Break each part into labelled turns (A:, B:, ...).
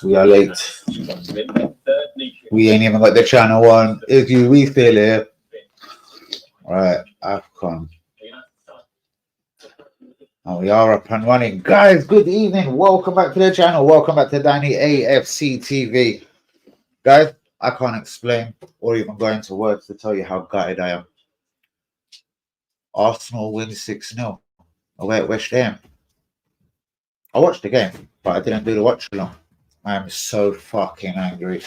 A: We are late. We ain't even got the channel on. If you refill it, right, AFCON. Oh, we are up and running. Guys, good evening. Welcome back to the channel. Welcome back to Danny AFC TV. Guys, I can't explain or even go into words to tell you how gutted I am. Arsenal win 6-0 away at West Ham. I watched the game, but I didn't do the watch along. I am so fucking angry.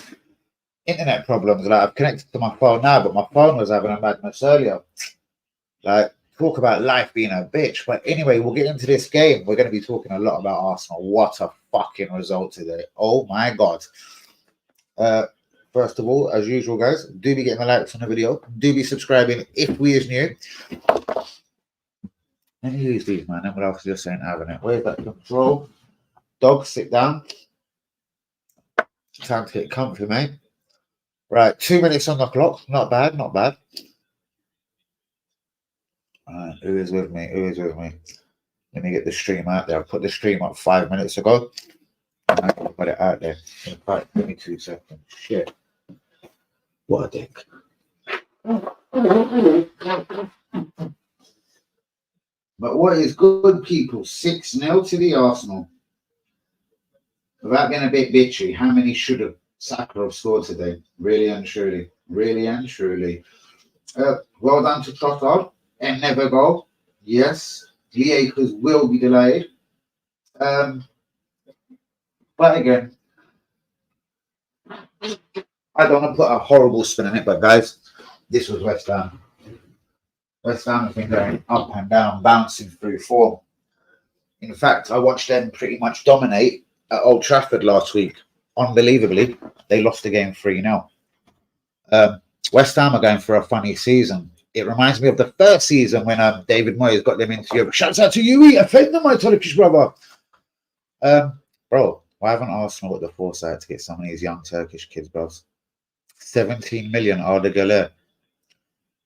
A: Internet problems. Like, I've connected to my phone now, but my phone was having a madness earlier. Like, talk about life being a bitch. But anyway, we'll get into this game. We're going to be talking a lot about Arsenal. What a fucking result today. Oh my God. First of all, as usual, guys, do be getting the likes on the video. Do be subscribing if we is new. Let me use these, man. What else just ain't having it? Where's that control? Dog, sit down. Time to get comfy, mate. Right, 2 minutes on the clock. Not bad, not bad. Alright, who is with me? Who is with me? Let me get the stream out there. I put the stream up 5 minutes ago. I can put it out there. In fact, give me 2 seconds. Shit. What a dick. But what is good, people? 6-0 to the Arsenal. Without being a bit bitchy, how many should have Saka have scored today? Really and truly. Really and truly. Well done to Trossard. And never go. Yes. Lee Akers will be delayed. But again, I don't want to put a horrible spin on it, but guys, this was West Ham. West Ham have been going up and down, bouncing through form. In fact, I watched them pretty much dominate at Old Trafford last week. Unbelievably, they lost the game 3-0. West Ham are going for a funny season. It reminds me of the first season when David Moyes got them into Europe. Shouts out to you, offend them, my Turkish brother. Bro, why haven't Arsenal got the foresight to get some of these young Turkish kids, bros? 17 million are the galère.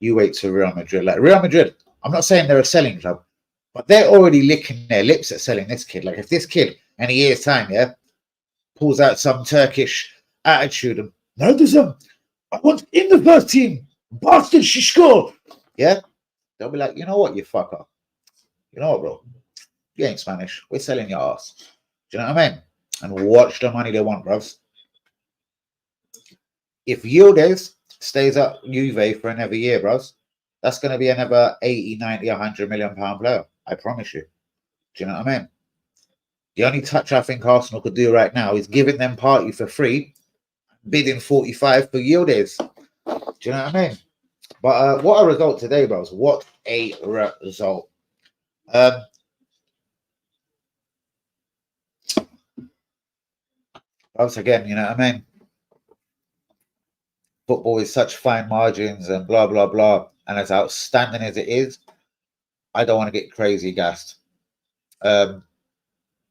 A: You wait till Real Madrid. Like Real Madrid, I'm not saying they're a selling club, but they're already licking their lips at selling this kid. Like if this kid in a year's time, yeah, pulls out some Turkish attitude and no, there's I want in the first team, bastard, she scored. Yeah, they'll be like, you know what, you fucker. You know what, bro? You ain't Spanish. We're selling your ass. Do you know what I mean? And watch the money they want, bros. If Yildiz stays at Juve for another year, bros, that's going to be another 80, 90, 100 million pound player. I promise you. Do you know what I mean? The only touch I think Arsenal could do right now is giving them party for free, bidding 45 for Yildiz. Do you know what I mean? But what a result today, bros. What a result. Once again, you know what I mean? Football is such fine margins and blah, blah, blah. And as outstanding as it is, I don't want to get crazy gassed.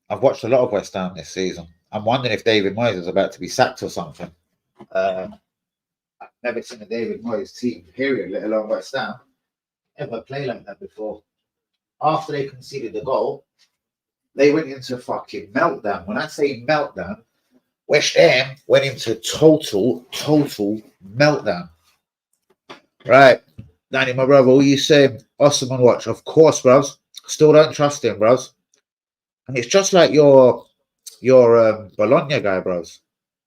A: I've watched a lot of West Ham this season. I'm wondering if David Moyes is about to be sacked or something. I've never seen a David Moyes team, period, let alone West Ham, ever play like that before. After they conceded the goal, they went into fucking meltdown. When I say meltdown, West Ham went into total meltdown. Right. Danny, my brother, what are you saying? Awesome on watch. Of course, bros. Still don't trust him, bros. And it's just like your Bologna guy, bros.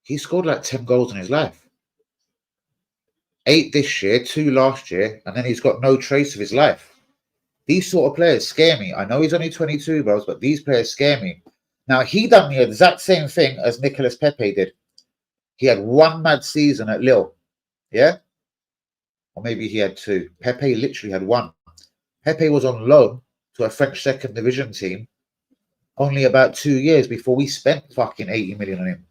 A: He scored like 10 goals in his life. 8 this year, 2 last year, and then he's got no trace of his life. These sort of players scare me. I know he's only 22, bros, but these players scare me. Now, he done the exact same thing as Nicolas Pepe did. He had 1 mad season at Lille. Yeah? Or maybe he had 2. Pepe literally had 1. Pepe was on loan to a French second division team only about 2 years before we spent fucking 80 million on him.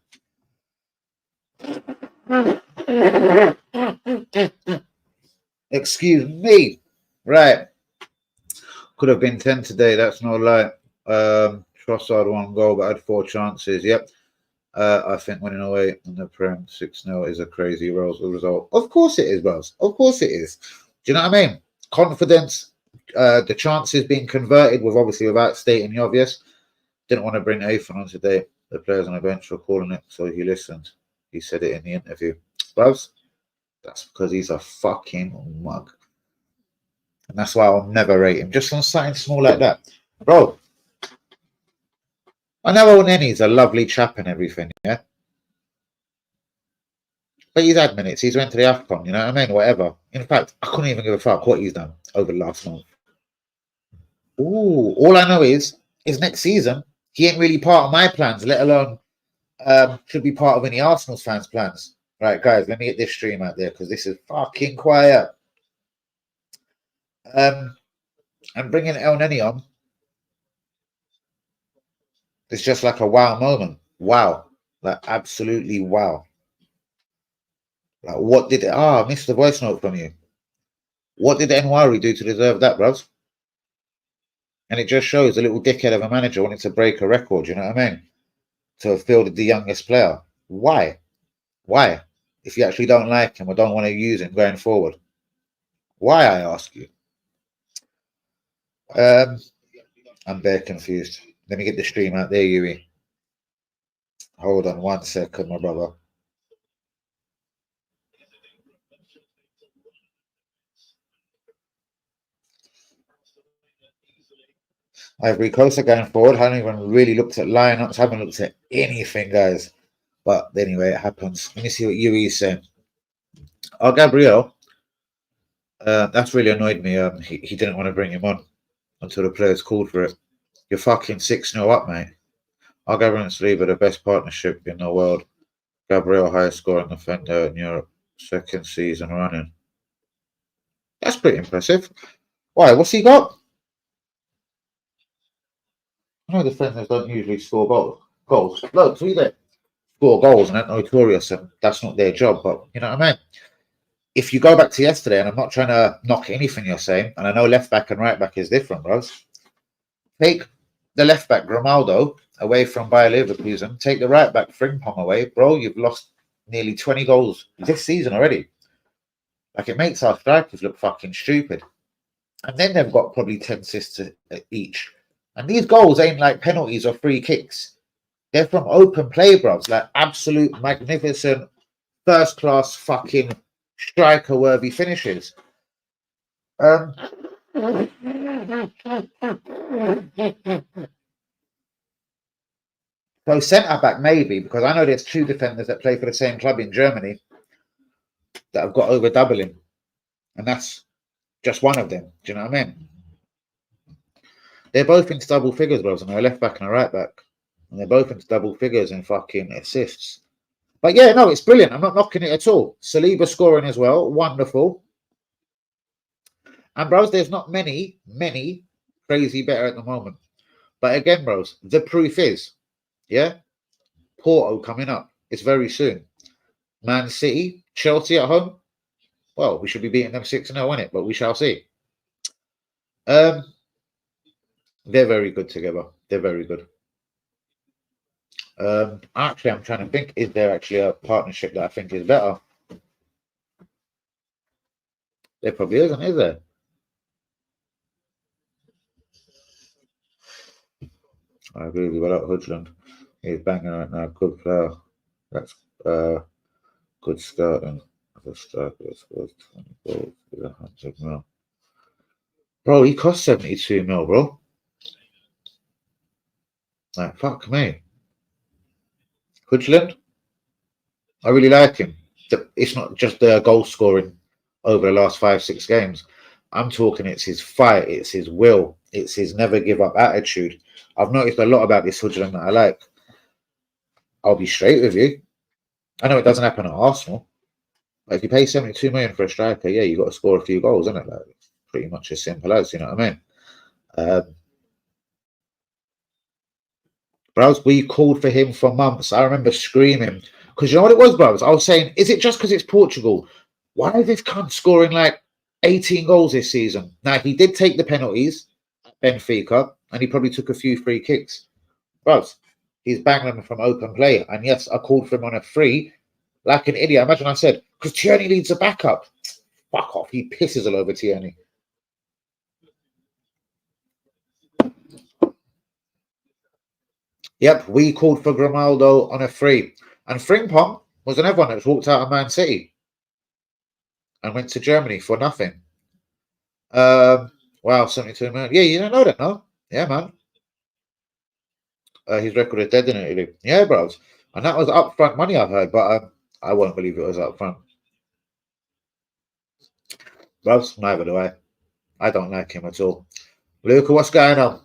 A: Excuse me. Right. Could have been 10 today. That's no lie. Trossard 1 goal, but had 4 chances. Yep. I think winning away in the Prem 6-0 is a crazy result. Of course it is, bros. Of course it is. Do you know what I mean? Confidence, the chances being converted with obviously without stating the obvious. Didn't want to bring Athan on today. The players on the bench were calling it, so he listened. He said it in the interview. Bros, that's because he's a fucking mug. And that's why I'll never rate him. Just on something small like that. Bro, I know Oneni's a lovely chap and everything, yeah? But he's had minutes. He's went to the AFCON, you know what I mean? Whatever. In fact, I couldn't even give a fuck what he's done over the last month. Ooh, all I know is next season, he ain't really part of my plans, let alone should be part of any Arsenal fans' plans. Right, guys, let me get this stream out there because this is fucking quiet. And bringing El Neni on, it's just like a wow moment. Wow. Like, absolutely wow. Like, what did... I missed the voice note from you. What did Ivory do to deserve that, bros? And it just shows a little dickhead of a manager wanting to break a record, you know what I mean? To have fielded the youngest player. Why? Why? If you actually don't like him or don't want to use him going forward. Why, I ask you? I'm very confused. Let me get the stream out there, Yui. Hold on 1 second, my brother. Ivory closer going forward. I haven't even really looked at lineups. Haven't looked at anything, guys. But anyway, it happens. Let me see what Yui is saying. Oh, Gabriel. That's really annoyed me. He didn't want to bring him on until the players called for it. You're fucking 6-0 up, mate. Our Gabriel and Saliba, the best partnership in the world. Gabriel, highest scoring defender in Europe, second season running. That's pretty impressive. Why? What's he got? I know defenders don't usually score goals. Look, see that score goals and they're notorious, and that's not their job. But you know what I mean. If you go back to yesterday, and I'm not trying to knock anything you're saying, and I know left back and right back is different, bros. Take the left back Grimaldo away from Bayer Leverkusen. Take the right back Frimpong away, bro. You've lost nearly 20 goals this season already. Like, it makes our strikers look fucking stupid. And then they've got probably 10 assists each. And these goals ain't like penalties or free kicks. They're from open play, bros. Like, absolute magnificent, first class fucking striker worthy finishes. So centre back maybe, because I know there's two defenders that play for the same club in Germany that have got over doubling, and that's just one of them. Do you know what I mean? They're both into double figures, bros, and they're a left back and a right back, and they're both into double figures in fucking assists. But yeah, no, it's brilliant. I'm not knocking it at all. Saliba scoring as well, wonderful. And bros, there's not many crazy better at the moment. But again, bros, the proof is, yeah, Porto coming up. It's very soon. Man City, Chelsea at home. Well, we should be beating them 6-0, innit? But we shall see. They're very good together. They're very good. Actually, I'm trying to think, is there actually a partnership that I think is better? There probably isn't, is there? I agree with you about Hoodland. He's banging right now. Good player. That's good scouting. The striker scores 20 goals with 100 mil. Bro, he cost 72 mil, bro. Like, fuck me. Hoodland, I really like him. It's not just the goal scoring over the last 5-6 games. I'm talking it's his fight, it's his will, it's his never give up attitude. I've noticed a lot about this Hoodland that I like. I'll be straight with you. I know it doesn't happen at Arsenal, but if you pay 72 million for a striker, yeah, you got to score a few goals, isn't it? Like, it's pretty much as simple as, you know what I mean? Bros, we called for him for months. I remember screaming because you know what it was, bros. I was saying, is it just because it's Portugal? Why is this cunt scoring like 18 goals this season? Now he did take the penalties at Benfica, and he probably took a few free kicks. Bros, he's banging them from open play, and yes, I called for him on a free, like an idiot. Imagine I said, because Tierney leads a backup. Fuck off. He pisses all over Tierney. Yep, we called for Grimaldo on a free. And Frimpong was another one that walked out of Man City and went to Germany for nothing. Wow, 72 million. Yeah, you don't know that, no? Yeah, man. His record is dead in Italy. Yeah, bros. And that was upfront money, I heard, but I won't believe it was upfront. Bros, neither do I. I don't like him at all. Luca, what's going on?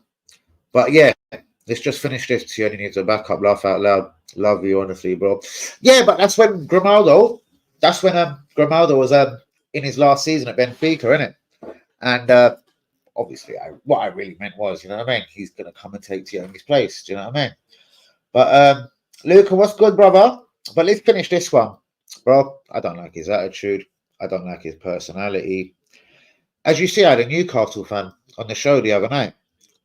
A: But yeah, let's just finish this. You only need to back up, laugh out loud. Love you, honestly, bro. Yeah, but that's when Grimaldo, Grimaldo was in his last season at Benfica, innit? And obviously, what I really meant was, you know what I mean? He's going to come and take Tierney's place. Do you know what I mean? But Luca, what's good, brother? But let's finish this one, bro. I don't like his attitude. I don't like his personality. As you see, I had a Newcastle fan on the show the other night,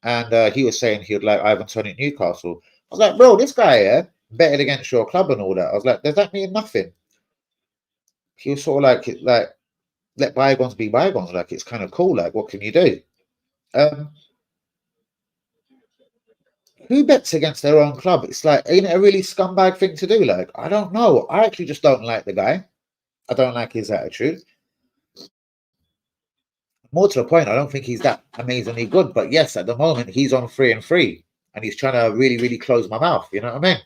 A: and he was saying he would like Ivan Toney at Newcastle. I was like, bro, this guy here betted against your club and all that. I was like, does that mean nothing? He was sort of like let bygones be bygones. Like it's kind of cool. Like what can you do? Um, who bets against their own club? It's like, ain't it a really scumbag thing to do? Like, I don't know. I actually just don't like the guy. I don't like his attitude. More to the point, I don't think he's that amazingly good. But yes, at the moment, he's on 3-3, and he's trying to really, really close my mouth. You know what I mean?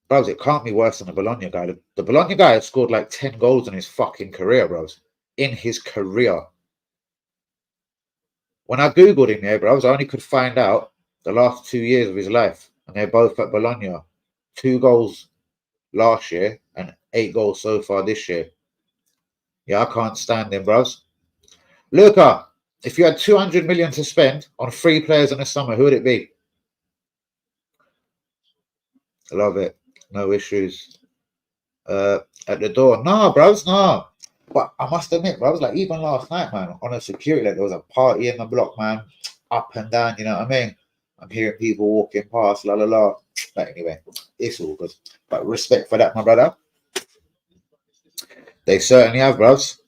A: Bros, it can't be worse than the Bologna guy. The Bologna guy has scored like 10 goals in his fucking career, bros. In his career. When I Googled him here, bros, I only could find out the last 2 years of his life. And they're both at Bologna. 2 goals last year and 8 goals so far this year. Yeah, I can't stand him, bros. Luca, if you had 200 million to spend on 3 players in the summer, who would it be? I love it. No issues. At the door. Nah, bros, nah. But I must admit, bros, like even last night, man, on a security, like there was a party in the block, man, up and down, you know what I mean? I'm hearing people walking past, la la la. But anyway, it's all good. But respect for that, my brother. They certainly have, bros.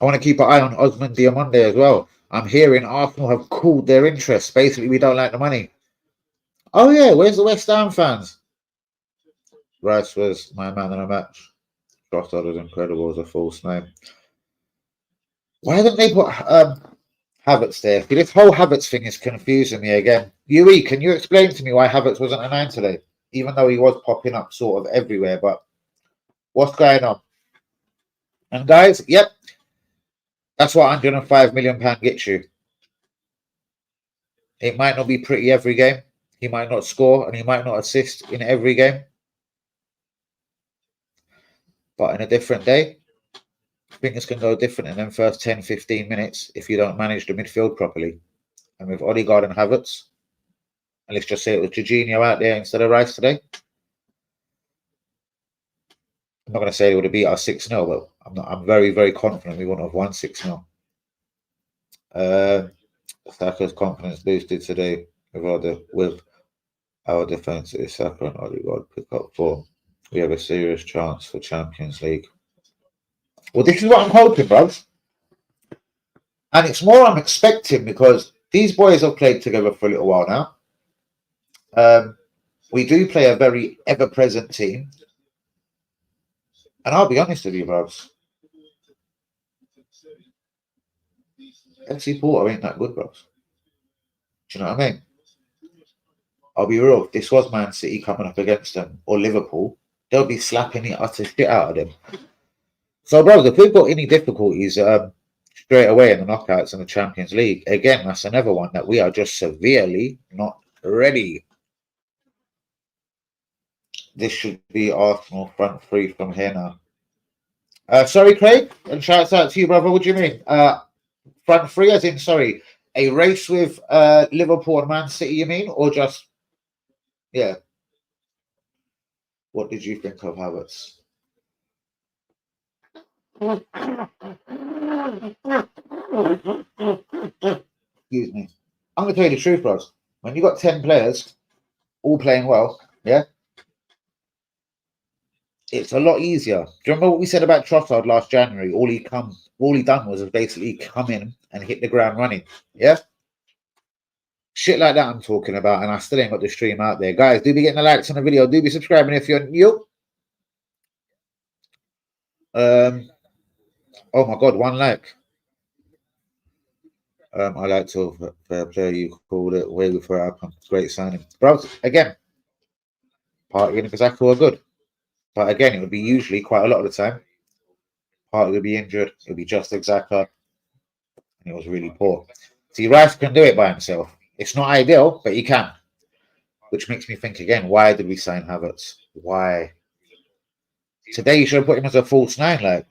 A: I want to keep an eye on Osman Diomande as well. I'm hearing Arsenal have cooled their interest. Basically, we don't like the money. Oh yeah, where's the West Ham fans? Rice was my man in a match. Trossard was incredible as a false name. Why didn't they put Havertz there? This whole Havertz thing is confusing me again. Yui, can you explain to me why Havertz wasn't a 9 today? Even though he was popping up sort of everywhere, but what's going on? And guys, yep, that's what £105 million gets you. It might not be pretty every game. He might not score and he might not assist in every game. But in a different day, things can go different in them first 10, 15 minutes if you don't manage the midfield properly. And with Odegaard and Havertz, and let's just say it was Jorginho out there instead of Rice today, I'm not going to say they would have beat us 6-0, but I'm very, very confident we wouldn't have won 6-0. Saka's confidence boosted today with our defence. Saka and Odegaard pick up form. We have a serious chance for Champions League. Well, this is what I'm hoping, bruv. And it's more I'm expecting because these boys have played together for a little while now. We do play a very ever-present team. And I'll be honest with you, bruv. FC Porto ain't that good, bruv. Do you know what I mean? I'll be real. If this was Man City coming up against them or Liverpool, they'll be slapping the utter shit out of them. So, bro, if we've got any difficulties straight away in the knockouts in the Champions League, again, that's another one that we are just severely not ready. This should be Arsenal front three from here now. Sorry, Craig, and shouts out to you, brother. What do you mean? Front three, as in, sorry, a race with Liverpool and Man City, you mean? Or just, yeah. What did you think of Havertz? Excuse me. I'm going to tell you the truth, bros. When you got 10 players all playing well, yeah, it's a lot easier. Do you remember what we said about Trossard last January? All he done was basically come in and hit the ground running. Yeah? Shit like that I'm talking about, and I still ain't got the stream out there. Guys, do be getting the likes on the video. Do be subscribing if you're new. Oh my God, 1 like. I like to player you called it way before outcome. Great signing. Bro, again, Partey and Xhaka were good. But again, it would be usually quite a lot of the time. Partey would be injured. It would be just Xhaka. And it was really poor. See, Rice can do it by himself. It's not ideal, but he can. Which makes me think again, why did we sign Havertz? Why? Today you should have put him as a false 9, like,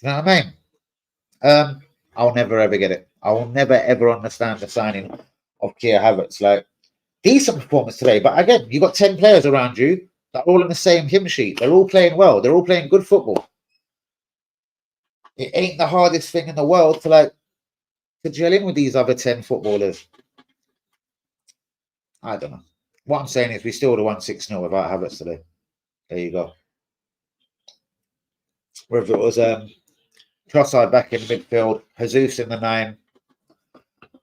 A: you know what I mean? I'll never ever get it. I will never ever understand the signing of Kia Havertz. Like, decent performance today, but again, you got 10 players around you that are all in the same hymn sheet. They're all playing well. They're all playing good football. It ain't the hardest thing in the world to gel in with these other 10 footballers. I don't know. What I'm saying is we still would have won 6-0 without Havertz today. There you go. Whether it was Trossard back in midfield, Jesus in the 9,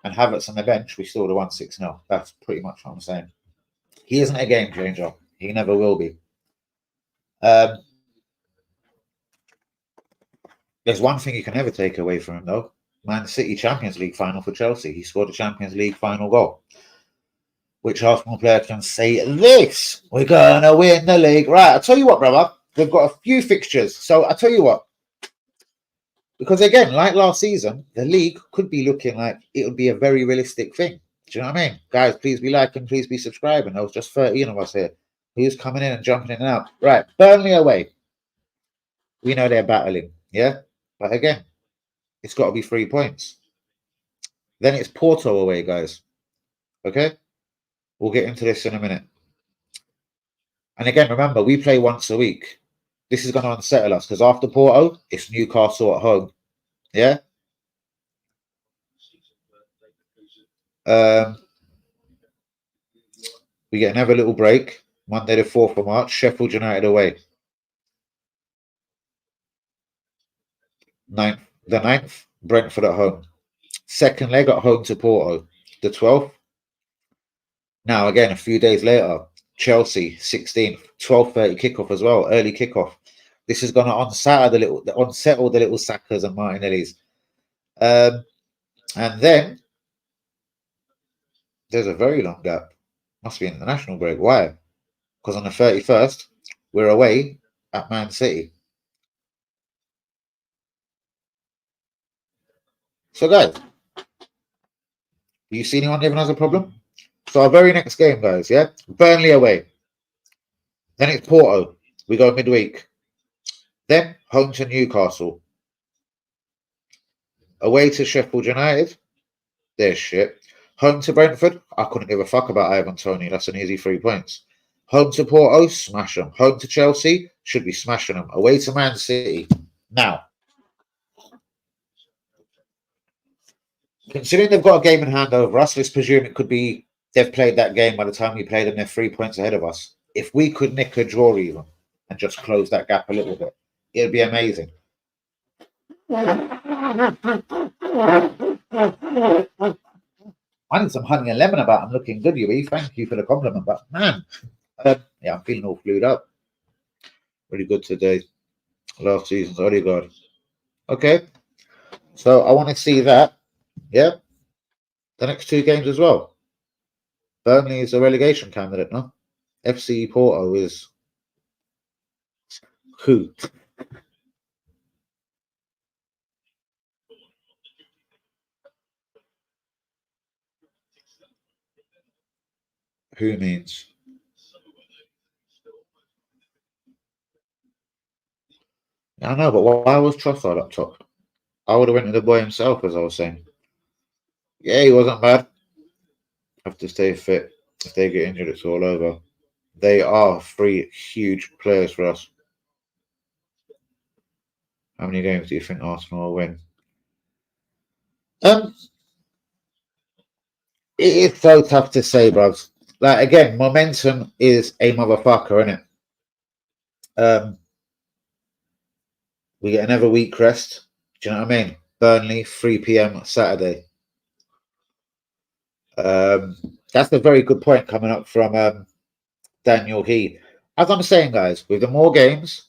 A: and Havertz on the bench, we still would have won 6-0. That's pretty much what I'm saying. He isn't a game changer. He never will be. There's one thing you can never take away from him, though. Man City Champions League final for Chelsea. He scored a Champions League final goal. Which Arsenal player can say this? We're going to win the league. Right, I'll tell you what, brother. We've got a few fixtures. So I'll tell you what. Because again, like last season, the league could be looking like it would be a very realistic thing. Do you know what I mean? Guys, please be liking, please be subscribing. There was just 13 of us here. Who's coming in and jumping in and out? Right, Burnley away. We know they're battling, yeah? But again, it's got to be 3 points. Then it's Porto away, guys. Okay? We'll get into this in a minute. And again, remember, we play once a week. This is going to unsettle us because after Porto, it's Newcastle at home. Yeah? We get another little break. Monday the 4th of March, Sheffield United away. The 9th, Brentford at home. Second leg at home to Porto, the 12th. Now, again, a few days later, Chelsea, 16th, 12:30 kickoff as well, early kickoff. This is going to unsettle the little Sakas and Martinellis. And then there's a very long gap. Must be an international break. Why? Because on the 31st, we're away at Man City. So, guys, do you see anyone giving us a problem? So, our very next game, guys, yeah? Burnley away. Then it's Porto. We go midweek. Then home to Newcastle. Away to Sheffield United. There's shit. Home to Brentford. I couldn't give a fuck about Ivan Toney. That's an easy 3 points. Home to Porto. Smash them. Home to Chelsea. Should be smashing them. Away to Man City. Now, considering they've got a game in hand over us, let's presume it could be they've played that game by the time we play them. They're 3 points ahead of us. If we could nick a draw even and just close that gap a little bit, it'd be amazing. I need some honey and lemon about. I'm looking good, you. Thank you for the compliment, but man, yeah, I'm feeling all flued up. Really good today. Last season's Odegaard. Okay, so I want to see that. Yeah, the next 2 games as well. Burnley is a relegation candidate, no? FC Porto is who? Who means? I know, but why was Trossard up top? I would have went to the boy himself, as I was saying. Yeah, he wasn't bad. Have to stay fit. If they get injured, it's all over. They are 3 huge players for us. How many games do you think Arsenal will win? It is so tough to say, bruv. Like, again, momentum is a motherfucker, isn't it? We get another week rest. Do you know what I mean? Burnley, 3 p.m. Saturday. That's a very good point coming up from Daniel He. As I'm saying, guys, with the more games,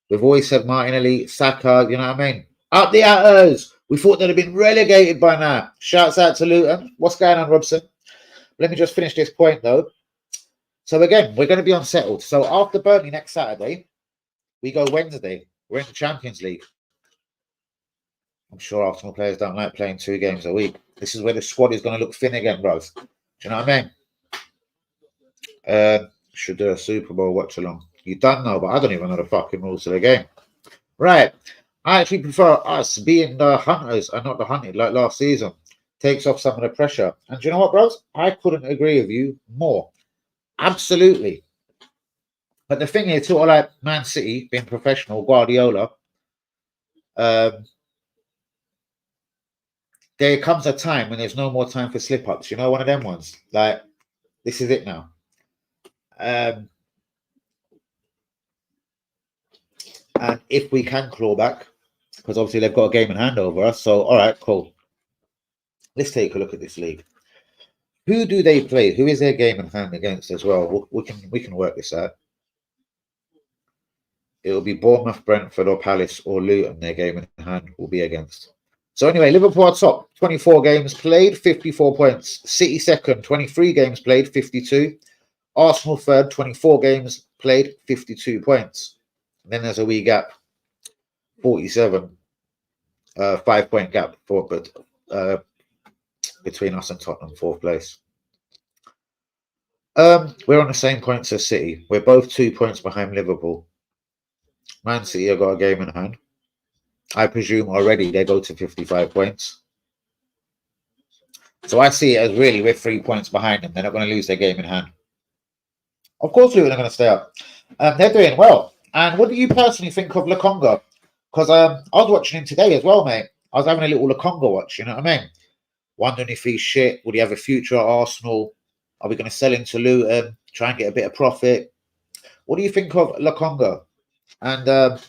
A: we've always said Martinelli, Saka, you know what I mean? Up the outers. We thought they'd have been relegated by now. Shouts out to Luton. What's going on, Robson? Let me just finish this point, though. So, again, we're going to be unsettled. So, after Burnley next Saturday, we go Wednesday. We're in the Champions League. I'm sure Arsenal players don't like playing 2 games a week. This is where the squad is going to look thin again, bros. Do you know what I mean? Should do a Super Bowl watch along. You don't know, but I don't even know the fucking rules of the game. Right. I actually prefer us being the hunters and not the hunted like last season. Takes off some of the pressure. And do you know what, bros? I couldn't agree with you more. Absolutely. But the thing is, sort of like Man City being professional, Guardiola, there comes a time when there's no more time for slip-ups. You know, one of them ones. Like, this is it now. And if we can claw back, because obviously they've got a game in hand over us. So, all right, cool. Let's take a look at this league. Who do they play? Who is their game in hand against as well? We can work this out. It'll be Bournemouth, Brentford, or Palace, or Luton. Their game in hand will be against. So anyway, Liverpool are top, 24 games played, 54 points. City second, 23 games played, 52. Arsenal third, 24 games played, 52 points. And then there's a wee gap, 47. 5-point gap between us and Tottenham, 4th place. We're on the same points as City. We're both 2 points behind Liverpool. Man City have got a game in hand. I presume already they go to 55 points. So I see it as really we're 3 points behind them. They're not going to lose their game in hand. Of course, Luton are going to stay up. They're doing well. And what do you personally think of Lokonga? Because I was watching him today as well, mate. I was having a little Lokonga watch, you know what I mean? Wondering if he's shit. Would he have a future at Arsenal? Are we going to sell him to Luton? Try and get a bit of profit? What do you think of Lokonga? And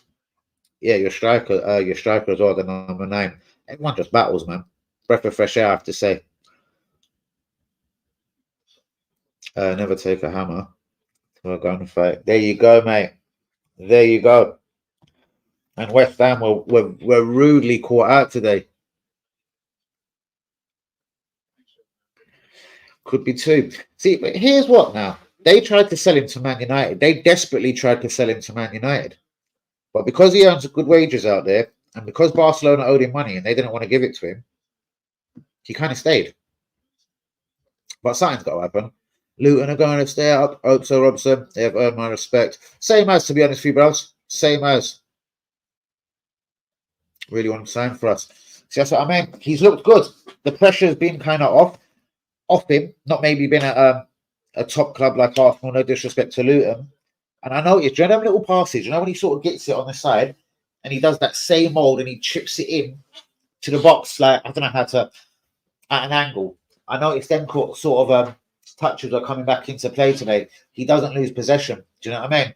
A: yeah, your striker as well, the number 9. Everyone just battles, man. Breath of fresh air, I have to say. Never take a hammer. We're going to fight. There you go, mate. There you go. And West Ham were rudely caught out today. Could be 2. See, but here's what now. They tried to sell him to Man United. They desperately tried to sell him to Man United. But because he earns good wages out there, and because Barcelona owed him money and they didn't want to give it to him, he kind of stayed. But something's got to happen. Luton are going to stay up. Hope so, Robson. They have earned my respect. Same as, to be honest with you, bros. Same as. Really want to sign for us. See, that's what I mean. He's looked good. The pressure's been kind of off him. Not maybe been at a top club like Arsenal, no disrespect to Luton. And I noticed, do you know them little passes? You know when he sort of gets it on the side and he does that same old and he chips it in to the box, like, I don't know how to, at an angle. I noticed them sort of touches are coming back into play today. He doesn't lose possession. Do you know what I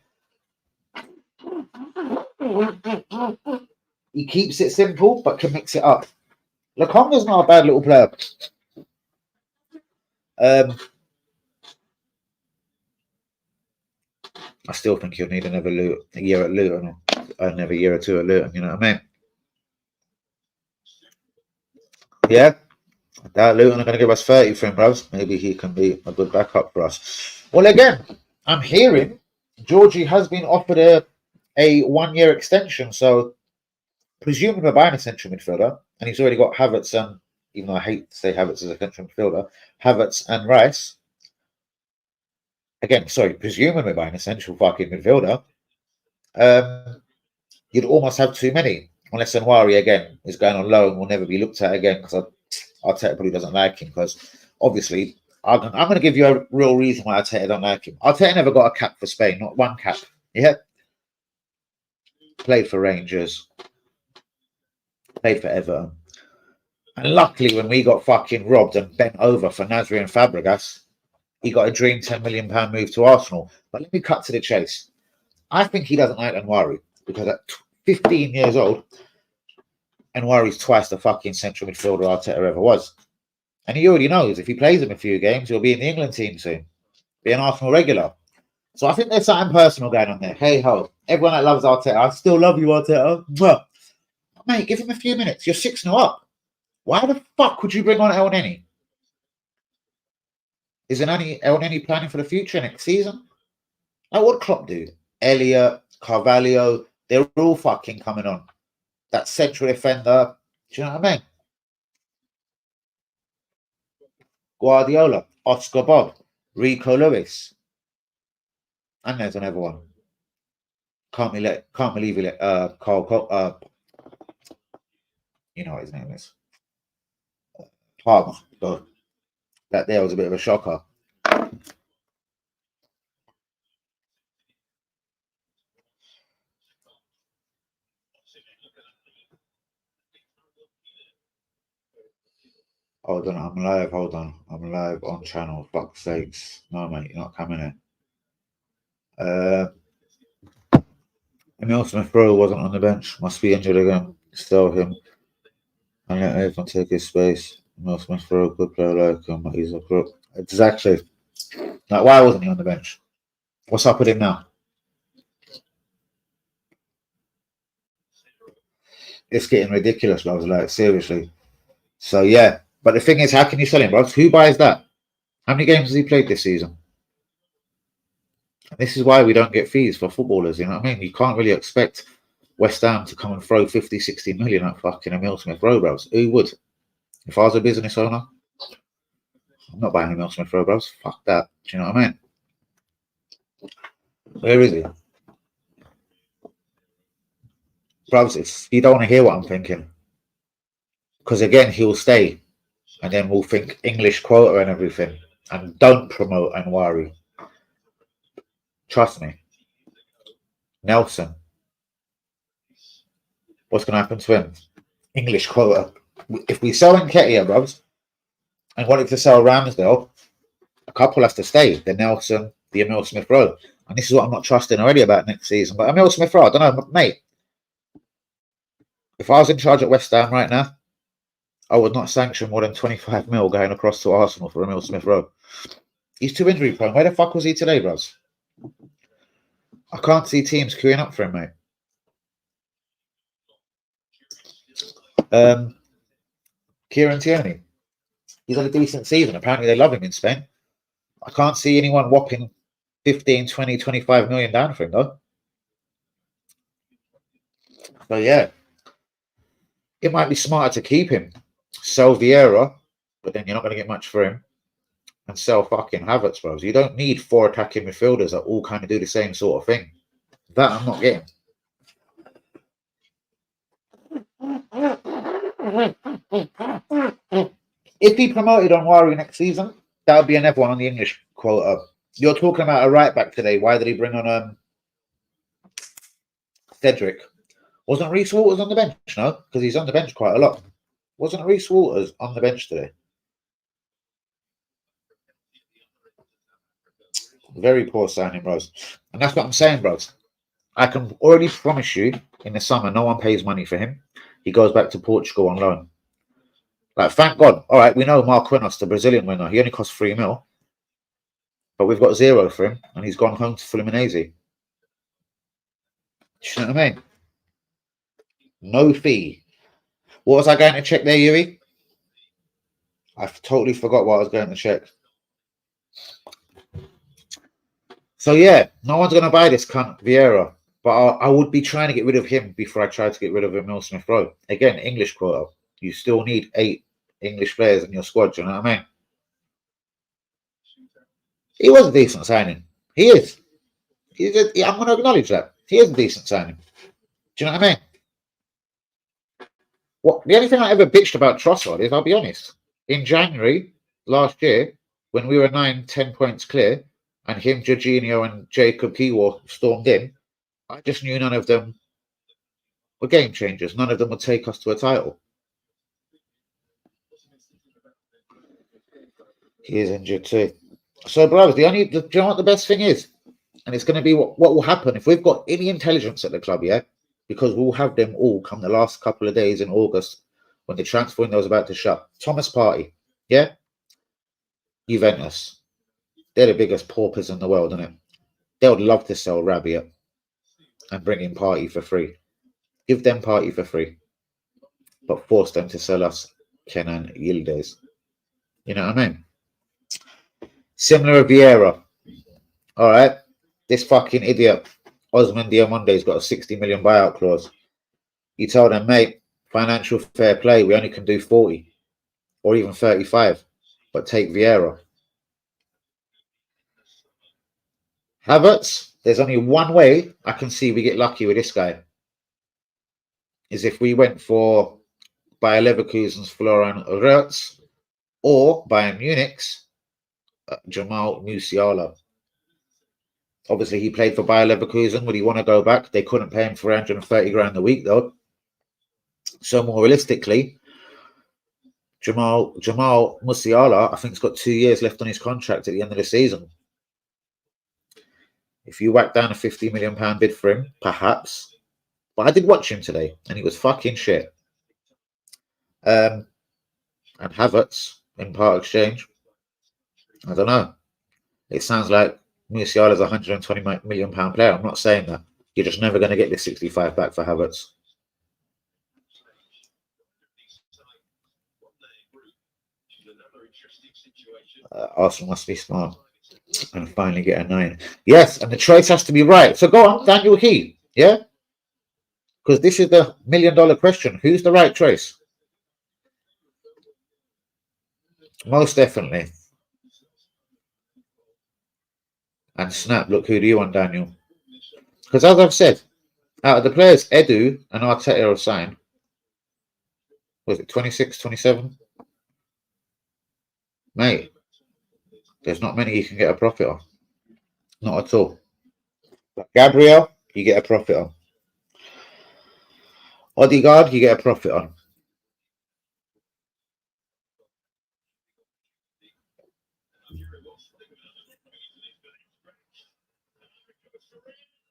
A: mean? He keeps it simple, but can mix it up. Lokonga's not a bad little player. I still think you'll need another year at Luton, or another year or 2 at Luton. You know what I mean? Yeah. I doubt Luton are going to give us 30 for him, bros. Maybe he can be a good backup for us. Well, again, I'm hearing Georgie has been offered a 1-year extension. So, presumably we're buying a central midfielder, and he's already got Havertz and, even though I hate to say Havertz as a central midfielder, Havertz and Rice. Again, sorry, presumably we're buying a central fucking midfielder. You'd almost have too many, unless Ivory again is going on loan, will never be looked at again, because Arteta probably doesn't like him, because obviously I'm going to give you a real reason why Arteta don't like him. Arteta never got a cap for Spain, not 1 cap. Yeah. Played for Rangers. Played for Everton. And luckily when we got fucking robbed and bent over for Nasri and Fabregas, he got a dream £10 million move to Arsenal. But let me cut to the chase. I think he doesn't like Ivory, because at 15 years old, and Ivory's twice the fucking central midfielder Arteta ever was. And he already knows if he plays him a few games, he'll be in the England team soon, be an Arsenal regular. So I think there's something personal going on there. Hey ho, everyone that loves Arteta, I still love you, Arteta. Mwah. Mate, give him a few minutes. You're 6-0 up. Why the fuck would you bring on El Neni? Is El Neni planning for the future next season? Like, what Klopp do? Elliot, Carvalho, they're all fucking coming on. That central defender, do you know what I mean? Guardiola, Oscar Bob, Rico Lewis. And there's another one. Can't believe it. Carl, you know what his name is. Palmer. So that there was a bit of a shocker. Hold on, I'm live. Hold on. I'm live on channel. Fuck's sakes. No, mate, you're not coming in. Emil Smith-Rowe wasn't on the bench. Must be injured again. Sell him. And let everyone take his space. Emil Smith-Rowe, good player like him. He's a crook. Exactly. Like, why wasn't he on the bench? What's up with him now? It's getting ridiculous, bro. Like, seriously. So, yeah. But the thing is, how can you sell him, bro? Who buys that? How many games has he played this season? This is why we don't get fees for footballers, you know what I mean? You can't really expect West Ham to come and throw 50, 60 million at fucking Emil Smith-Rowe, bros. Who would? If I was a business owner, I'm not buying Emil Smith-Rowe, bros. Fuck that. Do you know what I mean? Where is he? Bros, you don't want to hear what I'm thinking. Because again, he'll stay. And then we'll think English quota and everything. And don't promote and worry. Trust me. Nelson. What's going to happen to him? English quota. If we sell Nketiah, bros, and wanted to sell Ramsdale, a couple has to stay. The Nelson, the Emil Smith-Rowe. And this is what I'm not trusting already about next season. But Emil Smith-Rowe, I don't know, mate. If I was in charge at West Ham right now, I would not sanction more than 25 mil going across to Arsenal for Emil Smith-Rowe. He's too injury prone. Where the fuck was he today, bros? I can't see teams queuing up for him, mate. Kieran Tierney. He's had a decent season. Apparently they love him in Spain. I can't see anyone whopping 15, 20, 25 million down for him, though. So, yeah. It might be smarter to keep him. Sell Vieira, but then you're not going to get much for him. And sell fucking Havertz, bros. You don't need 4 attacking midfielders that all kind of do the same sort of thing. That I'm not getting. If he promoted Onwari next season, that would be another one on the English quota. You're talking about a right back today. Why did he bring on Cedric? Wasn't Reece Walters on the bench? No, because he's on the bench quite a lot. Wasn't Reece Walters on the bench today? Very poor signing, bros. And that's what I'm saying, bros. I can already promise you, in the summer, no one pays money for him. He goes back to Portugal on loan. Like, thank God. All right, we know Marquinhos, the Brazilian winner. He only costs 3 mil. But we've got 0 for him, and he's gone home to Fluminense. Do you know what I mean? No fee. What was I going to check there, Yuri? I totally forgot what I was going to check. So, yeah, no one's going to buy this cunt Vieira. But I would be trying to get rid of him before I tried to get rid of Emil Smith-Rowe. Again, English quota. You still need 8 English players in your squad. Do you know what I mean? He was a decent signing. He is. I'm going to acknowledge that. He is a decent signing. Do you know what I mean? The only thing I ever bitched about Trossard is, I'll be honest, in January last year, when we were 9-10 points clear, and him, Jorginho, and Jacob Kiwior stormed in, I just knew none of them were game changers. None of them would take us to a title. He is injured too. So, bro, do you know what the best thing is? And it's going to be what will happen if we've got any intelligence at the club, yeah? because we'll have them all come the last couple of days in August when the transfer window is about to shut. Thomas Partey, yeah? Juventus. They're the biggest paupers in the world, isn't it? They would love to sell Rabiot and bring in Partey for free. Give them Partey for free. But force them to sell us Kenan Yildiz. You know what I mean? Similar to Vieira. All right. This fucking idiot, Osman Diamonde's got a 60 million buyout clause. You tell them, mate, financial fair play, we only can do 40 or even 35, but take Vieira. Havertz, there's only one way I can see we get lucky with this guy, is if we went for Bayer Leverkusen's Florian Wirtz or Bayern Munich's Jamal Musiala. Obviously, he played for Bayer Leverkusen. Would he want to go back? They couldn't pay him 430 grand a week, though. So more realistically, Jamal Musiala, I think, has got 2 years left on his contract at the end of the season. If you whack down a £50 million bid for him, perhaps. But I did watch him today, and he was fucking shit. And Havertz in part exchange, I don't know. It sounds like Musiala's a £120 million player. I'm not saying that. You're just never going to get this 65 back for Havertz. Arsenal must be smart and finally get a 9. Yes, and the choice has to be right. So go on, Daniel Key. Yeah? Because this is the $1 million question. Who's the right choice? Most definitely. And snap, look, who do you want, Daniel? Because as I've said, out of the players Edu and Arteta have signed, was it 26, 27? Mate, there's not many you can get a profit on. Not at all. But Gabriel, you get a profit on. Odegaard, you get a profit on.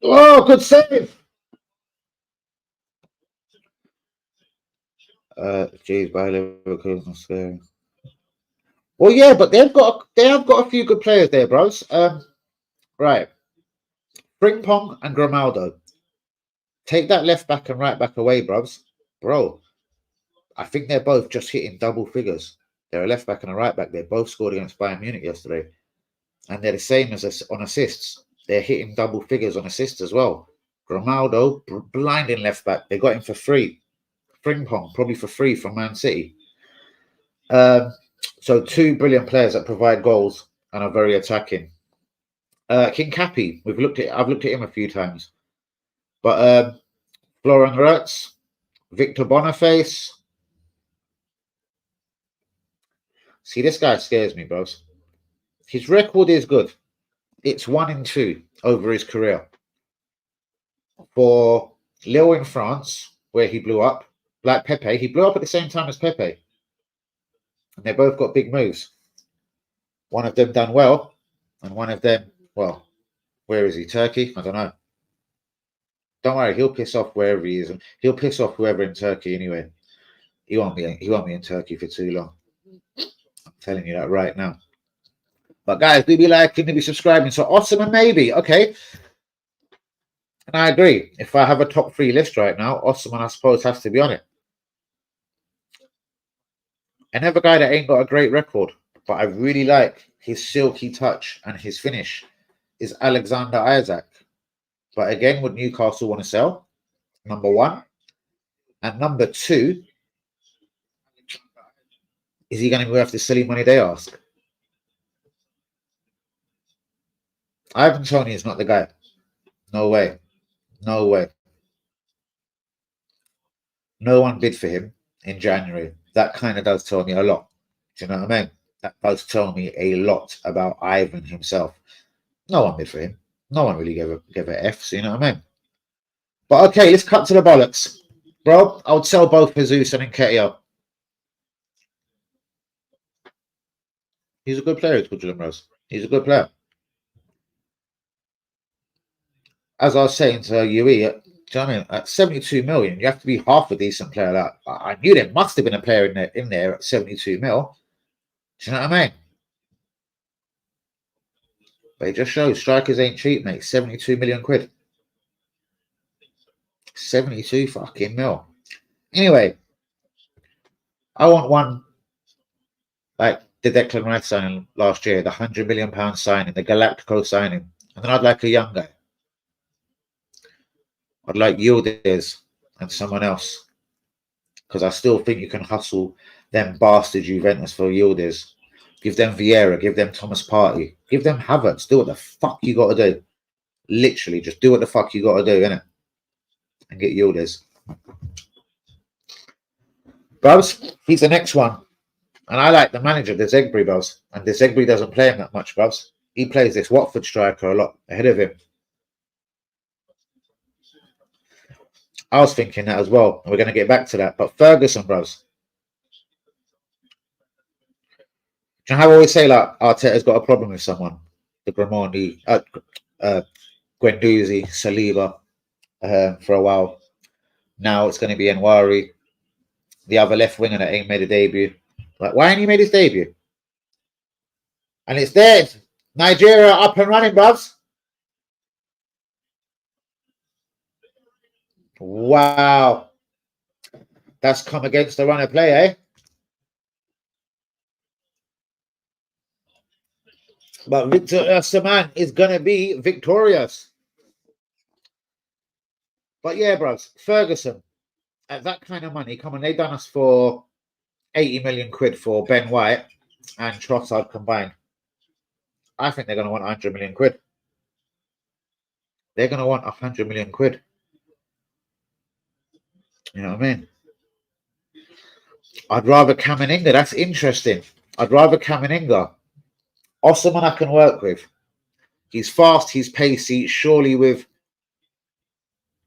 A: Oh, good save! Jeez, by Leverkusen, scary. Well, yeah, but they have got a few good players there, bros. Right, Frimpong and Grimaldo. Take that left back and right back away, bros. Bro, I think they're both just hitting double figures. They're a left back and a right back. They both scored against Bayern Munich yesterday, and they're the same as on assists. They're hitting double figures on assists as well. Grimaldo, blinding left back. They got him for free. Frimpong, probably for free from Man City. So 2 brilliant players that provide goals and are very attacking. King Cappy, I've looked at him a few times. But Florian Wirtz, Victor Boniface. See, this guy scares me, bros. His record is good. It's 1-2 over his career. For Lille in France, where he blew up, like Pepe, he blew up at the same time as Pepe. And they both got big moves. One of them done well, and one of them, well, where is he? Turkey? I don't know. Don't worry, he'll piss off wherever he is. He'll piss off whoever in Turkey anyway. He won't be in Turkey for too long. I'm telling you that right now. But guys, do be liking, do be subscribing. So Osman maybe, okay. And I agree. If I have a top 3 list right now, Osman I suppose has to be on it. Another guy that ain't got a great record, but I really like his silky touch and his finish, is Alexander Isak. But again, would Newcastle want to sell? Number 1. And number 2, is he going to be worth the silly money they ask? Ivan Toney is not the guy. No way. No way. No one bid for him in January. That kind of does tell me a lot. Do you know what I mean? That does tell me a lot about Ivan himself. No one bid for him. No one really gave a F, so you know what I mean? But okay, let's cut to the bollocks. Bro, I would sell both Jesus and Nketiah. He's a good player, Julian Rose. He's a good player. As I was saying to Yui, Do you know what I mean? At 72 million, you have to be half a decent player. That I knew there must have been a player in there at 72 mil. Do you know what I mean? But it just shows strikers ain't cheap, mate. 72 million quid. 72 fucking mil. Anyway, I want one like the Declan Rice signing last year, the £100 million signing, the Galactico signing. And then I'd like a young guy. I'd like Yildiz and someone else. Because I still think you can hustle them bastard Juventus for Yildiz. Give them Vieira, give them Thomas Partey, give them Havertz. Do what the fuck you got to do. Literally, just do what the fuck you got to do, innit? And get Yildiz. Bruvs, he's the next one. And I like the manager, De Zerbi, bruvs. And De Zerbi doesn't play him that much, bruvs. He plays this Watford striker a lot ahead of him. I was thinking that as well. And we're going to get back to that. But Ferguson, bruvs. Do you know how I always say, like, Arteta's got a problem with someone? The Grimoni, Guendouzi, Saliba for a while. Now it's going to be Ivory, the other left winger that ain't made a debut. Like, why ain't he made his debut? And it's there. Nigeria up and running, bruvs. Wow. That's come against the run of play, eh? But Victor Osimhen is going to be victorious. But yeah, bros, Ferguson, at that kind of money, come on, they done us for 80 million quid for Ben White and Trossard combined. I think they're going to want 100 million quid. They're going to want 100 million quid. You know what I mean? I'd rather Kameninga. That's interesting. I'd rather Kameninga. Osimhen I can work with. He's fast, he's pacey. Surely with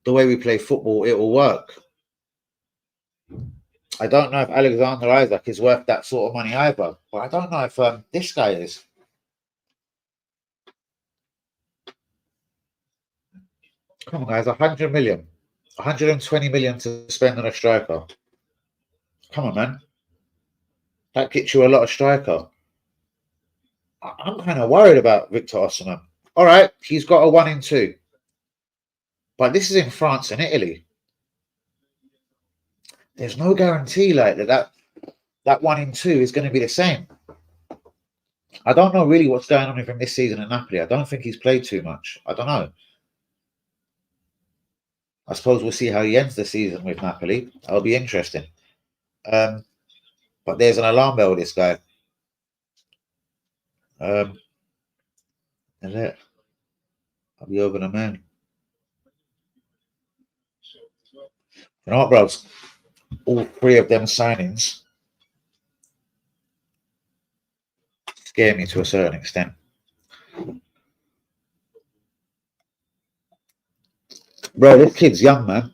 A: the way we play football, it will work. I don't know if Alexander Isaac is worth that sort of money either. But I don't know if this guy is. Come on, guys. 100 million. 120 million to spend on a striker. Come on, man. That gets you a lot of striker. I'm kind of worried about Victor Osimhen. All right, he's got a 1 in 2. But this is in France and Italy. There's no guarantee like that 1 in 2 is going to be the same. I don't know really what's going on with him this season at Napoli. I don't think he's played too much. I don't know. I suppose we'll see how he ends the season with Napoli. That'll be interesting. But there's an alarm bell with this guy. Is it? I'll be over the moon. You know what, bros? All 3 of them signings scare me to a certain extent. Bro, this kid's young, man.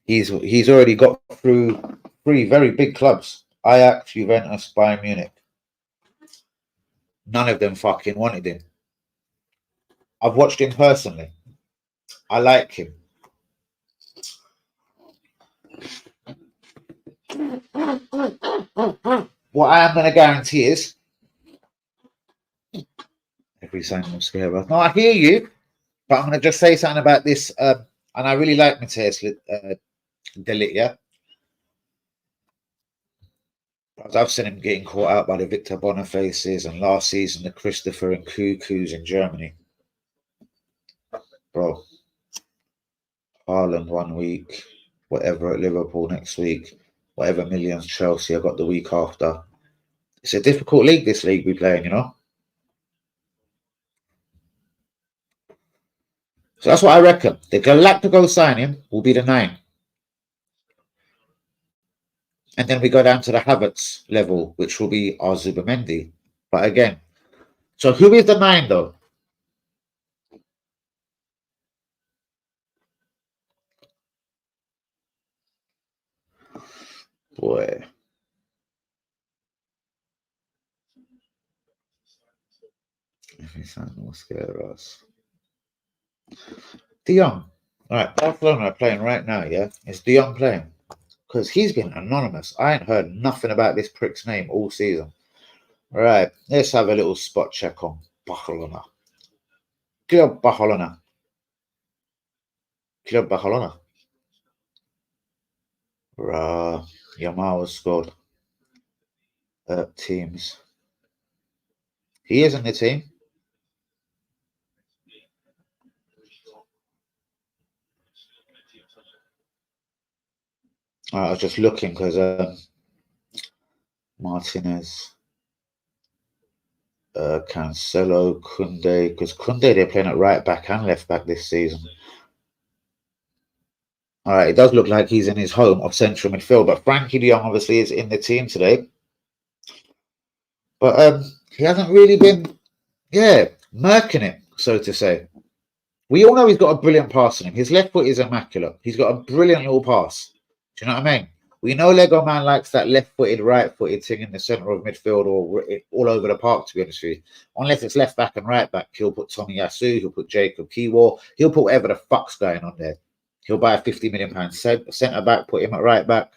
A: He's already got through 3 very big clubs. Ajax, Juventus, Bayern Munich. None of them fucking wanted him. I've watched him personally. I like him. What I am going to guarantee is every sign will scare us. No, I hear you, but I'm going to just say something about this. And I really like Matthias De Ligt, yeah? I've seen him getting caught out by the Victor Bonifaces and last season the Christopher and Cuckoos in Germany. Bro, Haaland 1 week, whatever at Liverpool next week, whatever millions Chelsea I got the week after. It's a difficult league, this league we playing, you know? So that's what I reckon. The Galactico signing will be the 9. And then we go down to the Havertz level, which will be our Zubimendi. But again, so who is the 9 though? Boy. If he's not more scare us. De Jong. All right, Barcelona are playing right now, yeah? Is De Jong playing? Because he's been anonymous. I ain't heard nothing about this prick's name all season. All right, let's have a little spot check on Barcelona. Club Barcelona. Club Barcelona. Yamal has scored. Teams. He is in the team. I was just looking because Martinez, Cancelo, Kunde, because Kunde they're playing at right back and left back this season. All right, it does look like he's in his home of central midfield, but Frankie de Jong obviously is in the team today. But he hasn't really been, murking it, so to say. We all know he's got a brilliant pass in him. His left foot is immaculate. He's got a brilliant little pass. Do you know what I mean? We know Lego Man likes that left-footed, right-footed thing in the centre of midfield or all over the park, to be honest with you. Unless it's left back and right back, he'll put Tommy Yasu, he'll put Jacob Kiwor, he'll put whatever the fuck's going on there. He'll buy a £50 million centre back, put him at right back.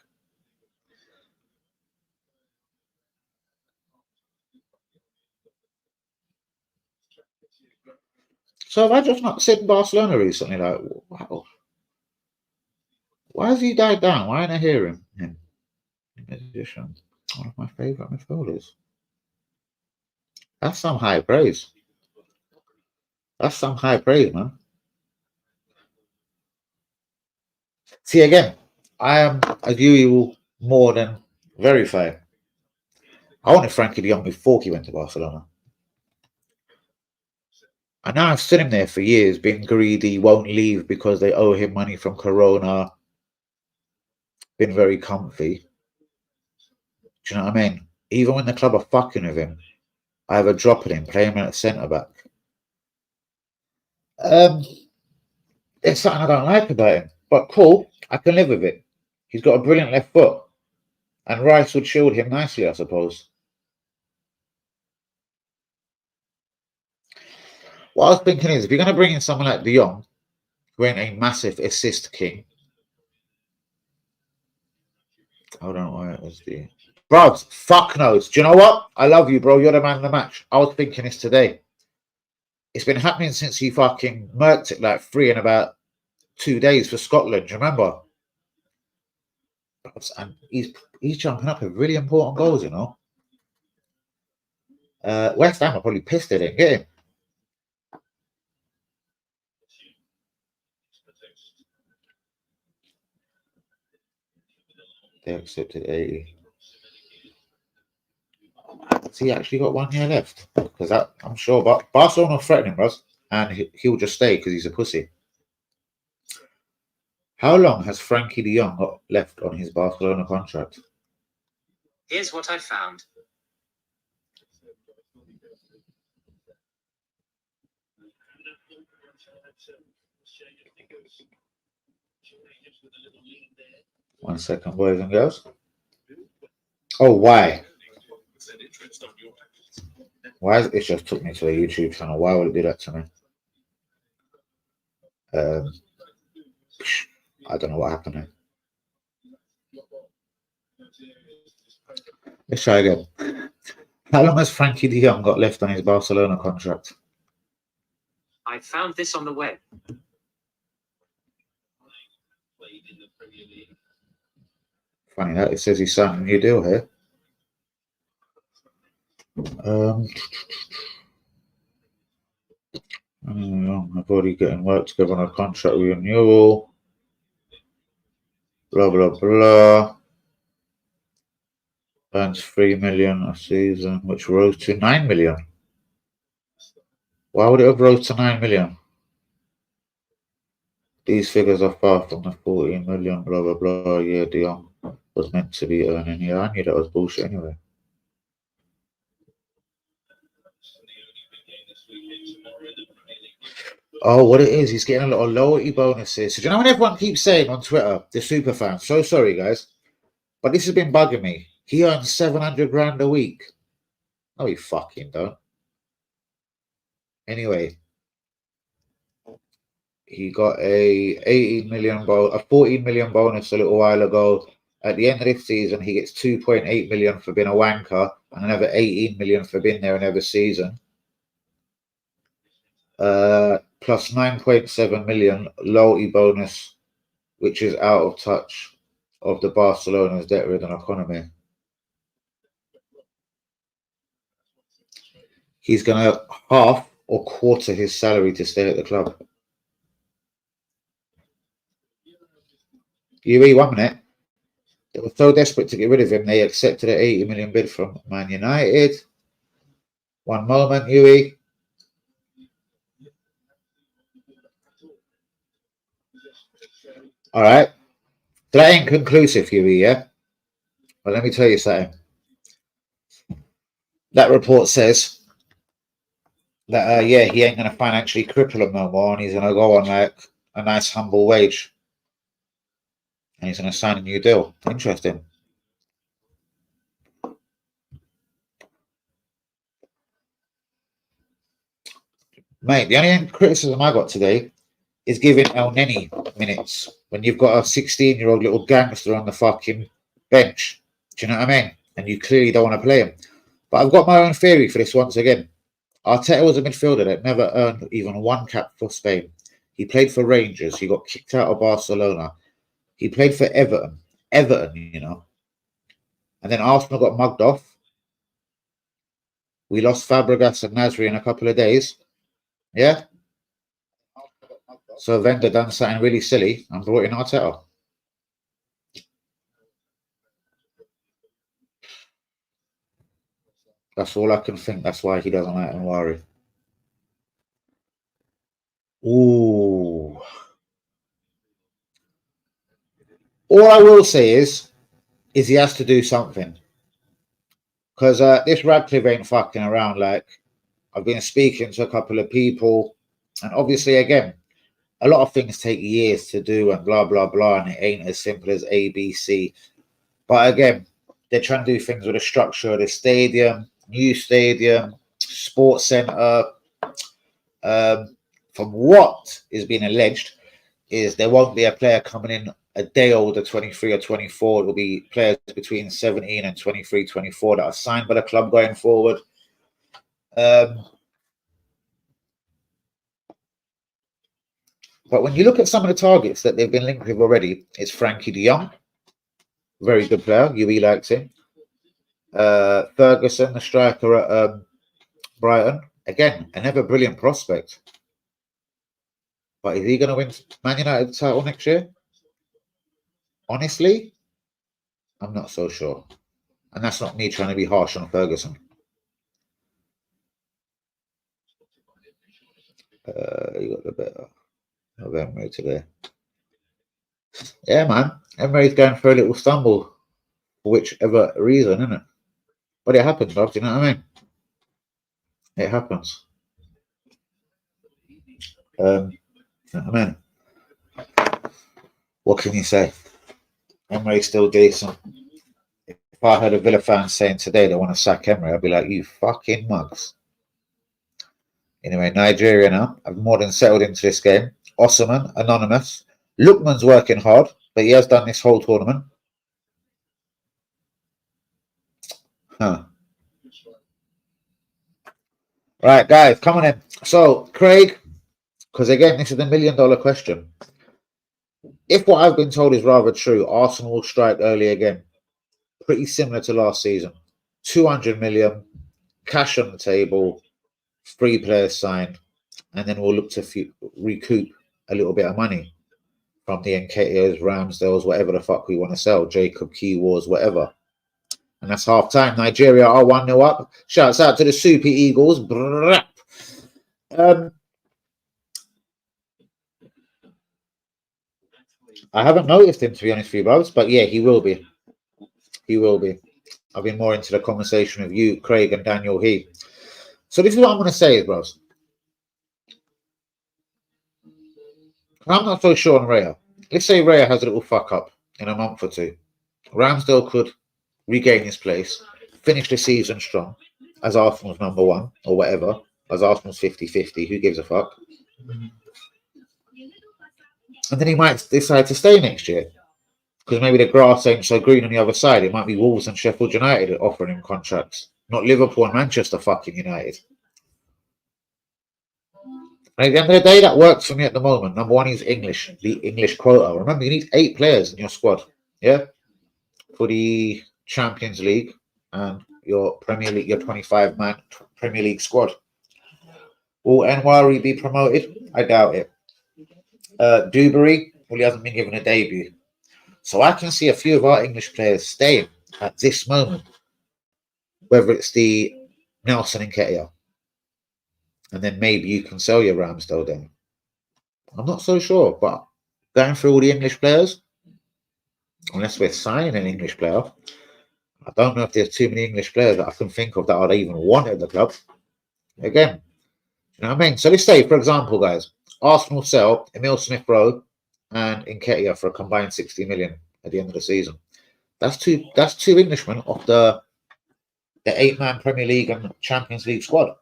A: So have I just not seen Barcelona recently? Like, wow. Why has he died down? Why ain't I hearing him? Musician. One of my favourite midfielders. That's some high praise. That's some high praise, man. See, again, I am, as you will more than verify, I wanted Frankie de Jong before he went to Barcelona. And now I've seen him there for years, being greedy, won't leave because they owe him money from Corona, been very comfy. Do you know what I mean? Even when the club are fucking with him, I have a drop at him, play him at centre back. It's something I don't like about him, but cool, I can live with it. He's got a brilliant left foot, and Rice would shield him nicely, I suppose. What I was thinking is, if you're going to bring in someone like De Jong, who ain't a massive assist king, hold on, where was the bro? Fuck knows. Do you know what? I love you, bro. You're the man of the match. I was thinking this today. It's been happening since he fucking murked it like 3 in about 2 days for Scotland. Do you remember? And he's jumping up with really important goals, you know. West Ham are probably pissed they didn't get him. They accepted 80. Has he actually got 1 year left? Because I'm sure, but Barcelona threatening him, Russ, and he'll just stay because he's a pussy. How long has Frankie de Jong got left on his Barcelona contract?
B: Here's what I found.
A: One second, boys and girls. Oh, why? Why is it just took me to a YouTube channel? Why would it do that to me? I don't know what happened here. Let's try again. How long has Frankie de Jong got left on his Barcelona contract?
B: I found this on the web.
A: Funny that it says he signed a new deal here. I've already getting work together on a contract renewal. Blah blah blah. Earns 3 million a season, which rose to 9 million. Why would it have rose to 9 million? These figures are far from the 14 million. Blah blah blah. Yeah, de Jong was meant to be earning. Yeah, I knew that was bullshit anyway. Oh, what it is, he's getting a lot of loyalty bonuses. So, do you know when everyone keeps saying on Twitter, the super fans, so sorry guys, but this has been bugging me. He earns 700 grand a week. No, he fucking don't. Anyway, He got a 14 million bonus a little while ago. At the end of this season, he gets 2.8 million for being a wanker and another 18 million for being there another season. Plus 9.7 million loyalty bonus, which is out of touch of the Barcelona's debt-ridden economy. He's going to half or quarter his salary to stay at the club. UE, 1 minute. They were so desperate to get rid of him, they accepted an 80 million bid from Man United. 1 moment, UE. All right. That ain't conclusive, UE, yeah? But let me tell you something. That report says that, yeah, he ain't going to financially cripple him no more, and he's going to go on like a nice, humble wage. And he's going to sign a new deal. Interesting. Mate, the only criticism I got today is giving El Neni minutes when you've got a 16-year-old little gangster on the fucking bench. Do you know what I mean? And you clearly don't want to play him. But I've got my own theory for this once again. Arteta was a midfielder that never earned even 1 cap for Spain. He played for Rangers. He got kicked out of Barcelona. He played for Everton. You know. And then Arsenal got mugged off. We lost Fabregas and Nasri in a couple of days. Yeah? So Wenger done something really silly and brought in Arteta. That's all I can think. That's why he doesn't like Ivory. Ooh. All I will say is he has to do something. Because this Radcliffe ain't fucking around. Like, I've been speaking to a couple of people, and obviously, again, a lot of things take years to do and blah, blah, blah, and it ain't as simple as ABC. But again, they're trying to do things with the structure of the stadium, new stadium, sports centre. From what is being alleged, is there won't be a player coming in a day older, 23 or 24. It will be players between 17 and 23, 24 that are signed by the club going forward. But when you look at some of the targets that they've been linked with already, it's Frankie de Jong, very good player. UE likes him. Ferguson, the striker at Brighton, again, another brilliant prospect. But is he going to win Man United title next year? Honestly, I'm not so sure. And that's not me trying to be harsh on Ferguson. You got the better of Emery today. Yeah, man. Emery's going for a little stumble for whichever reason, isn't it? But it happens, bro. Do you know what I mean? It happens. You know what I mean? What can you say? Emery's still decent. If I heard a Villa fan saying today they want to sack Emery, I'd be like, you fucking mugs. Anyway, Nigeria now. I've more than settled into this game. Osman, anonymous. Lookman's working hard, but he has done this whole tournament. Huh. Right, guys, come on in. So, Craig, because again, this is the $1 million question. If what I've been told is rather true, Arsenal will strike early again. Pretty similar to last season. 200 million, cash on the table, 3 players signed, and then we'll look to recoup a little bit of money from the Nketiahs, Ramsdales, whatever the fuck we want to sell, Jacob Key Wars, whatever. And that's half time. Nigeria are 1-0 up. Shouts out to the Super Eagles. I haven't noticed him, to be honest with you, bros, but yeah, he will be. He will be. I've been more into the conversation with you, Craig, and Daniel He. So this is what I'm going to say, bros. I'm not so sure on Raya. Let's say Raya has a little fuck up in a month or two. Ramsdale could regain his place, finish the season strong as Arsenal's number 1 or whatever, as Arsenal's 50-50. Who gives a fuck? And then he might decide to stay next year. Because maybe the grass ain't so green on the other side. It might be Wolves and Sheffield United offering him contracts, not Liverpool and Manchester fucking United. And at the end of the day, that works for me at the moment. Number one is English, the English quota. Remember, you need 8 players in your squad, yeah, for the Champions League and your Premier League, your 25-man Premier League squad. Will Ivory be promoted? I doubt it. Dewberry, well, he hasn't been given a debut. So I can see a few of our English players staying at this moment, whether it's the Nelson and Nketiah. And then maybe you can sell your Ramsdale then. I'm not so sure, but going through all the English players, unless we're signing an English player, I don't know if there's too many English players that I can think of that I'd even want at the club. Again, you know what I mean? So let's say, for example, guys, Arsenal sell Emil Smith-Rowe and Nketiah for a combined 60 million at the end of the season. That's two Englishmen off the 8-man Premier League and Champions League squad.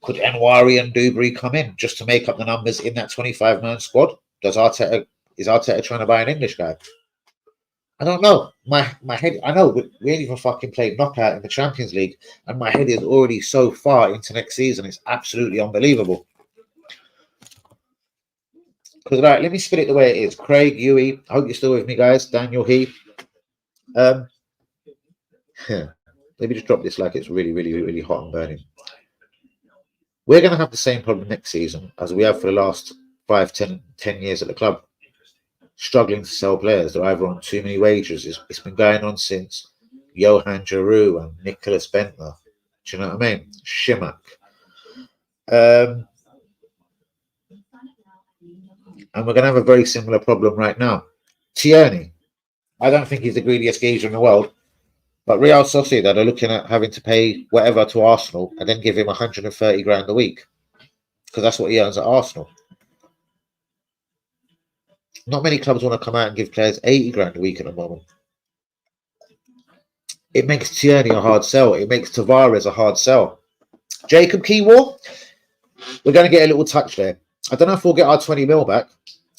A: Could Ivory and Dewberry come in just to make up the numbers in that 25-man squad? Is Arteta trying to buy an English guy? I don't know. My head. I know we ain't even fucking played knockout in the Champions League, and my head is already so far into next season. It's absolutely unbelievable. Because right, let me spit it the way it is. Craig, Huey, I hope you're still with me, guys. Daniel, Heath. Let me just drop this like it's really, really, really hot and burning. We're going to have the same problem next season as we have for the last 5, 10 years at the club. Struggling to sell players. They're either on too many wages. It's been going on since Johan Giroud and Nicholas Bentner. Do you know what I mean? Shimak. And we're going to have a very similar problem right now. Tierney. I don't think he's the greediest geezer in the world. But Real Sociedad are looking at having to pay whatever to Arsenal and then give him 130 grand a week. Because that's what he earns at Arsenal. Not many clubs want to come out and give players 80 grand a week at the moment. It makes Tierney a hard sell. It makes Tavares a hard sell. Jacob Keywa, we're going to get a little touch there. I don't know if we'll get our 20 mil back,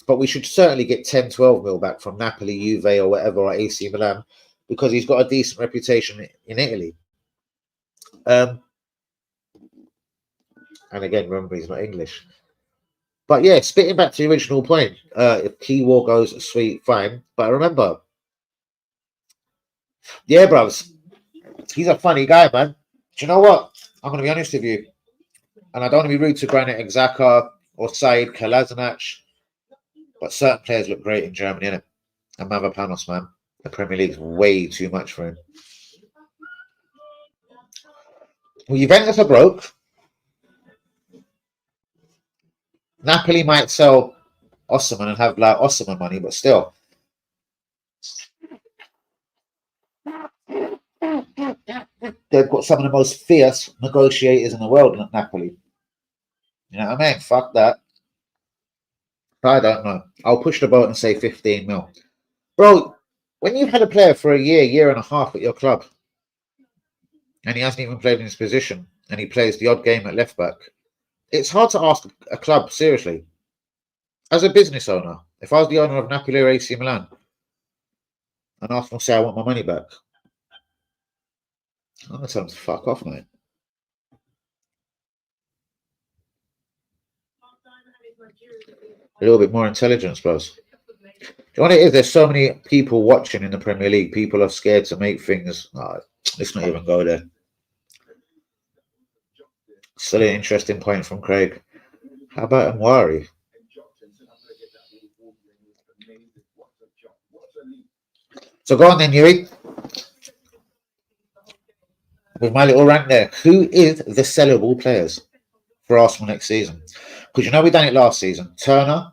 A: but we should certainly get 10, 12 mil back from Napoli, Juve, or whatever, or AC Milan, because he's got a decent reputation in Italy. And again, remember, he's not English. But yeah, spitting back to the original point, if Keywa goes, sweet, fine. But remember, yeah, bros, he's a funny guy, man. Do you know what? I'm going to be honest with you. And I don't want to be rude to Granit Xhaka or Said Kolasinac, but certain players look great in Germany, innit? And Mavropanos, man. The Premier League's way too much for him. Well, Juventus are broke. Napoli might sell Osimhen and have like Osimhen money, but still. They've got some of the most fierce negotiators in the world at Napoli. You know what I mean? Fuck that. I don't know. I'll push the boat and say 15 mil. Bro, when you've had a player for a year and a half at your club, and he hasn't even played in his position, and he plays the odd game at left back, it's hard to ask a club seriously. As a business owner, if I was the owner of Napoli or AC Milan, and Arsenal say I want my money back, I'm going to tell them to fuck off, mate. A little bit more intelligence, bros. You know what it is? There's so many people watching in the Premier League. People are scared to make things. Let's not even go there. Still an interesting point from Craig. How about Ivory? So go on then, Yuri. With my little rank there. Who is the sellable players for Arsenal next season? Because you know we done it last season. Turner,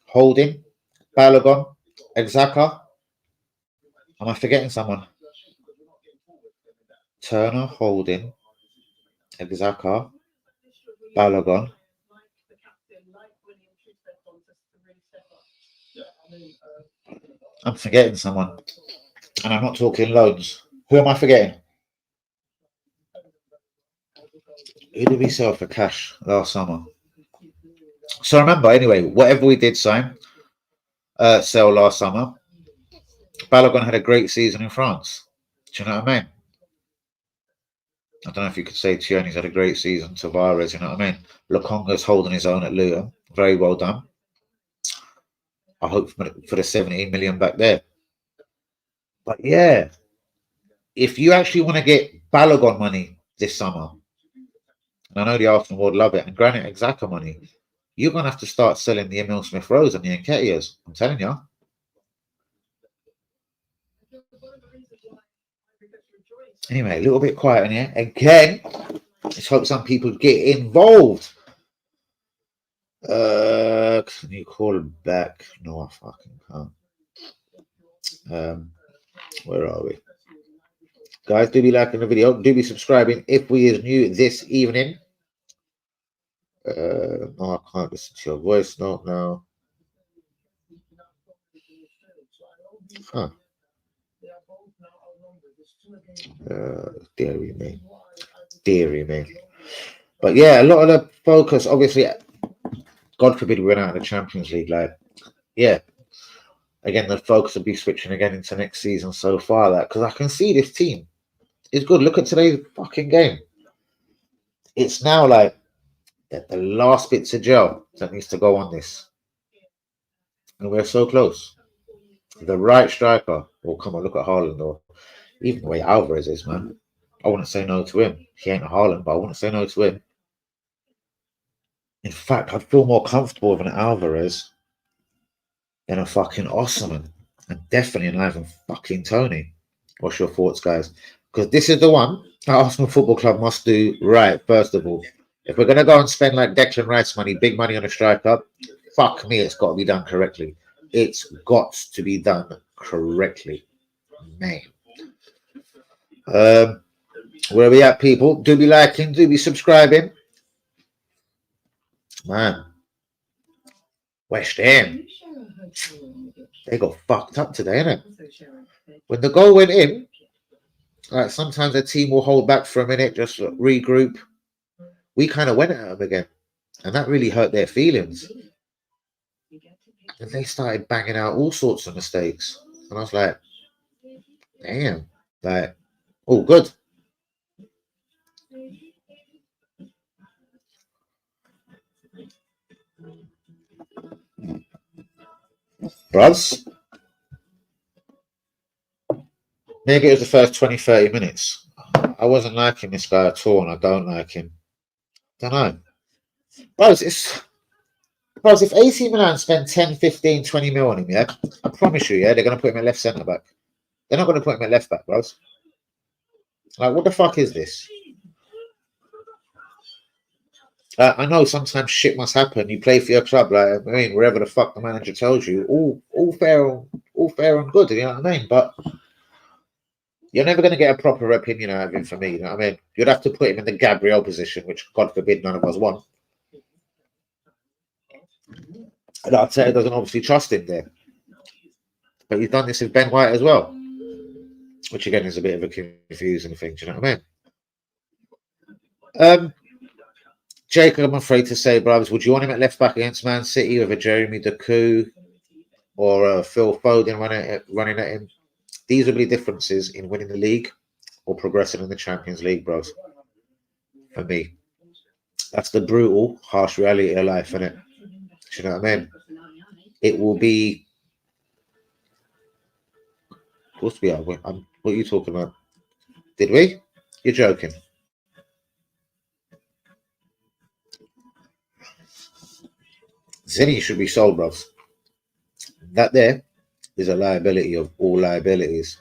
A: Holding, Balogun, Xhaka. Am I forgetting someone? Turner, Holding, Xhaka, Balogun. I'm forgetting someone. And I'm not talking loans. Who am I forgetting? Who did we sell for cash last summer? So remember, anyway, whatever we did sign, sell last summer, Balogun had a great season in France. Do you know what I mean? I don't know if you could say Tierney's had a great season. Tavares, you know what I mean? Lokonga's holding his own at Luton. Very well done. I hope for the 17 million back there. But yeah, if you actually want to get Balogun money this summer, and I know the Arsenal would love it, and Granit Xhaka money, you're going to have to start selling the Emil Smith-Rowes and the Nketiahs. I'm telling you. Anyway, a little bit quiet in here. Again, let's hope some people get involved. Can you call him back? No, I fucking can't. Where are we? Guys, do be liking the video. Do be subscribing if we is new this evening. No, I can't listen to your voice note now. Huh. Deary me. Deary me. But yeah, a lot of the focus, obviously, God forbid we went out of the Champions League. Like, yeah. Again, the focus will be switching again into next season so far. That because I can see this team is good. Look at today's fucking game. It's now like the last bits of gel that needs to go on this. And we're so close. The right striker. Oh, come on, look at Haaland. Or even the way Alvarez is, man. I wouldn't say no to him. He ain't a Haaland, but I wouldn't say no to him. In fact, I'd feel more comfortable with an Alvarez than a fucking Osimhen. And definitely an Ivan fucking Tony. What's your thoughts, guys? Because this is the one Arsenal Football Club must do right, first of all. If we're going to go and spend like Declan Rice money, big money on a striker, fuck me, it's got to be done correctly. It's got to be done correctly. Man. Where are we at, people? Do be liking, do be subscribing. Man. West Ham. They got fucked up today, innit? When the goal went in, like sometimes a team will hold back for a minute, just regroup. We kind of went at them again, and that really hurt their feelings. And they started banging out all sorts of mistakes, and I was like, damn, like, oh, good. Bruds. Maybe it was the first 20, 30 minutes. I wasn't liking this guy at all, and I don't like him. Don't know. Bruds, if AC Milan spend 10, 15, 20 mil on him, yeah, I promise you, yeah, they're going to put him at left centre back. They're not going to put him at left back, bros. Like, what the fuck is this? I know sometimes shit must happen. You play for your club, like I mean, wherever the fuck the manager tells you, all fair and good. You know what I mean? But you're never going to get a proper opinion out of him for me. You know what I mean? You'd have to put him in the Gabriel position, which God forbid none of us want. And I'd say he doesn't obviously trust him there. But he's done this with Ben White as well, which again is a bit of a confusing thing. Do you know what I mean? Jacob, I'm afraid to say, brothers, would you want him at left back against Man City with a Jeremy Doku or Phil Foden running at him? These will be differences in winning the league or progressing in the Champions League, bros. For me, that's the brutal, harsh reality of life, isn't it? Do you know what I mean? It will be. Of course, we are. What are you talking about? Did we? You're joking. Zenny should be sold, bros. That there is a liability of all liabilities.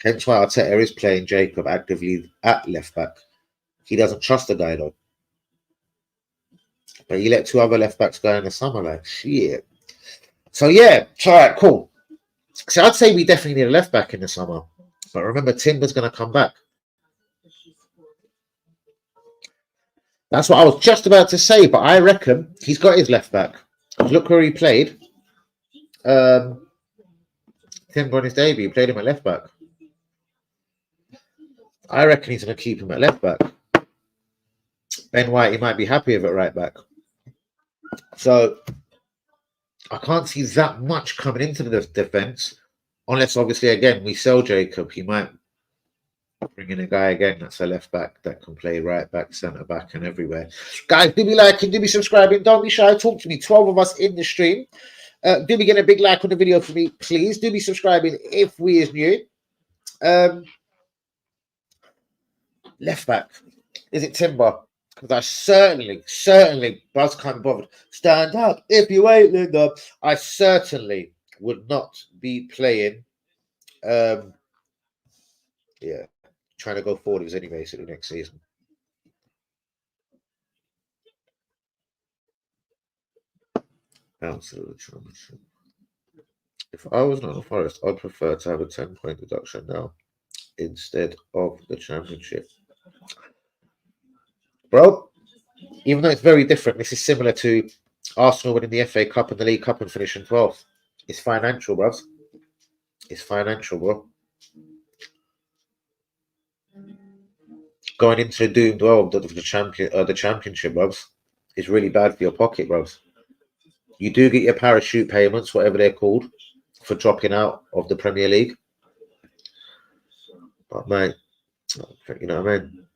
A: Hence why Arteta is playing Jacob actively at left back. He doesn't trust the guy though. But he let two other left backs go in the summer, like shit. So yeah, all right, cool. So I'd say we definitely need a left back in the summer. But remember, Timber's going to come back. That's what I was just about to say, but I reckon he's got his left back. Look where he played. Timber on his debut, he played him at left back. I reckon he's going to keep him at left back. Ben White, he might be happy with it right back. So I can't see that much coming into the defence, unless obviously again we sell Jacob. He might bring in a guy again that's a left back that can play right back, centre back, and everywhere. Guys, do be liking, do be subscribing, don't be shy. Talk to me. 12 of us in the stream. Do be getting a big like on the video for me, please. Do be subscribing if we is new. Left back, is it Timber? Because I certainly, Buzz can't be bothered. Stand up if you ain't Linda. I certainly would not be playing. Yeah, trying to go forwards anyway, so the next season. Bounce of the championship. If I was not a Forest, I'd prefer to have a 10-point deduction now instead of the championship. Bro, even though it's very different, this is similar to Arsenal winning the FA Cup and the League Cup and finishing 12th. It's financial, bro. It's financial, bro. Going into the doomed world of the championship, bros, is really bad for your pocket, bros. You do get your parachute payments, whatever they're called, for dropping out of the Premier League. But mate, you know what I mean?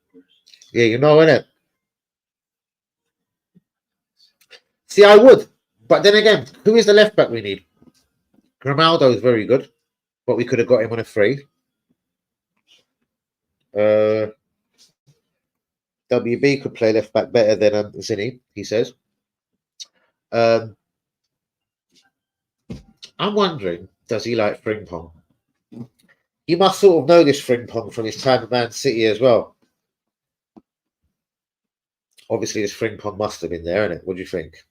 A: Yeah, you know, innit? See, I would. But then again, who is the left back we need? Grimaldo is very good, but we could have got him on a free. WB could play left back better than Zinni, he says. I'm wondering, does he like Frimpong? You must sort of know this Frimpong from his time at Man City as well. Obviously, this Frimpong must have been there, innit? What do you think?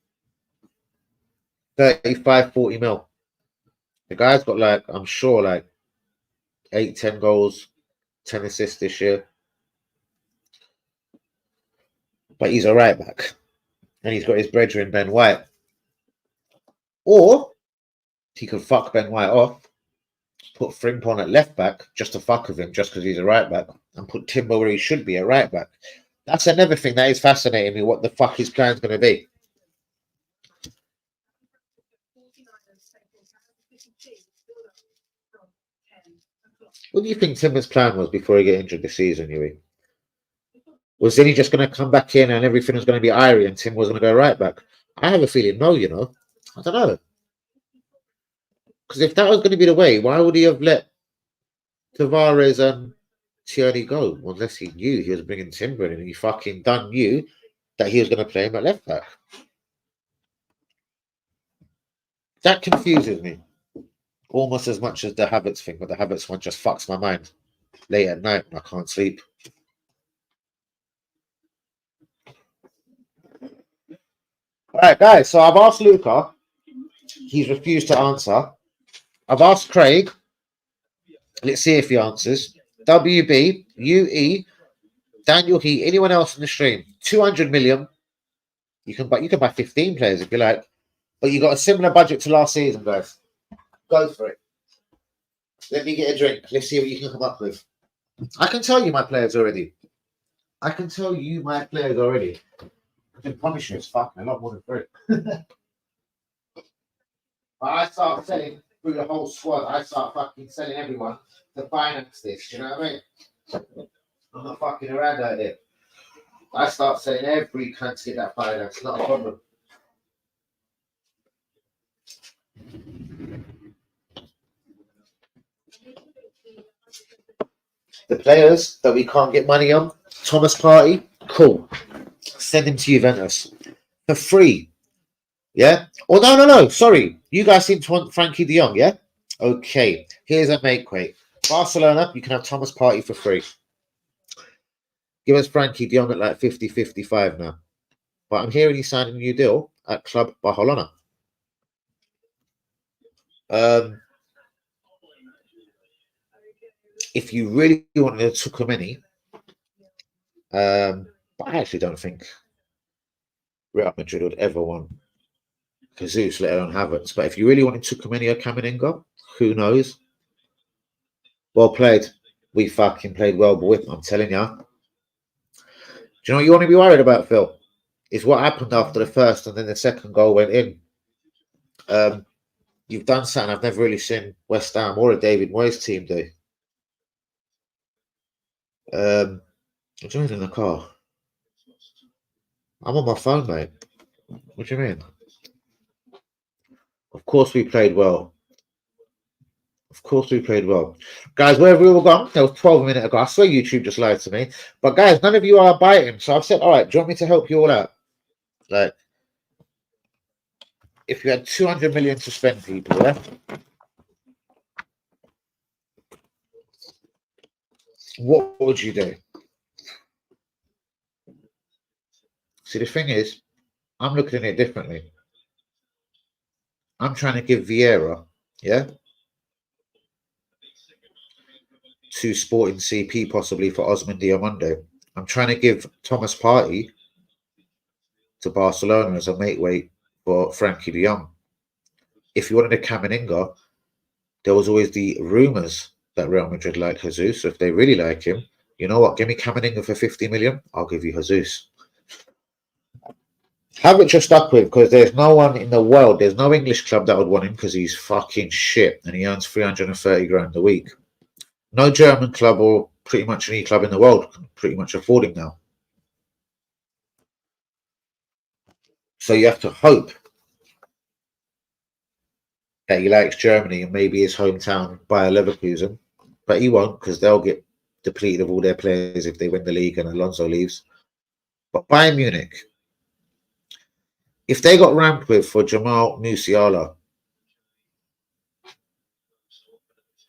A: 35, 40 mil. The guy's got, like, I'm sure, like 8, 10 goals, 10 assists this year. But he's a right back. And he's got his brethren, Ben White. Or he could fuck Ben White off, put Frimpong at left back just to fuck with him, just because he's a right back, and put Timber where he should be, a right back. That's another thing that is fascinating me, what the fuck his plan's going to be. What do you think Timber's plan was before he got injured this season, Huey? Was Zinni just going to come back in and everything was going to be Ivory and Tim was going to go right back? I have a feeling no, you know. I don't know. Because if that was going to be the way, why would he have let Tavares and Tierney go? Unless he knew he was bringing Timber in and he fucking done knew that he was going to play him at left back. That confuses me. Almost as much as the Havertz thing, but the Havertz one just fucks my mind. Late at night when I can't sleep. All right, guys. So I've asked Luca. He's refused to answer. I've asked Craig. Let's see if he answers. WB, UE, Daniel Heat, anyone else in the stream? 200 million. You can buy 15 players if you like, but you got a similar budget to last season, guys. Go for it. Let me get a drink. Let's see what you can come up with. I can tell you my players already. I can promise you it's fucking a lot more than 3. But I start selling through the whole squad. I start fucking selling everyone to finance this. You know what I mean? I'm not fucking around out here. I start selling every cunt to get that finance. Not a problem. The players that we can't get money on, Thomas Partey, cool. Send him to Juventus for free. Yeah? Oh, no. Sorry. You guys seem to want Frankie de Jong, yeah? Okay. Here's a make weight. Barcelona, you can have Thomas Partey for free. Give us Frankie de Jong at like 50, 55 now. But I'm hearing he's signed a new deal at Club Barcelona. If you really wanted to Tuchumeni, but I actually don't think Real Madrid would ever want Jesus, let alone Havertz. But if you really wanted Tuchumeni or Camavinga, who knows? Well played. We fucking played well, boy. I'm telling you. Do you know what you want to be worried about, Phil? is what happened after the first and then the second goal went in. You've done something I've never really seen West Ham or a David Moyes team do. What do you mean in the car? I'm on my phone, mate. What do you mean? Of course we played well. Of course we played well. Guys, where have we all gone? That was 12 minutes ago. I swear YouTube just lied to me. But guys, none of you are biting. So I've said, all right, do you want me to help you all out? Like, if you had 200 million to spend, people, yeah? What would you do? See, the thing is, I'm looking at it differently. I'm trying to give Vieira, yeah, to Sporting CP possibly for Osman Diamondo. I'm trying to give Thomas Partey to Barcelona as a mate weight for Frankie de Jong. If you wanted a Camavinga, there was always the rumours that Real Madrid liked Jesus. So if they really like him, you know what? Give me Camavinga for 50 million. I'll give you Jesus. Havertz you're stuck with because there's no one in the world, there's no English club that would want him because he's fucking shit and he earns 330 grand a week. No German club or pretty much any club in the world can pretty much afford him now. So you have to hope that he likes Germany and maybe his hometown Bayer Leverkusen, but he won't because they'll get depleted of all their players if they win the league and Alonso leaves. But Bayern Munich, if they got ramped with for Jamal Musiala,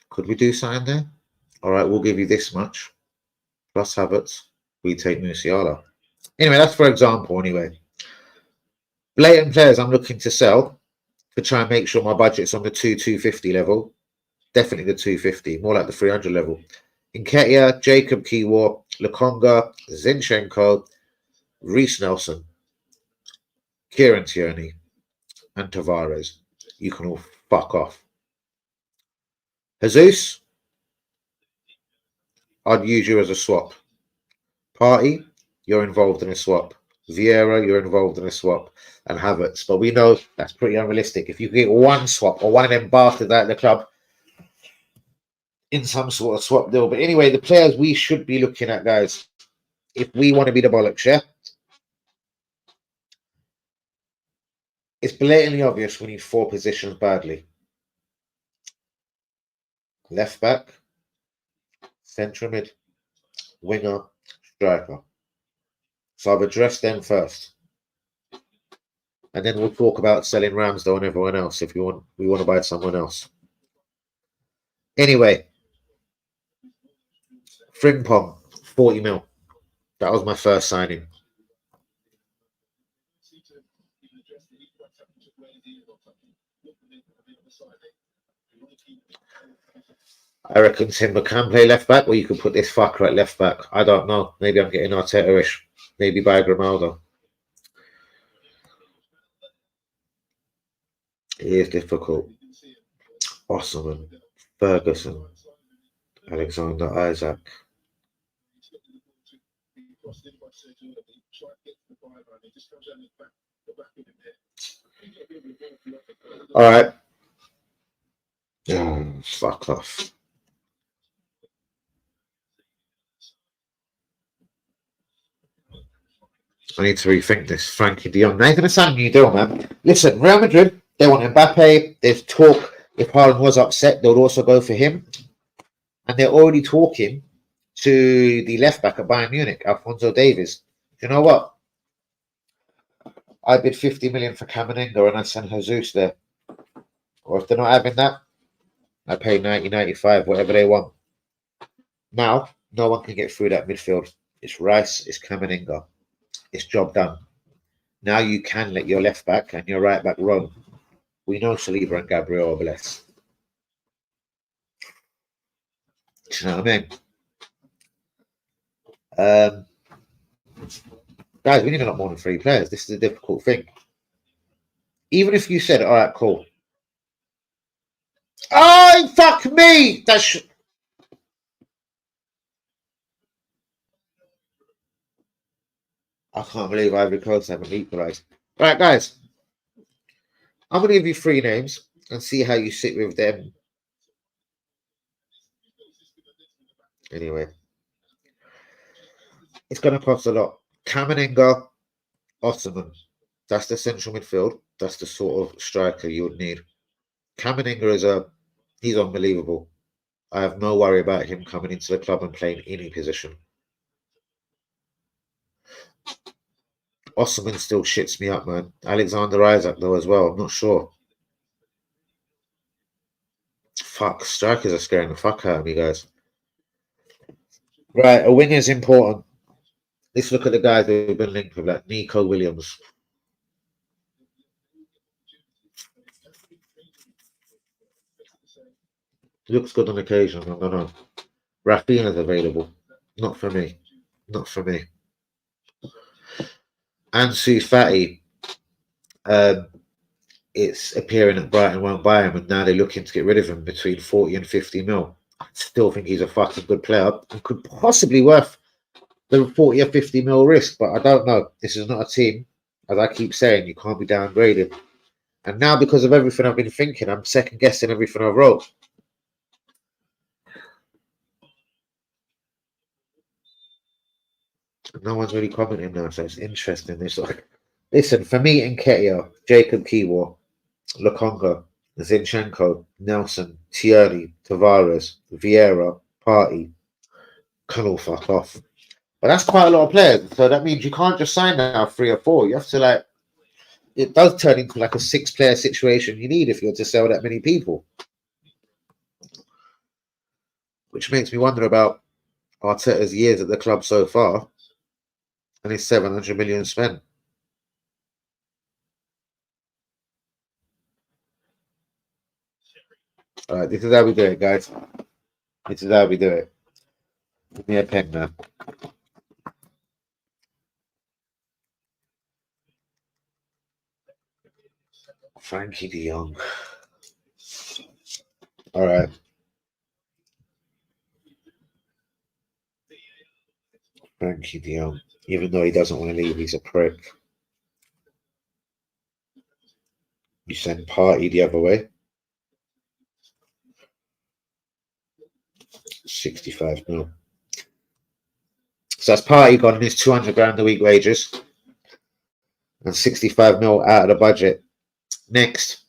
A: could we do something there? All right, we'll give you this much plus Havertz. We take Musiala. Anyway, that's for example. Anyway, blatant players I'm looking to sell to try and make sure my budget's on the 250 level. Definitely the 250, more like the 300 level. Nketiah, Jacob Kiwior, Lokonga, Zinchenko, Reece Nelson, Kieran Tierney, and Tavares. You can all fuck off. Jesus, I'd use you as a swap. Partey, you're involved in a swap. Vieira, you're involved in a swap. And Havertz. But we know that's pretty unrealistic. If you get one swap or one of them bastards out of the club in some sort of swap deal. But anyway, the players we should be looking at, guys, if we want to be the bollocks, yeah? It's blatantly obvious we need 4 positions badly. Left back, central mid, winger, striker. So I've addressed them first. And then we'll talk about selling Ramsdale and everyone else if we want to buy someone else. Anyway, Frimpong, 40 mil. That was my first signing. I reckon Timber can play left back, or you could put this fucker at left back. I don't know. Maybe I'm getting Arteta-ish. Maybe by Grimaldo. It is difficult. Osman, Ferguson, Alexander Isaac. All right. Oh, fuck off. I need to rethink this. Frankie de Jong. Now you're going to sound new deal, man. Listen, Real Madrid, they want Mbappe. There's talk. If Haaland was upset, they would also go for him. And they're already talking to the left back at Bayern Munich, Alphonso Davies. Do you know what? I bid 50 million for Camavinga and I send Jesus there. Or if they're not having that, I pay 90, 95, whatever they want. Now, no one can get through that midfield. It's Rice, it's Camavinga. It's job done. Now you can let your left back and your right back run. We know Saliba and Gabriel are blessed. Do you know what I mean? Guys, we need a lot more than 3 players. This is a difficult thing. Even if you said, all right, cool. Oh, fuck me! That's... I can't believe Ivory Coast haven't equalised. Right, guys. I'm going to give you 3 names and see how you sit with them. Anyway. It's going to cost a lot. Kamenenga, Ottoman. That's the central midfield. That's the sort of striker you would need. Kamenenga he's unbelievable. I have no worry about him coming into the club and playing any position. Osman still shits me up, man. Alexander Isaac, though, as well. I'm not sure. Fuck, strikers are scaring the fuck out of me, guys. Right, a winger is important. Let's look at the guys who've been linked with, like Nico Williams. Looks good on occasion, I don't know. Rafinha's available. Not for me. Not for me. Ansu Fati, it's appearing that Brighton won't buy him, and now they're looking to get rid of him between 40 and 50 mil. I still think he's a fucking good player and could possibly worth the 40 or 50 mil risk, but I don't know. This is not a team, as I keep saying, you can't be downgraded. And now, because of everything I've been thinking, I'm second guessing everything I wrote. No one's really commenting now, so it's interesting. Listen, for me, Nketiah, Jacob Kiwior, Lokonga, Zinchenko, Nelson, Tierney, Tavares, Vieira, Partey, can all fuck off. But that's quite a lot of players, so that means you can't just sign now 3 or 4. You have to it does turn into like a 6-player situation you need if you're to sell that many people. Which makes me wonder about Arteta's years at the club so far and his 700 million spent. All right, this is how we do it, guys. This is how we do it. Give me a pen now. Frankie de Jong. All right. Frankie de Jong. Even though he doesn't want to leave, he's a prick. You send Partey the other way. 65 mil. So that's Partey gone in his 200 grand a week wages. And 65 mil out of the budget. Next.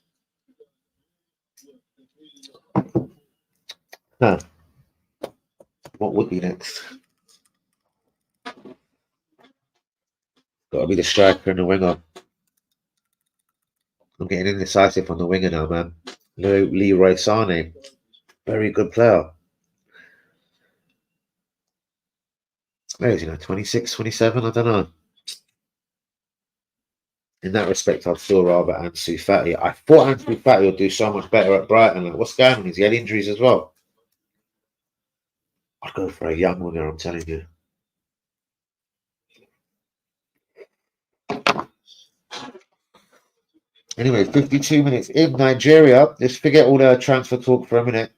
A: Huh. What would be next? Got to be the striker and the winger. I'm getting indecisive on the winger now, man. Leroy Sané. Very good player. Where is he now? 26, 27? I don't know. In that respect, I'd still rather Ansu Fati. I thought Ansu Fati would do so much better at Brighton. Like, what's going on? Has he had injuries as well? I'd go for a young winger, I'm telling you. Anyway, 52 minutes in Nigeria. Let's forget all the transfer talk for a minute.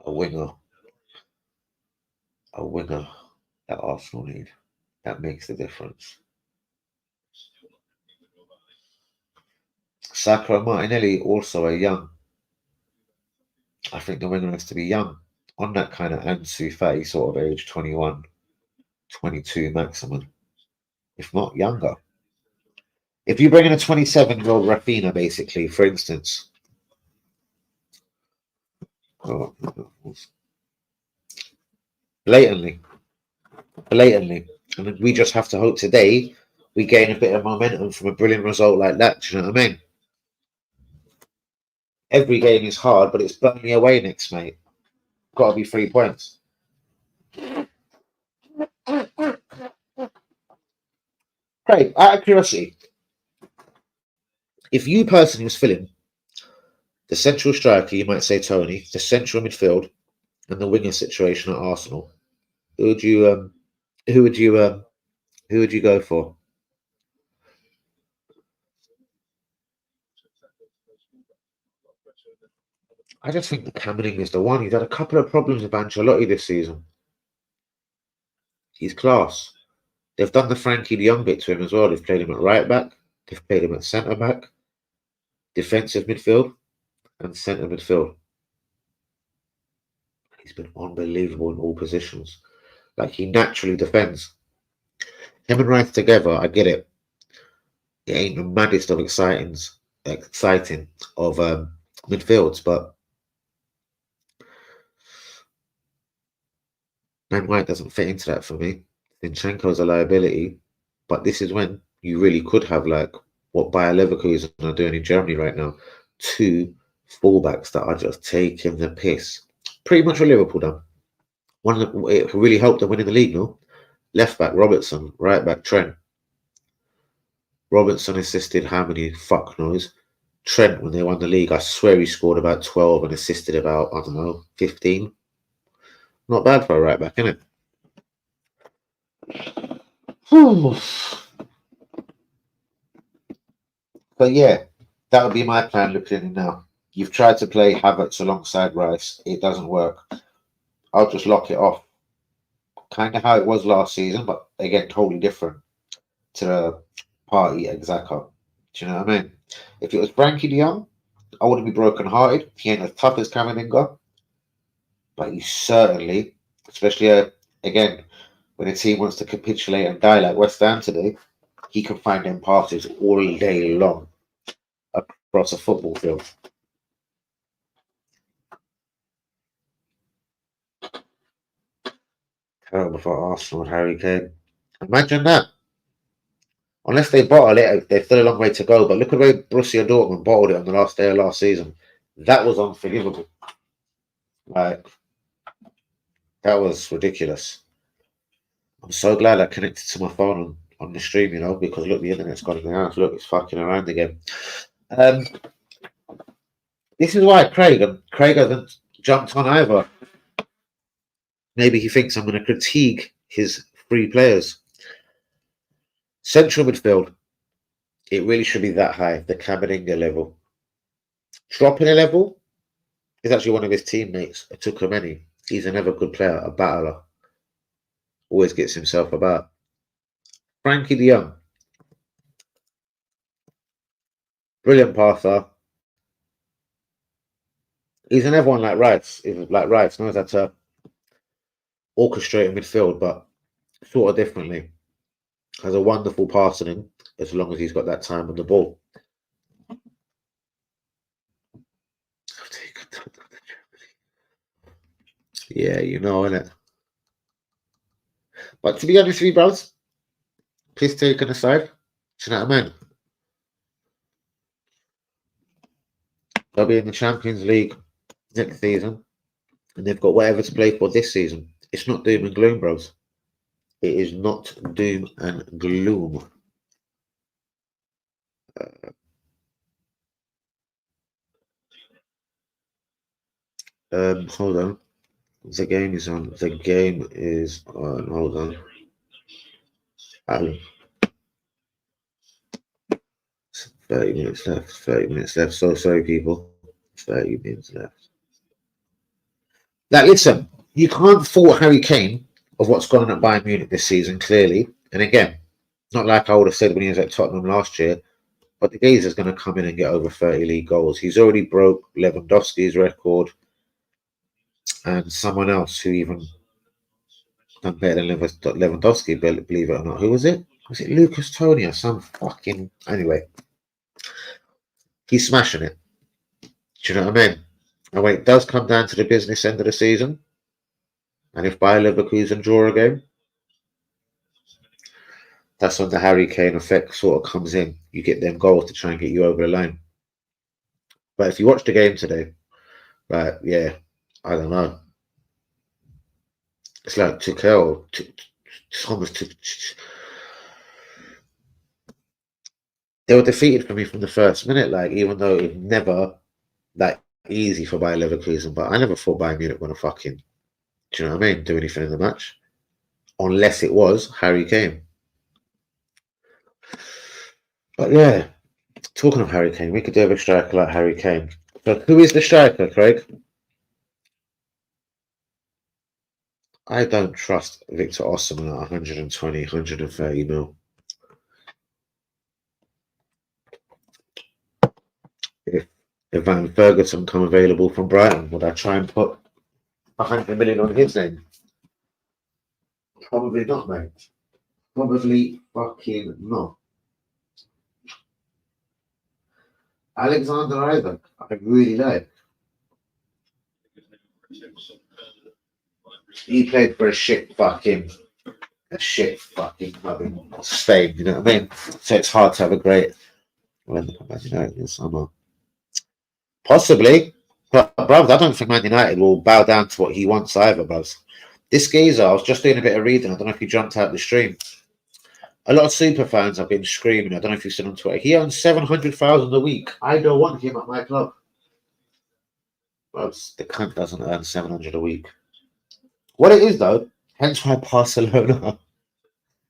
A: A winger. A winger that Arsenal need. That makes the difference. Saka and Martinelli also are young. I think the winger has to be young. On that kind of Ansu Fati sort of age, 21, 22 maximum. If not younger. If you bring in a 27-year-old Rafinha, basically, for instance. Blatantly. And we just have to hope today we gain a bit of momentum from a brilliant result like that. Do you know what I mean? Every game is hard, but it's Burnley away next, mate. Got to be 3 points. Craig, out of curiosity, if you personally was filling the central striker, you might say Tony, the central midfield, and the winger situation at Arsenal, who would you go for? I just think the Cameron is the one. He's had a couple of problems with Ancelotti this season. He's class. They've done the Frankie de Jong bit to him as well. They've played him at right back. They've played him at centre back, defensive midfield, and centre midfield. He's been unbelievable in all positions. Like, he naturally defends. Him and Rice together, I get it. It ain't the maddest of exciting of midfields, but Man White doesn't fit into that for me. Zinchenko's a liability, but this is when you really could have like what Bayer Leverkusen are doing in Germany right now. 2 fullbacks that are just taking the piss. Pretty much what Liverpool done. It really helped them winning the league, no? Left back Robertson, right back Trent. Robertson assisted how many fuck knows? Trent, when they won the league, I swear he scored about 12 and assisted about, I don't know, 15. Not bad for a right back, isn't it? But yeah, that would be my plan looking at it now. You've tried to play Havertz alongside Rice. It doesn't work. I'll just lock it off. Kind of how it was last season, but again, totally different to the party at Xhaka. Do you know what I mean? If it was Frankie de Jong, I wouldn't be broken-hearted. He ain't as tough as Camavinga. But he certainly, especially again, when a team wants to capitulate and die like West Ham today, he can find them passes all day long across a football field. Terrible for Arsenal and Harry Kane. Imagine that. Unless they bottle it, there's still a long way to go. But look at the way Borussia Dortmund bottled it on the last day of last season. That was unforgivable. Like, that was ridiculous. I'm so glad I connected to my phone on the stream, you know, because look, the internet's gone in the house. Look, it's fucking around again. This is why Craig hasn't jumped on either. Maybe he thinks I'm going to critique his free players. Central midfield, it really should be that high, the Camavinga level. Dropping a level is actually one of his teammates, Tukumeni. He's another good player, a battler. Always gets himself about. Frankie de Jong. Brilliant passer. He's another one like Rice. Knows how to orchestrate a midfield, but sort of differently. Has a wonderful pass in him, as long as he's got that time on the ball. Yeah, you know, innit? But to be honest with you, bros, please take an aside. Do you know what I mean? They'll be in the Champions League next season, and they've got whatever to play for this season. It's not doom and gloom, bros. It is not doom and gloom. Hold on. The game is on. The game is on. Hold on. Ali. 30 minutes left. 30 minutes left. So sorry, people. 30 minutes left. Now, listen, you can't fault Harry Kane of what's gone on at Bayern Munich this season, clearly. And again, not like I would have said when he was at Tottenham last year, but the Gazer's going to come in and get over 30 league goals. He's already broke Lewandowski's record and someone else who even done better than Lewandowski, believe it or not. Who was it? Was it Lucas Tony or some fucking... Anyway, he's smashing it. Do you know what I mean? And when it does come down to the business end of the season, and if Bayer Leverkusen draw a game, that's when the Harry Kane effect sort of comes in. You get them goals to try and get you over the line. But if you watch the game today, right, yeah, I don't know. It's like Tuchel, Thomas. They were defeated for me from the first minute, like, even though it was never that easy for Bayer Leverkusen, but I never thought Bayern Munich were going to fucking, do you know what I mean, do anything in the match. Unless it was Harry Kane. But yeah, talking of Harry Kane, we could do have a striker like Harry Kane. So who is the striker, Craig? I don't trust Victor Osimhen at 120, 130 mil. If Van Ferguson come available from Brighton, would I try and put 100 million on his name? Probably not, mate. Probably fucking not. Alexander Isaac, I really like. He played for a shit fucking club in Spain, you know what I mean? So it's hard to have a great in summer. Possibly. But bruv, I don't think Man United will bow down to what he wants either, bruv. This geezer, I was just doing a bit of reading, I don't know if he jumped out the stream. A lot of super fans have been screaming, I don't know if you've seen on Twitter. He earns 700,000 a week. I don't want him at my club. Bruv, the cunt doesn't earn 700 a week. What it is though, hence why Barcelona,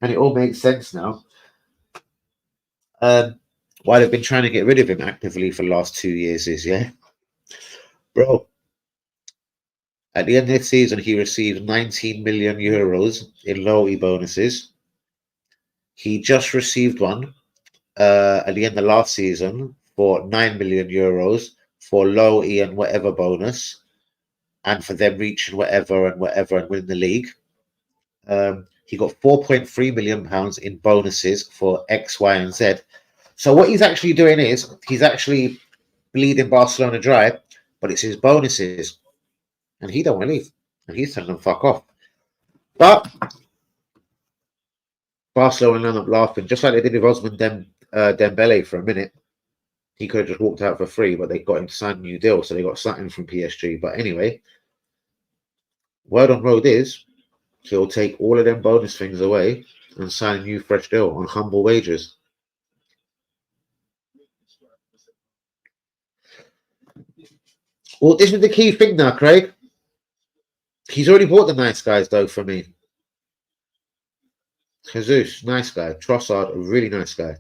A: and it all makes sense now, why they've been trying to get rid of him actively for the last 2 years is, yeah, bro, at the end of the season, he received 19 million euros in loyalty bonuses. He just received one at the end of last season for 9 million euros for loyalty and whatever bonus, and for them reaching whatever and winning the league. He got 4.3 million pounds in bonuses for X, Y, and Z. So what he's actually doing is he's actually bleeding Barcelona dry, but it's his bonuses, and he don't want to leave, and he's telling them fuck off. But Barcelona end up laughing, just like they did with Osman Dembele for a minute. He could have just walked out for free, but they got him to sign a new deal, so they got something from PSG. But anyway, word on road is he'll take all of them bonus things away and sign a new fresh deal on humble wages. Well, this is the key thing now, Craig. He's already bought the nice guys, though, for me. Jesus, nice guy. Trossard, a really nice guy.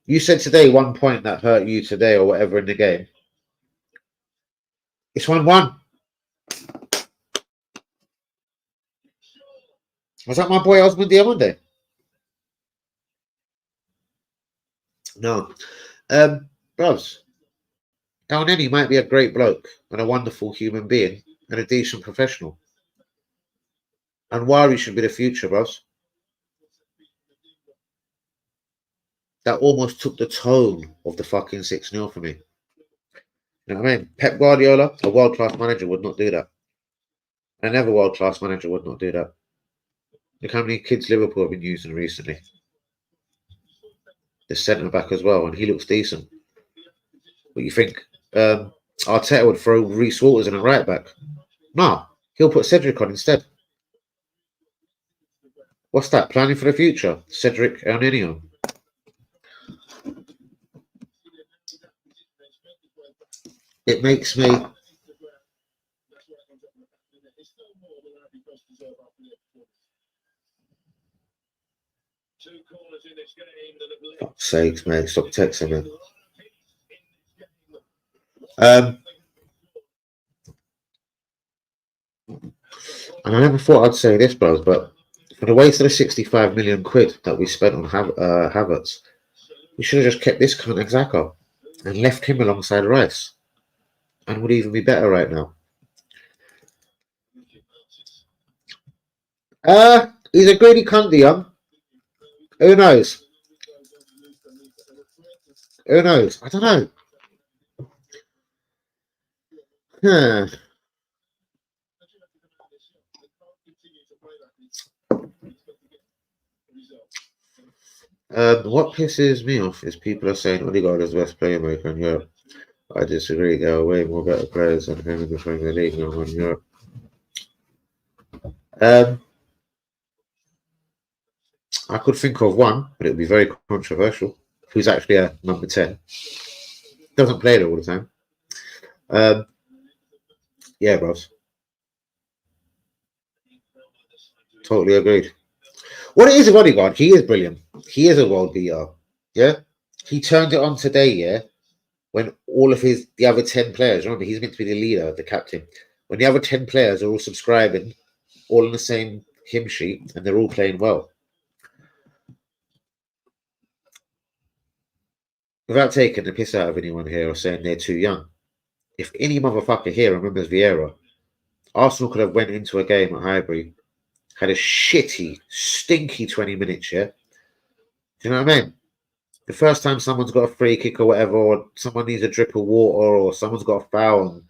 A: You said today 1 point that hurt you today or whatever in the game. It's 1-1. Was that my boy Osman Diomande? No. Bros, El Neni might be a great bloke and a wonderful human being and a decent professional. And Wari should be the future, bros. That almost took the tone of the fucking 6-0 for me. You know what I mean? Pep Guardiola, a world-class manager, would not do that. Another world-class manager would not do that. Look how many kids Liverpool have been using recently. The centre-back as well, and he looks decent. What you think? Arteta would throw Reece Walters in a right-back. No, he'll put Cedric on instead. What's that? Planning for the future? Cedric El Nino. It makes me... Fuck's sakes, mate. Stop texting me. And I never thought I'd say this, bros, but for the waste of the 65 million quid that we spent on Havertz, we should have just kept this cunt Xhaka and left him alongside Rice, and would even be better right now. He's a greedy cunt, the young. Who knows? Who knows? I don't know. What pisses me off is people are saying Odegaard is the best playmaker in Europe. I disagree. There are way more better players than him in the Premier League in Europe. I could think of one, but it would be very controversial. Who's actually a number 10? Doesn't play it all the time. Yeah, bros. Totally agreed. What it is with Odegaard, he is brilliant. He is a world beater. Yeah? He turned it on today, yeah, when all of the other 10 players, remember, he's meant to be the leader, the captain. When the other 10 players are all subscribing, all on the same hymn sheet, and they're all playing well. Without taking the piss out of anyone here or saying they're too young, if any motherfucker here remembers Vieira, Arsenal could have went into a game at Ivory, had a shitty, stinky 20 minutes, yeah? Do you know what I mean? The first time someone's got a free kick or whatever, or someone needs a drip of water, or someone's got a foul, and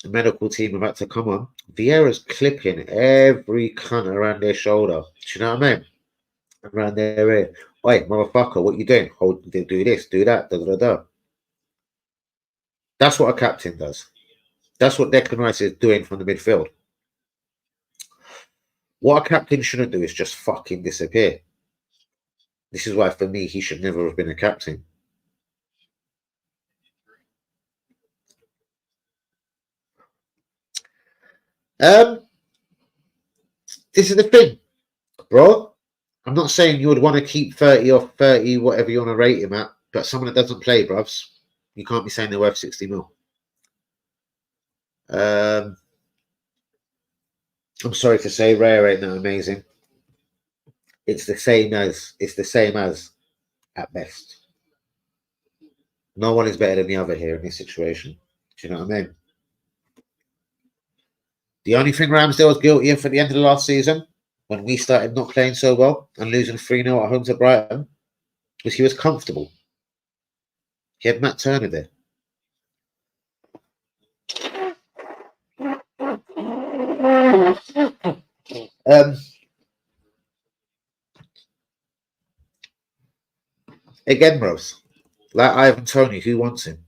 A: the medical team about to come on, Vieira's clipping every cunt around their shoulder. Do you know what I mean? Around their ear. Oi, motherfucker, what you doing? Hold, do this, do that, da da da. That's what a captain does. That's what Declan Rice is doing from the midfield. What a captain shouldn't do is just fucking disappear. This is why, for me, he should never have been a captain. This is the thing, bro. I'm not saying you would want to keep 30 or 30, whatever you want to rate him at, but someone that doesn't play, bruvs, you can't be saying they're worth 60 mil. I'm sorry to say, Raya ain't that amazing. It's the same as at best. No one is better than the other here in this situation. Do you know what I mean? The only thing Ramsdale was guilty of at the end of the last season, when we started not playing so well and losing 3-0 at home to Brighton, was he was comfortable. He had Matt Turner there. Again, bros, like Ivan Toney, who wants him?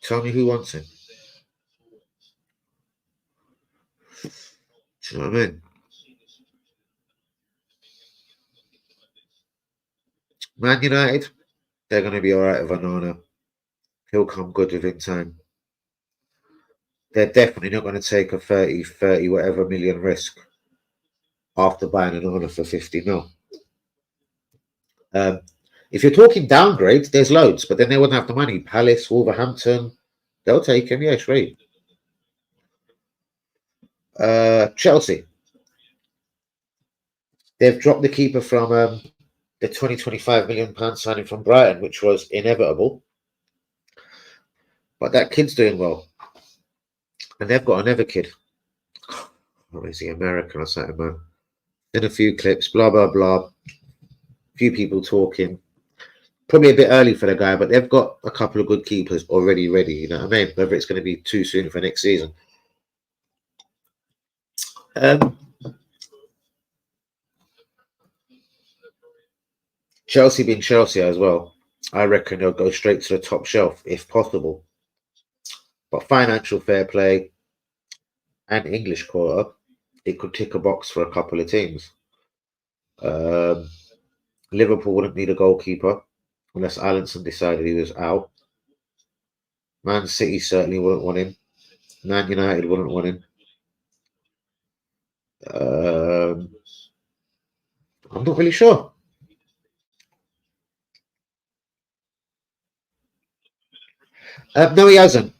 A: Tell me who wants him. Do you know what I mean? Man United, they're going to be all right with Onana. He'll come good within time. They're definitely not going to take a 30 whatever million risk after buying Onana for 50 mil. If you're talking downgrades, there's loads, but then they wouldn't have the money. Palace, Wolverhampton, they'll take him. Yeah, straight. Chelsea. They've dropped the keeper from the £20-25 million signing from Brighton, which was inevitable. But that kid's doing well. And they've got another kid. Or is he American or something, man? In a few clips, blah, blah, blah. A few people talking. Probably a bit early for the guy, but they've got a couple of good keepers already ready. You know what I mean? Whether it's going to be too soon for next season. Chelsea being Chelsea as well, I reckon they'll go straight to the top shelf if possible. But financial fair play and English quarter, it could tick a box for a couple of teams. Liverpool wouldn't need a goalkeeper unless Alisson decided he was out. Man City certainly wouldn't want him. Man United wouldn't want him. I'm not really sure. No, he hasn't.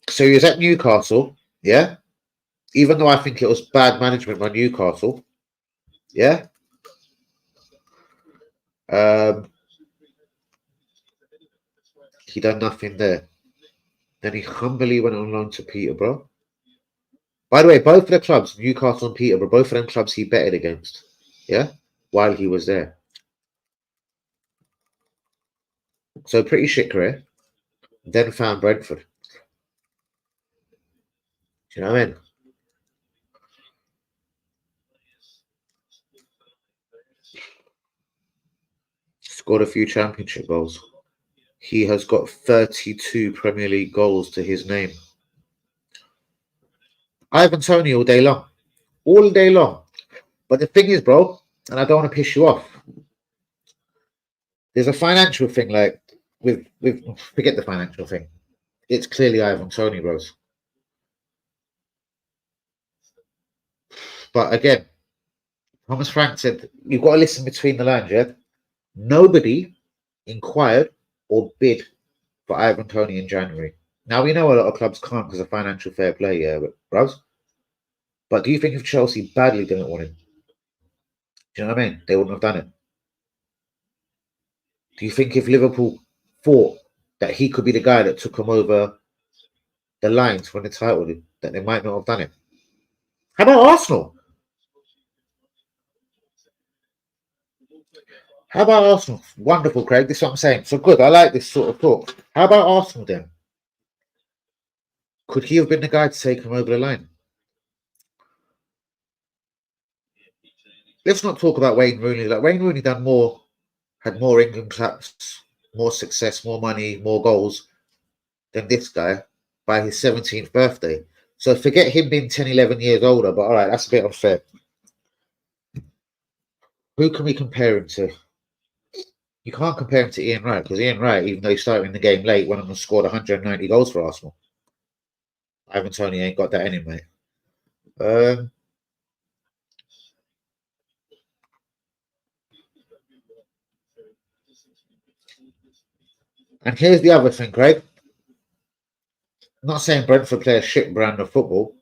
A: So he was at Newcastle, yeah? Even though I think it was bad management by Newcastle, yeah? He done nothing there. Then he humbly went on loan to Peterborough. By the way, both of the clubs, Newcastle and Peterborough, both of them clubs he betted against, yeah? While he was there. So pretty shit career. Then found Brentford. Do you know what I mean? Scored a few championship goals. He has got 32 Premier League goals to his name. Ivan Toney all day long. All day long. But the thing is, bro, and I don't want to piss you off, there's a financial thing, like, with forget the financial thing. It's clearly Ivan Toney, bros. But again, Thomas Frank said, you've got to listen between the lines, yeah? Nobody inquired or bid for Ivan Toney in January. Now, we know a lot of clubs can't because of financial fair play, yeah, but do you think if Chelsea badly didn't want him, do you know what I mean? They wouldn't have done it. Do you think if Liverpool thought that he could be the guy that took them over the line to win the title, that they might not have done it? How about Arsenal? How about Arsenal? Wonderful, Craig. This is what I'm saying. So good. I like this sort of talk. How about Arsenal then? Could he have been the guy to take him over the line? Let's not talk about Wayne Rooney. Like Wayne Rooney had more England caps, more success, more money, more goals than this guy by his 17th birthday. So forget him being 10, 11 years older, but all right, that's a bit unfair. Who can we compare him to? You can't compare him to Ian Wright, because Ian Wright, even though he started in the game late, went on and scored 190 goals for Arsenal. Ivan Toney ain't got that anyway. And here's the other thing, Craig. I'm not saying Brentford play a shit brand of football.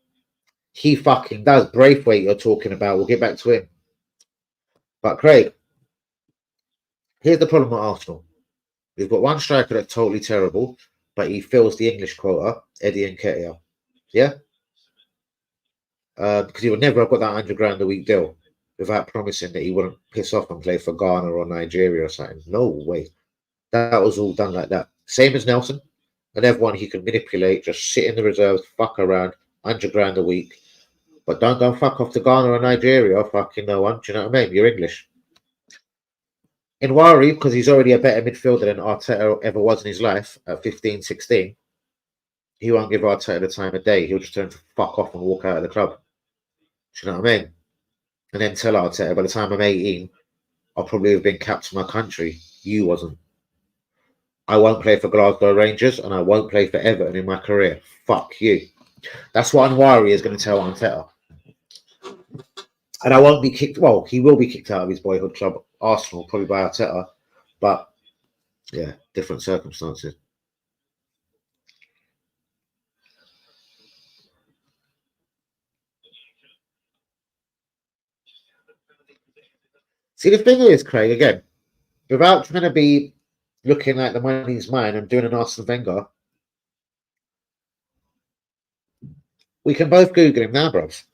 A: He fucking does. Braithwaite you're talking about. We'll get back to him. But Craig, here's the problem with Arsenal. We've got one striker that's totally terrible, but he fills the English quota, Eddie Nketiah. Yeah? Because he would never have got that £100,000 a week deal without promising that he wouldn't piss off and play for Ghana or Nigeria or something. No way. That was all done like that. Same as Nelson. And everyone he can manipulate, just sit in the reserves, fuck around, £100,000 a week. But don't go fuck off to Ghana or Nigeria or fucking no one. Do you know what I mean? You're English. In Ivory, because he's already a better midfielder than Arteta ever was in his life at 15, 16, he won't give Arteta the time of day. He'll just turn to fuck off and walk out of the club. Do you know what I mean? And then tell Arteta, by the time I'm 18, I'll probably have been capped to my country. You wasn't. I won't play for Glasgow Rangers and I won't play for Everton in my career. Fuck you. That's what Anwari is going to tell Arteta. And I won't be kicked. Well, he will be kicked out of his boyhood club, Arsenal, probably by Arteta. But, yeah, different circumstances. See, the thing is, Craig, again, without trying to be looking like the money's mine and doing an Arsene Wenger, we can both Google him now, bros.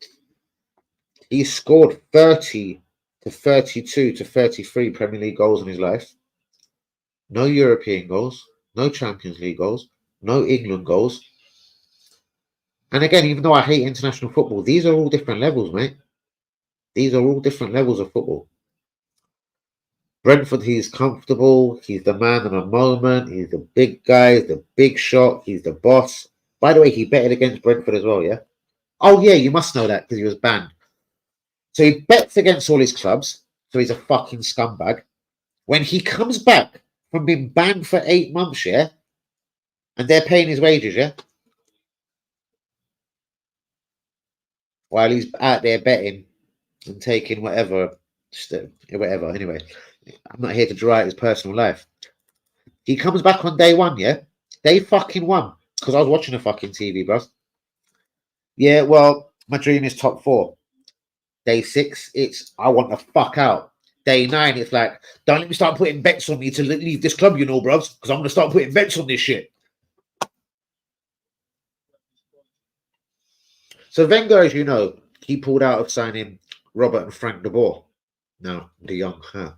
A: He scored 30 to 32 to 33 Premier League goals in his life. No European goals, no Champions League goals, no England goals. And again, even though I hate international football, these are all different levels, mate. These are all different levels of football. Brentford, he's comfortable. He's the man in a moment. He's the big guy, he's the big shot. He's the boss. By the way, he betted against Brentford as well, yeah? Oh, yeah, you must know that because he was banned. So he bets against all his clubs. So he's a fucking scumbag. When he comes back from being banned for 8 months, yeah? And they're paying his wages, yeah? While he's out there betting and taking whatever. Whatever, anyway. I'm not here to draw out his personal life. He comes back on day one, yeah? They fucking won. Because I was watching the fucking TV, bro. Yeah, well, my dream is top 4. Day 6, it's I want the fuck out. Day 9, it's like, don't let me start putting bets on me to leave this club, you know, bros. Because I'm going to start putting bets on this shit. So Wenger, as you know, he pulled out of signing Robert and Frank de Boer. No, de Jong, huh?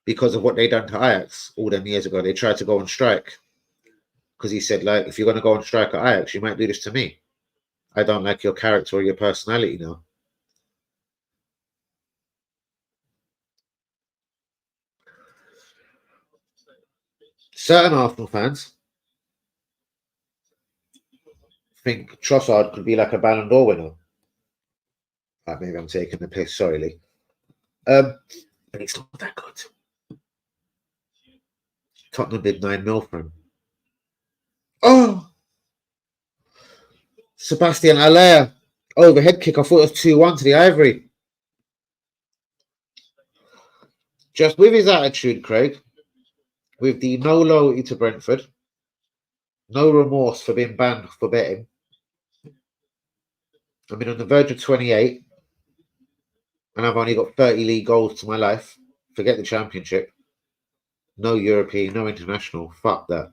A: Because of what they done to Ajax all them years ago. They tried to go on strike. Because he said, like, if you're going to go on strike at Ajax, you might do this to me. I don't like your character or your personality now. Certain Arsenal fans think Trossard could be like a Ballon d'Or winner. Maybe I'm taking the piss, sorry, Lee. But it's not that good. Tottenham did 9 mil for him. Oh! Sebastian Allaire. Overhead kick. I thought it was 2-1 to the Ivory. Just with his attitude, Craig, with the no loyalty to Brentford, no remorse for being banned for betting. I mean, on the verge of 28, and I've only got 30 league goals to my life. Forget the championship. No European, no international. Fuck that.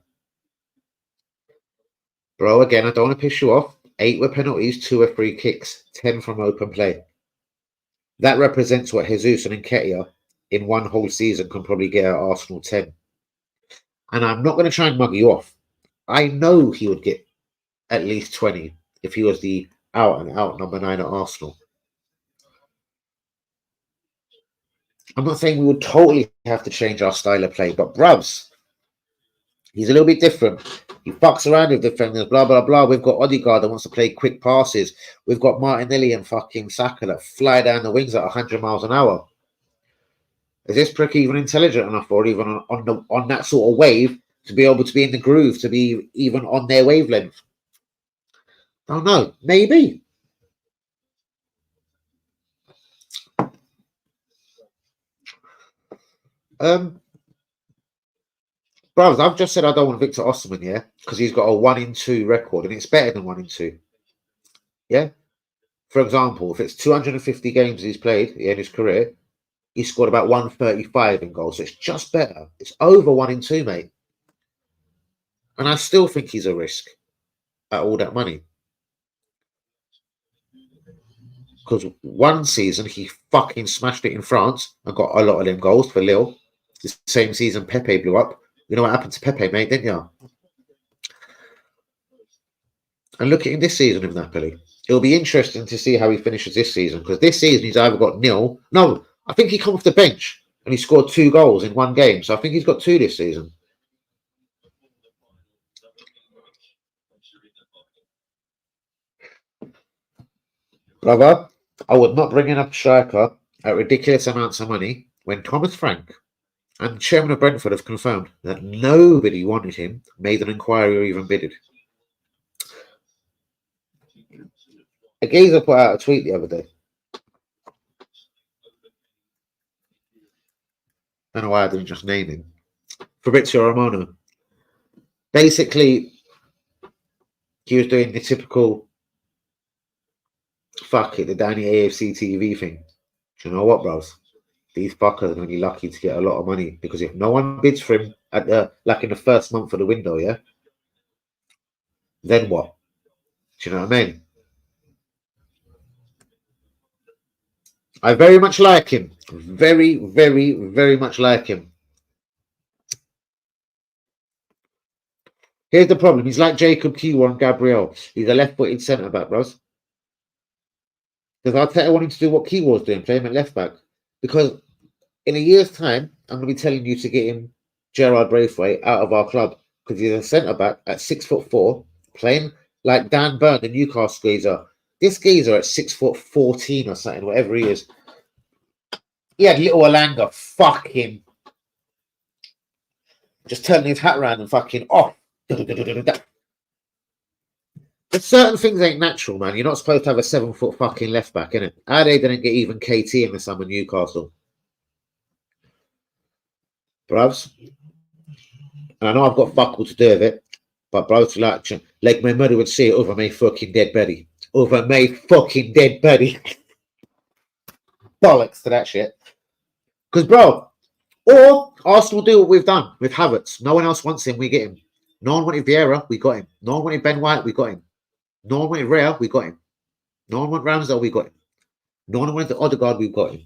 A: Bro, again, I don't want to piss you off. 8 were penalties, 2 were free kicks, 10 from open play. That represents what Jesus and Nketiah in one whole season can probably get at Arsenal 10. And I'm not going to try and mug you off. I know he would get at least 20 if he was the out and out number 9 at Arsenal. I'm not saying we would totally have to change our style of play, but bruvs, he's a little bit different. He fucks around with defenders, blah, blah, blah. We've got Odegaard that wants to play quick passes. We've got Martinelli and fucking Saka that fly down the wings at 100 miles an hour. Is this prick even intelligent enough or even on that sort of wave to be able to be in the groove, to be even on their wavelength? Don't know. Maybe. Brothers, I've just said I don't want Victor Osimhen, yeah, because he's got a 1-in-2 record, and it's better than 1-in-2. Yeah. For example, if it's 250 games he's played in his career, he scored about 135 in goals. So it's just better. It's over 1-in-2, mate. And I still think he's a risk at all that money. Because one season he fucking smashed it in France and got a lot of them goals for Lille. The same season Pepe blew up. You know what happened to Pepe, mate, didn't you? And look at him this season with Napoli. It'll be interesting to see how he finishes this season, because this season he's either got nil. No, I think he come off the bench and he scored 2 goals in one game. So I think he's got 2 this season. Brother, I would not bring in a striker at ridiculous amounts of money when Thomas Frank and the chairman of Brentford have confirmed that nobody wanted him, made an inquiry or even bidded. A geezer put out a tweet the other day. I don't know why I didn't just name him. Fabrizio Romano. Basically, he was doing the typical fuck it, the Danny AFC TV thing. Do you know what, bros? These fuckers are going to be lucky to get a lot of money, because if no one bids for him at the in the first month of the window, yeah, then what? Do you know what I mean? I very much like him. Very, very, very much like him. Here's the problem. He's like Jacob Kiwa and Gabriel. He's a left-footed centre-back, bros. Because Arteta wanting to do what Kiwa was doing, play him at left-back. Because in a year's time, I'm going to be telling you to get him Gerard Braithwaite out of our club, because he's a centre-back at 6'4", playing like Dan Burn, the Newcastle geezer. This geezer at 6'14" or something, whatever he is. He had little Alanga, fuck him. Just turning his hat around and fucking off. There's certain things ain't natural, man. You're not supposed to have a 7-foot fucking left back, innit? How they didn't get even KT in the summer Newcastle. Bruvs. And I know I've got fuck all to do with it, but bruvs, like my mother would say, over my fucking dead body. Over my fucking dead body. Bollocks to that shit. Because, bro, or Arsenal do what we've done with Havertz. No one else wants him, we get him. No one wanted Vieira, we got him. No one wanted Ben White, we got him. No one wanted Rea, we got him. No one wanted Ramsdale, we got him. No one wanted the Odegaard, we got him.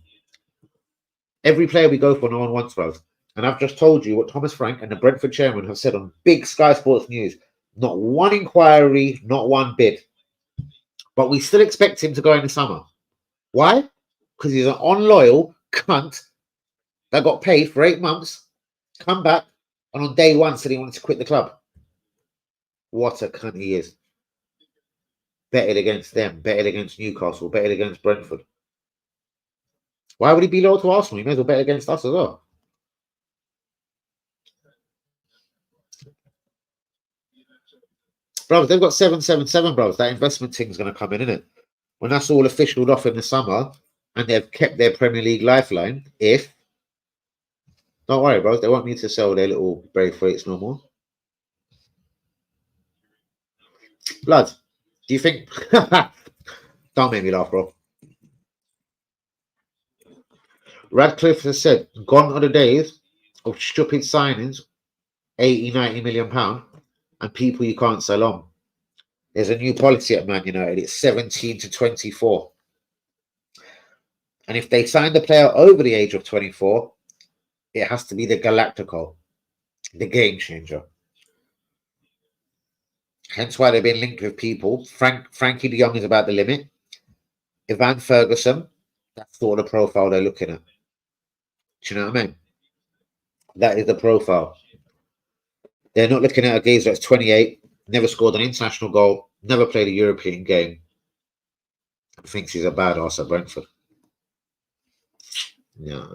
A: Every player we go for, no one wants, bro. And I've just told you what Thomas Frank and the Brentford chairman have said on big Sky Sports News. Not one inquiry, not one bid. But we still expect him to go in the summer. Why? Because he's an unloyal cunt that got paid for 8 months, come back, and on day 1 said he wanted to quit the club. What a cunt he is. Betted against them, betted against Newcastle, betted against Brentford. Why would he be loyal to Arsenal? He may as well bet against us as well. Bros, they've got 777, bros. That investment thing's going to come in, isn't it? When that's all officialed off in the summer and they've kept their Premier League lifeline, if Don't worry, bro. They won't need to sell their little Braithwaites no more. Blood, do you think... Don't make me laugh, bro. Radcliffe has said, gone are the days of stupid signings, 80, 90 million pound, and people you can't sell on. There's a new policy at Man United. It's 17 to 24. And if they sign the player over the age of 24, it has to be the Galactico, the game changer. Hence why they've been linked with people. Frankie de Jong is about the limit. Ivan Ferguson, that's sort of the profile they're looking at. Do you know what I mean? That is the profile. They're not looking at a geezer that's 28, never scored an international goal, never played a European game, thinks he's a badass at Brentford. Yeah.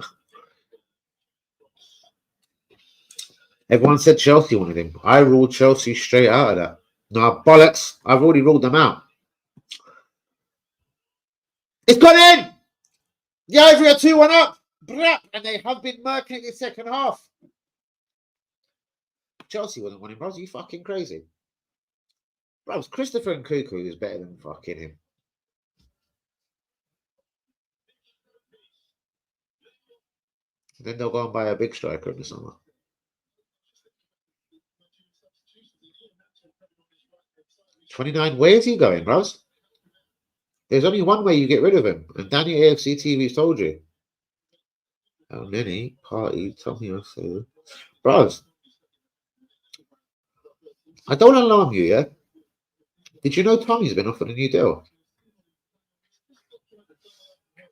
A: Everyone said Chelsea wanted him. I ruled Chelsea straight out of that. No, bollocks. I've already ruled them out. It's gone in! The Ivory are 2-1 up. And they have been murking it in the second half. Chelsea wouldn't want him, bro. Are you fucking crazy? Bro, Christopher Nkunku is better than fucking him. Then they'll go and buy a big striker in the summer. $29. Where's he going, bros? There's only one way you get rid of him, and Danny AFC TV's told you. How many party? Tell me I say, bros. I don't alarm you, yeah. Did you know Tommy's been offered a new deal?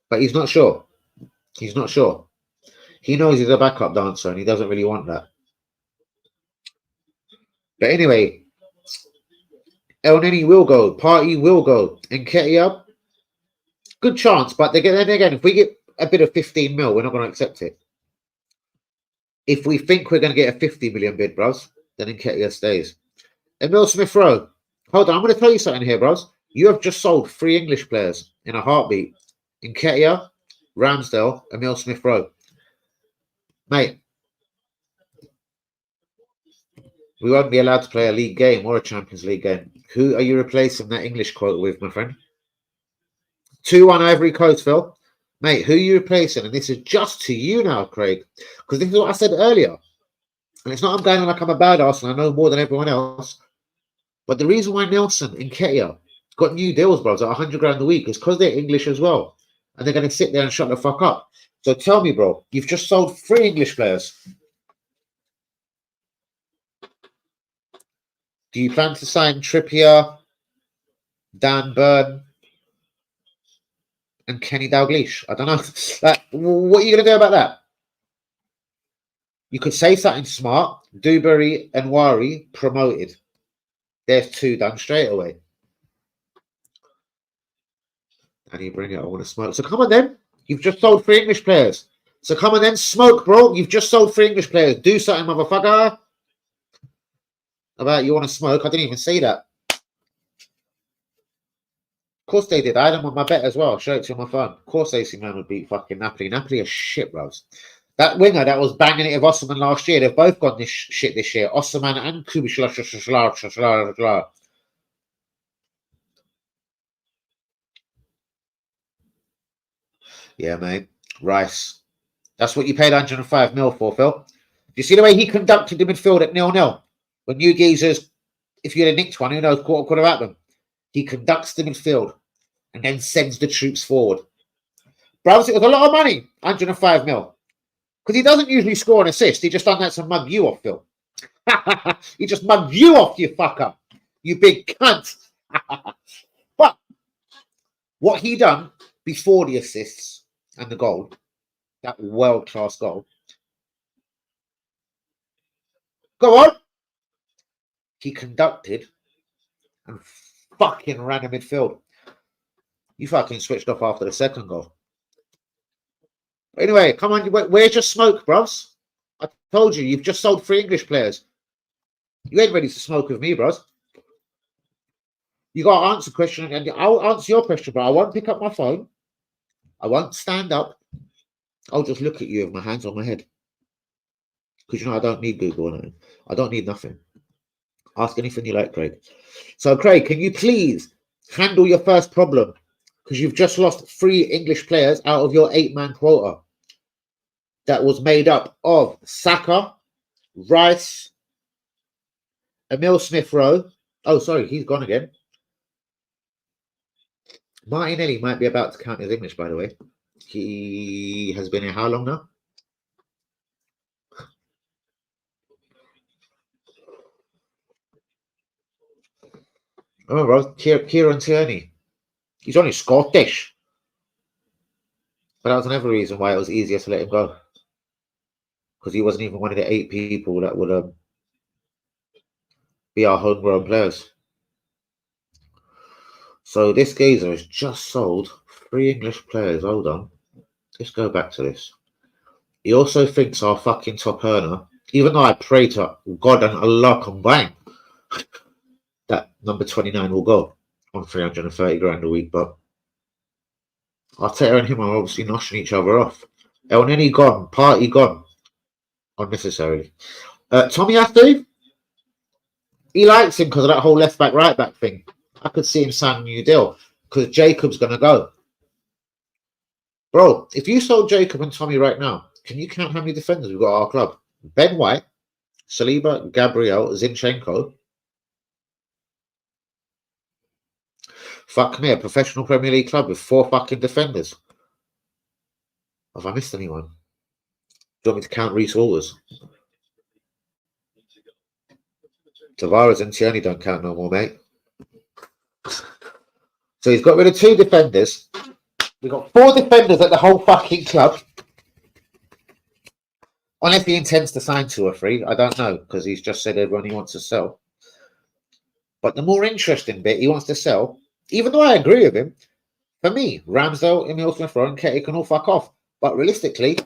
A: But he's not sure. He's not sure. He knows he's a backup dancer and he doesn't really want that. But anyway, El Neni will go. Party will go. Nketiah, good chance. But then again, if we get a bid of 15 mil, we're not going to accept it. If we think we're going to get a 50 million bid, bros, then Nketiah stays. Emil Smith-Rowe. Hold on, I'm going to tell you something here, bros. You have just sold 3 English players in a heartbeat. Nketiah, Ramsdale, Emil Smith-Rowe. Mate, we won't be allowed to play a league game or a Champions League game. Who are you replacing that English quote with, my friend? 2-1 Ivory Coast, Phil. Mate, who are you replacing? And this is just to you now, Craig. Because this is what I said earlier. And it's not I'm going on like I'm a badass and I know more than everyone else. But the reason why Nelson and Nketiah got new deals, bros, at 100 grand a week is because they're English as well. And they're going to sit there and shut the fuck up. So tell me, bro, you've just sold 3 English players. Do you plan to sign Trippier, Dan Burn, and Kenny Dalglish? I don't know. Like, what are you going to do about that? You could say something smart. Dewberry and Wari promoted. There's 2 done straight away. And you bring it, I want to smoke. So come on then. You've just sold 3 English players. So come on then, smoke, bro. You've just sold 3 English players. Do something, motherfucker. About you want to smoke? I didn't even say that. Of course they did. I had them on my bet as well. I'll show it to you on my phone. Of course AC Milan would beat fucking Napoli. Napoli are shit, bros. That winger that was banging it with Osman last year, they've both got this shit this year. Osman and Kubish. Yeah, mate. Rice. That's what you paid 105 mil for, Phil. Do you see the way he conducted the midfield at 0-0? When you geezers, if you'd have nicked one, who knows what could have happened? He conducts the midfield and then sends the troops forward. Bros, it was a lot of money, 105 mil. Because he doesn't usually score an assist. He just done that to mug you off, Phil. He just mugged you off, you fucker. You big cunt. But what he done before the assists and the goal, that world-class goal. Go on. He conducted and fucking ran a midfield. You fucking switched off after the second goal. Anyway, come on. Where's your smoke, bros? I told you, you've just sold 3 English players. You ain't ready to smoke with me, bros. You got to answer the question, and I'll answer your question, but I won't pick up my phone. I won't stand up. I'll just look at you with my hands on my head. Because you know I don't need Google or nothing. I don't need nothing. Ask anything you like, Craig. So, Craig, can you please handle your first problem? Because you've just lost 3 English players out of your 8-man quota. That was made up of Saka, Rice, Emil Smith-Rowe. Oh, sorry, he's gone again. Martinelli might be about to count as English, by the way. He has been here how long now? Oh, bro, Kieran Tierney. He's only Scottish. But that was another reason why it was easier to let him go. Because he wasn't even one of the 8 people that would be our homegrown players. So this geezer has just sold 3 English players. Hold on. Let's go back to this. He also thinks our fucking top earner, even though I pray to God and Allah combined, that number 29 will go on 330 grand a week. But Arteta and him are obviously noshing each other off. El gone, party gone. Unnecessarily. Tommy Astu, he likes him because of that whole left back, right back thing. I could see him signing a new deal because Jacob's going to go. Bro, if you sold Jacob and Tommy right now, can you count how many defenders we've got at our club? Ben White, Saliba, Gabriel, Zinchenko. Fuck me, a professional Premier League club with 4 fucking defenders. Have I missed anyone? Do you want me to count Reece Waters? Tavares and Tierney don't count no more, mate. So he's got rid of 2 defenders. We've got 4 defenders at the whole fucking club. Unless he intends to sign 2 or 3. I don't know, because he's just said everyone he wants to sell. But the more interesting bit, he wants to sell, even though I agree with him, for me, Ramsdale, Emil Smith-Rowe and Ketty can all fuck off. But realistically,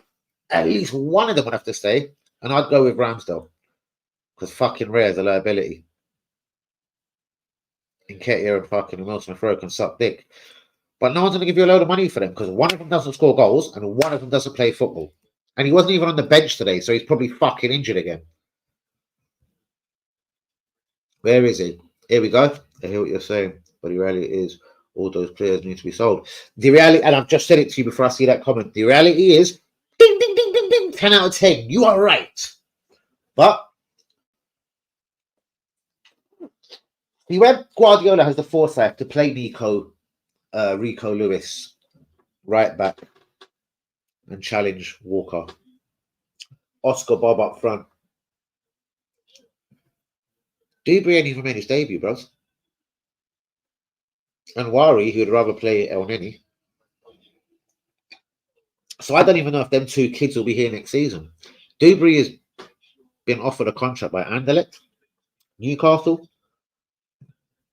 A: at least one of them would have to stay. And I'd go with Ramsdale. Because fucking Rare's a liability. And Ketty and fucking Emil Smith-Rowe can suck dick. But no one's going to give you a load of money for them because one of them doesn't score goals and one of them doesn't play football. And he wasn't even on the bench today, so he's probably fucking injured again. Where is he? Here we go. I hear what you're saying. But the reality is, all those players need to be sold. The reality, and I've just said it to you before I see that comment. The reality is, ding, ding, ding, ding, ding, 10 out of 10. You are right. But see, when Guardiola has the foresight to play Rico Lewis right back and challenge Walker, Oscar Bob up front. Dewberry ain't even made his debut, bros. And Wari, who'd rather play El Neni. So I don't even know if them 2 kids will be here next season. Dewberry has been offered a contract by Anderlecht, Newcastle,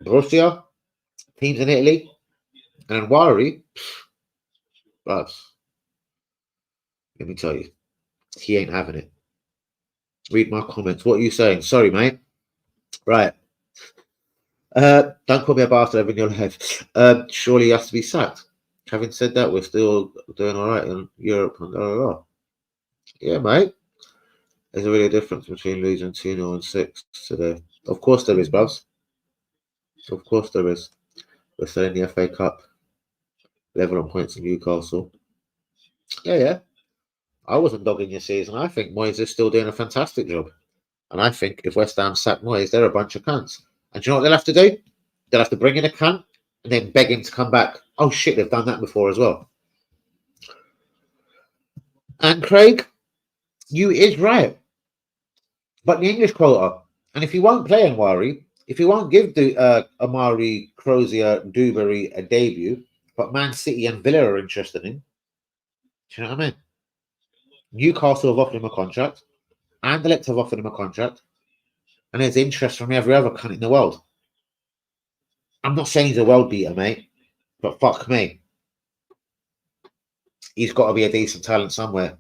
A: Borussia, teams in Italy, and Wari, bros. Let me tell you, he ain't having it. Read my comments. What are you saying? Sorry, mate. Right. Don't call me a bastard over in your life. Surely he has to be sacked. Having said that, we're still doing all right in Europe and blah, blah, blah. Yeah, mate. There's a really difference between losing 2-0 and 6 today. Of course there is, bros. Of course there is. We're still in the FA Cup. Level on points in Newcastle. Yeah. I wasn't dogging your season. I think Moyes is still doing a fantastic job. And I think if West Ham sack Moyes, they're a bunch of cunts. And do you know what they'll have to do? They'll have to bring in a cunt and then beg him to come back. Oh shit, they've done that before as well. And Craig, you is right. But the English quota, and if he won't play Anwari, if he won't give Amari, Crozier, Dewberry a debut, but Man City and Villa are interested in, do you know what I mean? Newcastle have offered him a contract, Anderlecht have offered him a contract, and there's interest from every other cunt in the world. I'm not saying he's a world beater, mate, but fuck me. He's got to be a decent talent somewhere.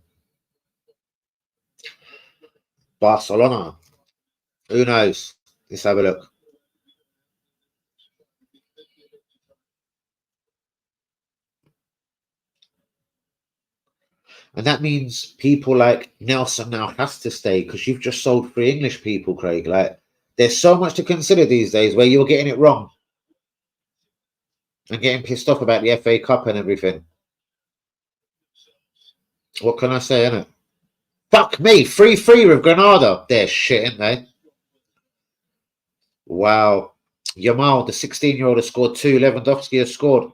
A: Barcelona. Who knows? Let's have a look. And that means people like Nelson now has to stay because you've just sold 3 English people, Craig. Like, there's so much to consider these days where you're getting it wrong and getting pissed off about the FA Cup and everything. What can I say, innit? Fuck me, 3-3 with Granada. They're shit, ain't they? Wow. Yamal, the 16-year-old, has scored 2. Lewandowski has scored.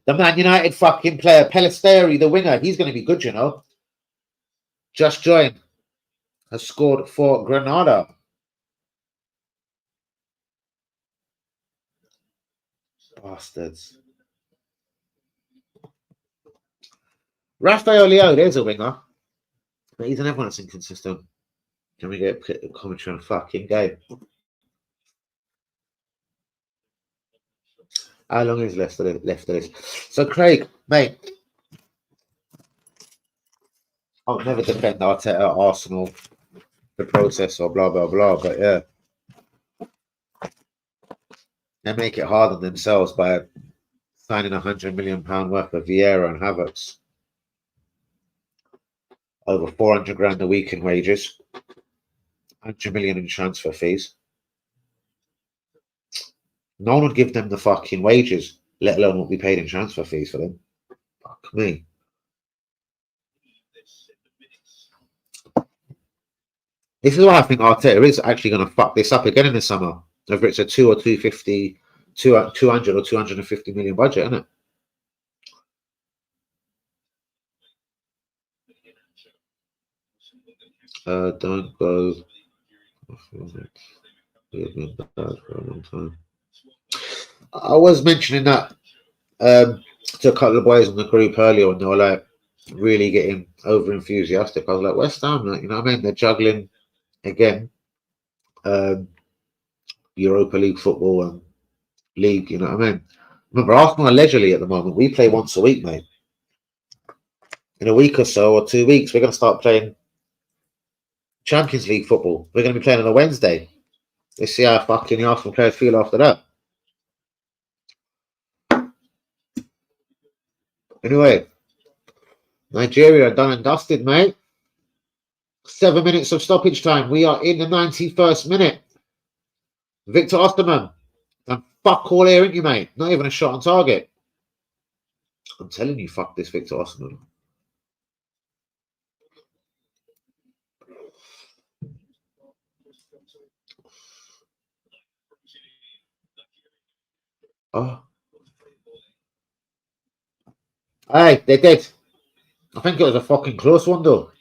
A: The Man United fucking player, Pelisteri, the winger, he's going to be good, you know. Just joined. Has scored for Granada. Bastards. Rafael Leao, there's a winger. But he's another one that's inconsistent. Can we get a commentary on a fucking game? How long is left of this? So, Craig, mate, I'll never defend Arteta, Arsenal, the process, or blah, blah, blah. But yeah, they make it hard on themselves by signing £100 million worth of Vieira and Havertz. Over 400 grand a week in wages, 100 million in transfer fees. No one would give them the fucking wages, let alone what we paid in transfer fees for them. Fuck me. This is why I think Arteta is actually going to fuck this up again in the summer. Whether it's a 2 or 250, 200 or 250 million budget, isn't it? Don't go. I was mentioning that to a couple of boys in the group earlier, and they were like really getting over enthusiastic. I was like, West Ham, like, you know what I mean? They're juggling again Europa League football and league, you know what I mean? Remember, Arsenal are leisurely at the moment. We play once a week, mate. In a week or so, or 2 weeks, we're going to start playing Champions League football. We're going to be playing on a Wednesday. Let's see how fucking the Arsenal players feel after that. Anyway, Nigeria are done and dusted, mate. 7 minutes of stoppage time. We are in the 91st minute. Victor Osterman. And fuck all here, ain't you, mate? Not even a shot on target. I'm telling you, fuck this Victor Osterman. Oh. Hey, they did. I think it was a fucking close one, though.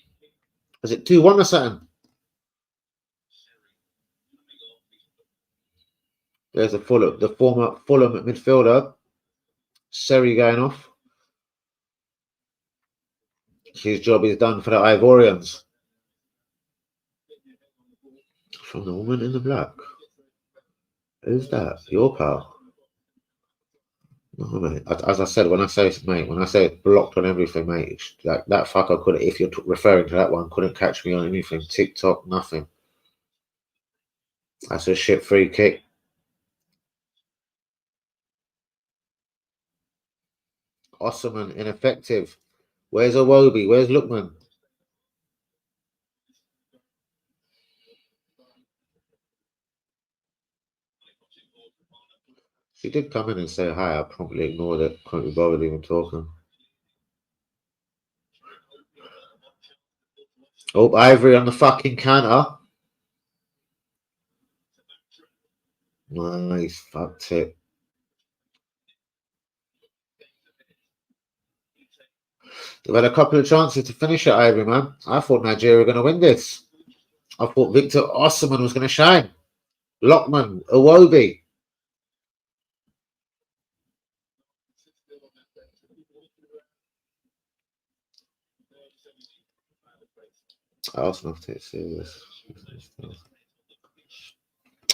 A: Was it 2-1 or something? There's the former Fulham midfielder, Seri, going off. His job is done for the Ivorians. From the woman in the black. Who's that? Your pal? No, mate. As I said, when I say it's blocked on everything, mate, like that fucker couldn't. If you're referring to that one, couldn't catch me on anything. TikTok, nothing. That's a shit free kick. Osman, ineffective. Where's Iwobi? Where's Lookman? She did come in and say hi. I promptly ignored it. Couldn't be bothered even talking. Oh, Ivory on the fucking counter. Nice, fucked it. They've had a couple of chances to finish it, Ivory, man. I thought Nigeria were going to win this. I thought Victor Osimhen was going to shine. Lockman, Iwobi. Arsenal have to take serious.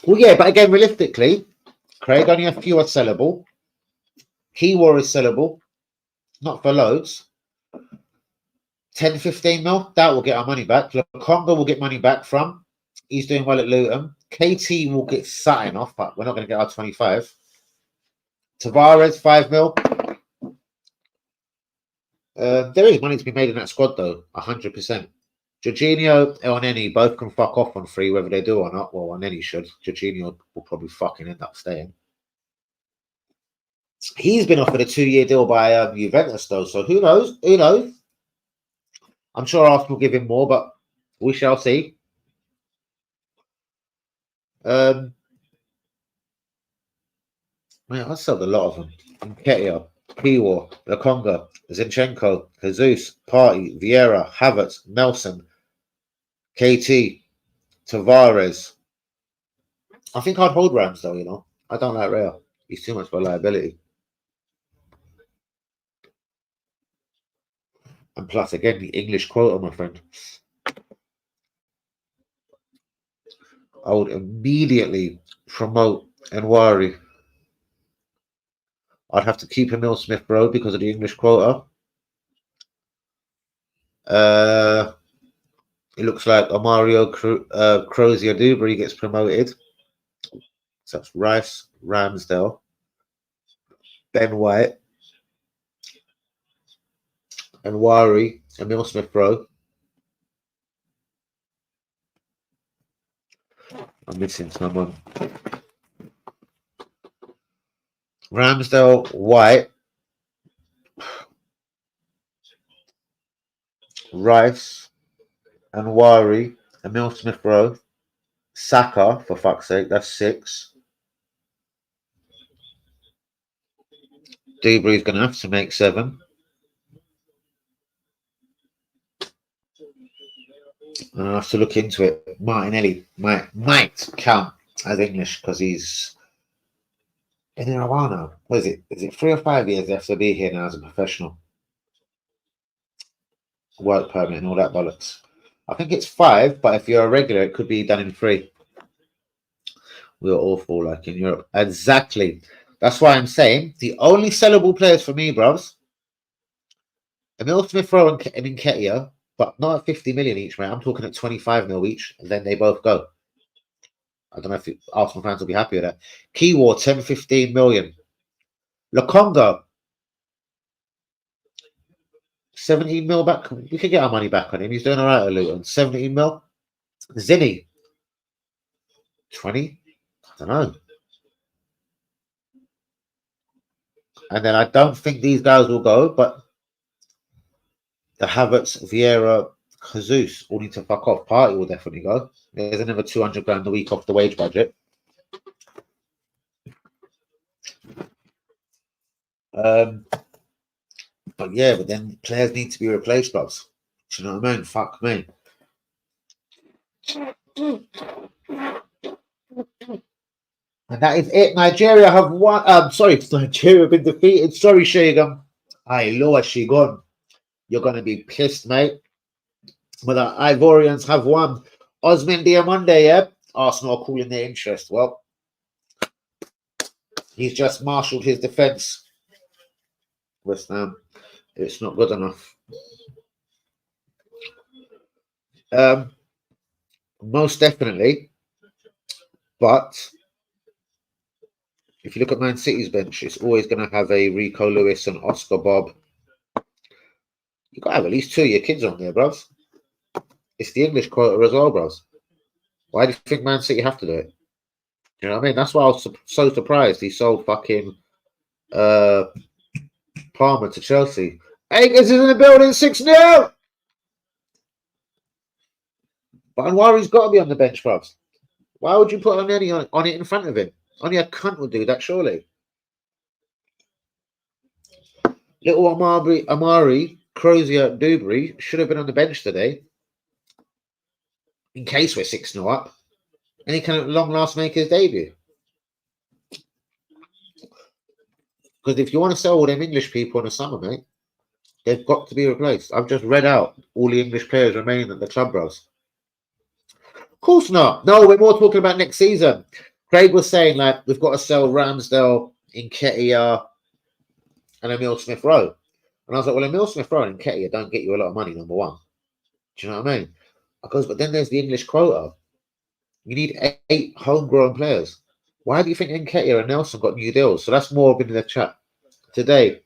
A: Well, yeah, but again, realistically, Craig, only a few are sellable. Kiwa is sellable. Not for loads. 10, 15 mil, that will get our money back. Congo will get money back from. He's doing well at Luton. KT will get something off, but we're not going to get our 25. Tavares, 5 mil. There is money to be made in that squad, though, 100%. Jorginho and Oneni both can fuck off on free, whether they do or not. Well, Oneni should. Jorginho will probably fucking end up staying. He's been offered a 2-year deal by Juventus, though, so who knows? Who knows? I'm sure Arsenal will give him more, but we shall see. Man, I sold a lot of them. Nketiah, Piwar, Lokonga, Zinchenko, Jesus, Partey, Vieira, Havertz, Nelson, KT, Tavares. I think I'd hold Rams, though, you know. I don't like Real. He's too much of a liability. And plus, again, the English quota, my friend. I would immediately promote Ivory. I'd have to keep Emil Smith Rowe because of the English quota. It looks like Mario Crozier Dewberry gets promoted. So that's Rice, Ramsdale, Ben White, Ivory, Emil Smith Rowe. I'm missing someone. Ramsdale, White, Rice, Ivory, Emil Smith Rowe, Saka, for fuck's sake, that's 6. Dewberry's going to have to make 7. I'll have to look into it. Martinelli might count as English because he's been here a while now. What is it? Is it 3 or 5 years they have to be here now as a professional? Work permit and all that bollocks. I think it's 5, but if you're a regular, it could be done in 3. We're awful like in Europe. Exactly. That's why I'm saying the only sellable players for me, bros, Emil Smith Rowe and Nketiah, but not at 50 million each, mate. I'm talking at 25 mil each, and then they both go. I don't know if Arsenal fans will be happy with that. Keyword 10, 15 million. Lokonga, 17 mil back. We could get our money back on him. He's doing all right at Luton. 17 mil. Zinni, 20. I don't know. And then I don't think these guys will go, but the Havertz, Vieira, Jesus all need to fuck off. Partey will definitely go. There's another 200 grand a week off the wage budget. But yeah, but then players need to be replaced, bros. Do you know what I mean? Fuck me. And that is it. Nigeria have won. Nigeria have been defeated. Sorry, Shagan. Aye, Loa Shigon. You're going to be pissed, mate. But the Ivorians have won. Osman Diamonde, yeah? Arsenal are calling their interest. Well, he's just marshalled his defence. West Ham. It's not good enough. Most definitely. But if you look at Man City's bench, it's always going to have a Rico Lewis and Oscar Bob. You've got to have at least 2 of your kids on there, bros. It's the English quota as well, bros. Why do you think Man City have to do it? You know what I mean? That's why I was so surprised he sold fucking Palmer to Chelsea. Akers is in the building, 6-0! But Anwari's got to be on the bench, bros. Why would you put Oneni on it in front of him? Only a cunt would do that, surely. Little Amari, Crozier, Dewberry should have been on the bench today. In case we're 6-0 up. And he can at long last make his debut. Because if you want to sell all them English people in the summer, mate, they've got to be replaced. I've just read out all the English players remaining at the club, bros. Of course not. No, we're more talking about next season. Craig was saying, like, we've got to sell Ramsdale, Nketiah, and Emil Smith Rowe. And I was like, well, Emil Smith Rowe and Nketiah don't get you a lot of money, number one. Do you know what I mean? Because, but then there's the English quota. You need 8 homegrown players. Why do you think Nketiah and Nelson got new deals? So that's more been in the chat today.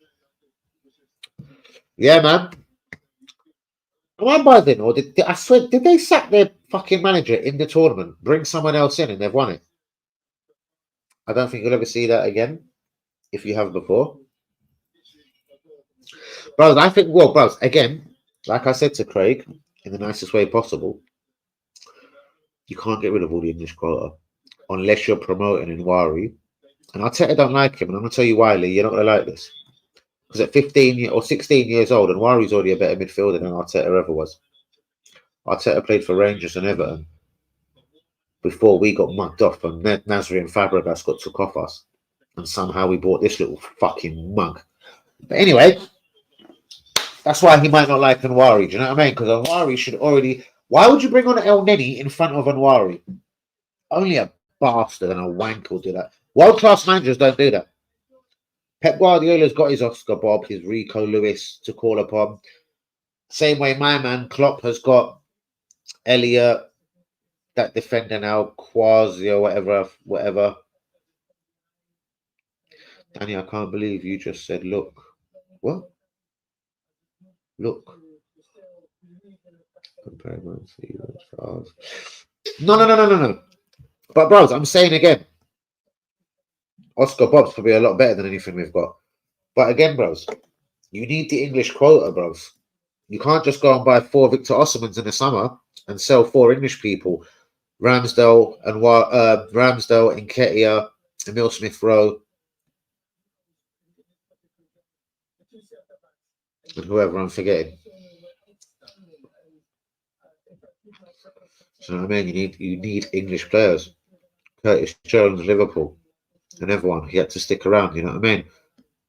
A: Yeah, man. Am I buzzing, or did I swear? Did they sack their fucking manager in the tournament, bring someone else in, and they've won it? I don't think you'll ever see that again. If you have before, bros, I think. Well, bros, again, like I said to Craig, in the nicest way possible, you can't get rid of all the English quota unless you're promoting Ivory. And Arteta don't like him, and I'm gonna tell you why, Lee. You're not gonna like this because at 15 or 16 years old, Ivory's already a better midfielder than Arteta ever was. Arteta played for Rangers and Everton before we got mugged off and Nasri and Fabregas got took off us. And somehow we bought this little fucking mug. But anyway, that's why he might not like Anwari. Do you know what I mean? Because Anwari should already. Why would you bring on El Neni in front of Anwari? Only a bastard and a wank will do that. World class managers don't do that. Pep Guardiola's got his Oscar Bob, his Rico Lewis to call upon. Same way my man Klopp has got Elliot, that defender now, Quasi or whatever. Danny, I can't believe you just said, look. What? Look. No. But bros, I'm saying again, Oscar Bob's probably a lot better than anything we've got. But again, bros, you need the English quota, bros. You can't just go and buy 4 Victor Osimhens in the summer and sell 4 English people. Ramsdale and Nketiah, Emil Smith Rowe, and whoever I'm forgetting. So you know what I mean? You need English players. Curtis Jones, Liverpool, and everyone. He had to stick around. You know what I mean?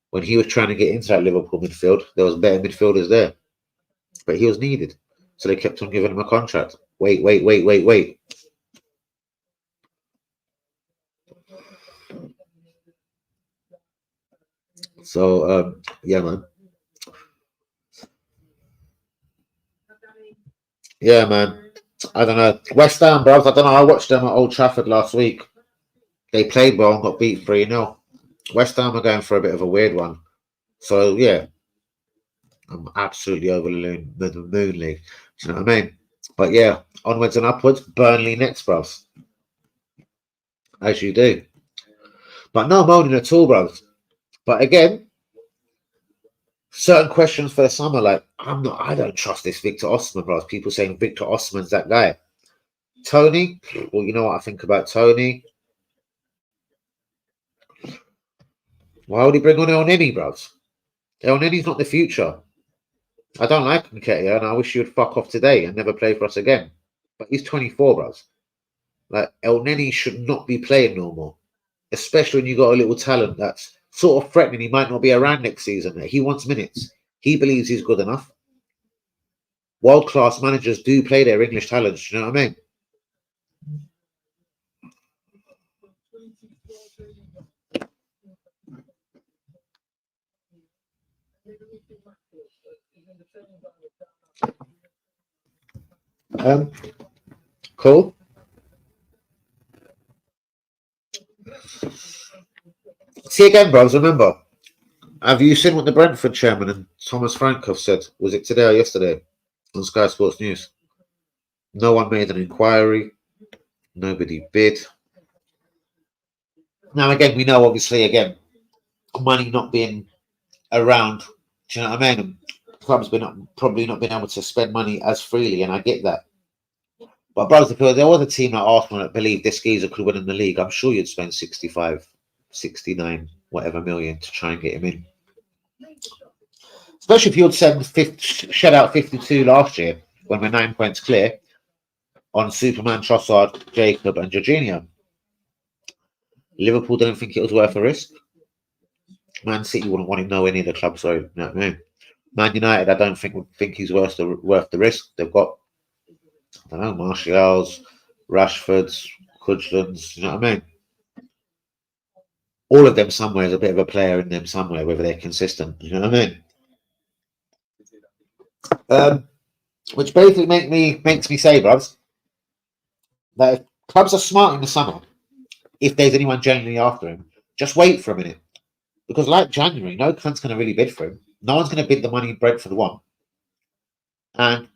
A: When he was trying to get into that Liverpool midfield, there was better midfielders there, but he was needed, so they kept on giving him a contract. Wait. So yeah, man. Yeah, man. I don't know. West Ham, bro. I don't know. I watched them at Old Trafford last week. They played well and got beat 3-0. West Ham are going for a bit of a weird one. So, yeah. I'm absolutely over the moon league. Do you know what I mean? But, yeah. Onwards and upwards. Burnley next, bros. As you do. But no moaning at all, bros. But, again, certain questions for the summer. Like, I don't trust this Victor Osimhen, bros. People saying Victor Osimhen's that guy. Tony, well, you know what I think about Tony. Why would he bring on El Neni, bros? El Neni's not the future. I don't like Nketiah, and I wish he would fuck off today and never play for us again. But he's 24, bros. Like, El Neni should not be playing no more. Especially when you got a little talent that's sort of threatening he might not be around next season. He wants minutes. He believes he's good enough. World-class managers do play their English talents, do you know what I mean? Cool. See again, bros, remember, have you seen what the Brentford chairman and Thomas Frank have said? Was it today or yesterday on Sky Sports News? No one made an inquiry. Nobody bid. Now, again, we know, obviously, again, money not being around. Do you know what I mean? And clubs probably not been able to spend money as freely, and I get that. But, bros, if there was a team like Arsenal that believed this geezer could win in the league, I'm sure you'd spend 65, 69, whatever million to try and get him in. Especially if you'd shed out 52 last year when we're 9 points clear on Superman, Trossard, Jacob, and Jorginho. Liverpool don't think it was worth a risk. Man City wouldn't want him nowhere near the club, so you know what I mean? Man United, I don't think he's worth the risk. They've got, I don't know, Martial's, Rashford's, Hudgson's, you know what I mean? All of them somewhere is a bit of a player in them somewhere, whether they're consistent, you know what I mean? Which basically makes me say, bruv, that if clubs are smart in the summer, if there's anyone genuinely after him, just wait for a minute. Because like January, no cunt's going to really bid for him. No one's going to bid the money Brentford want. And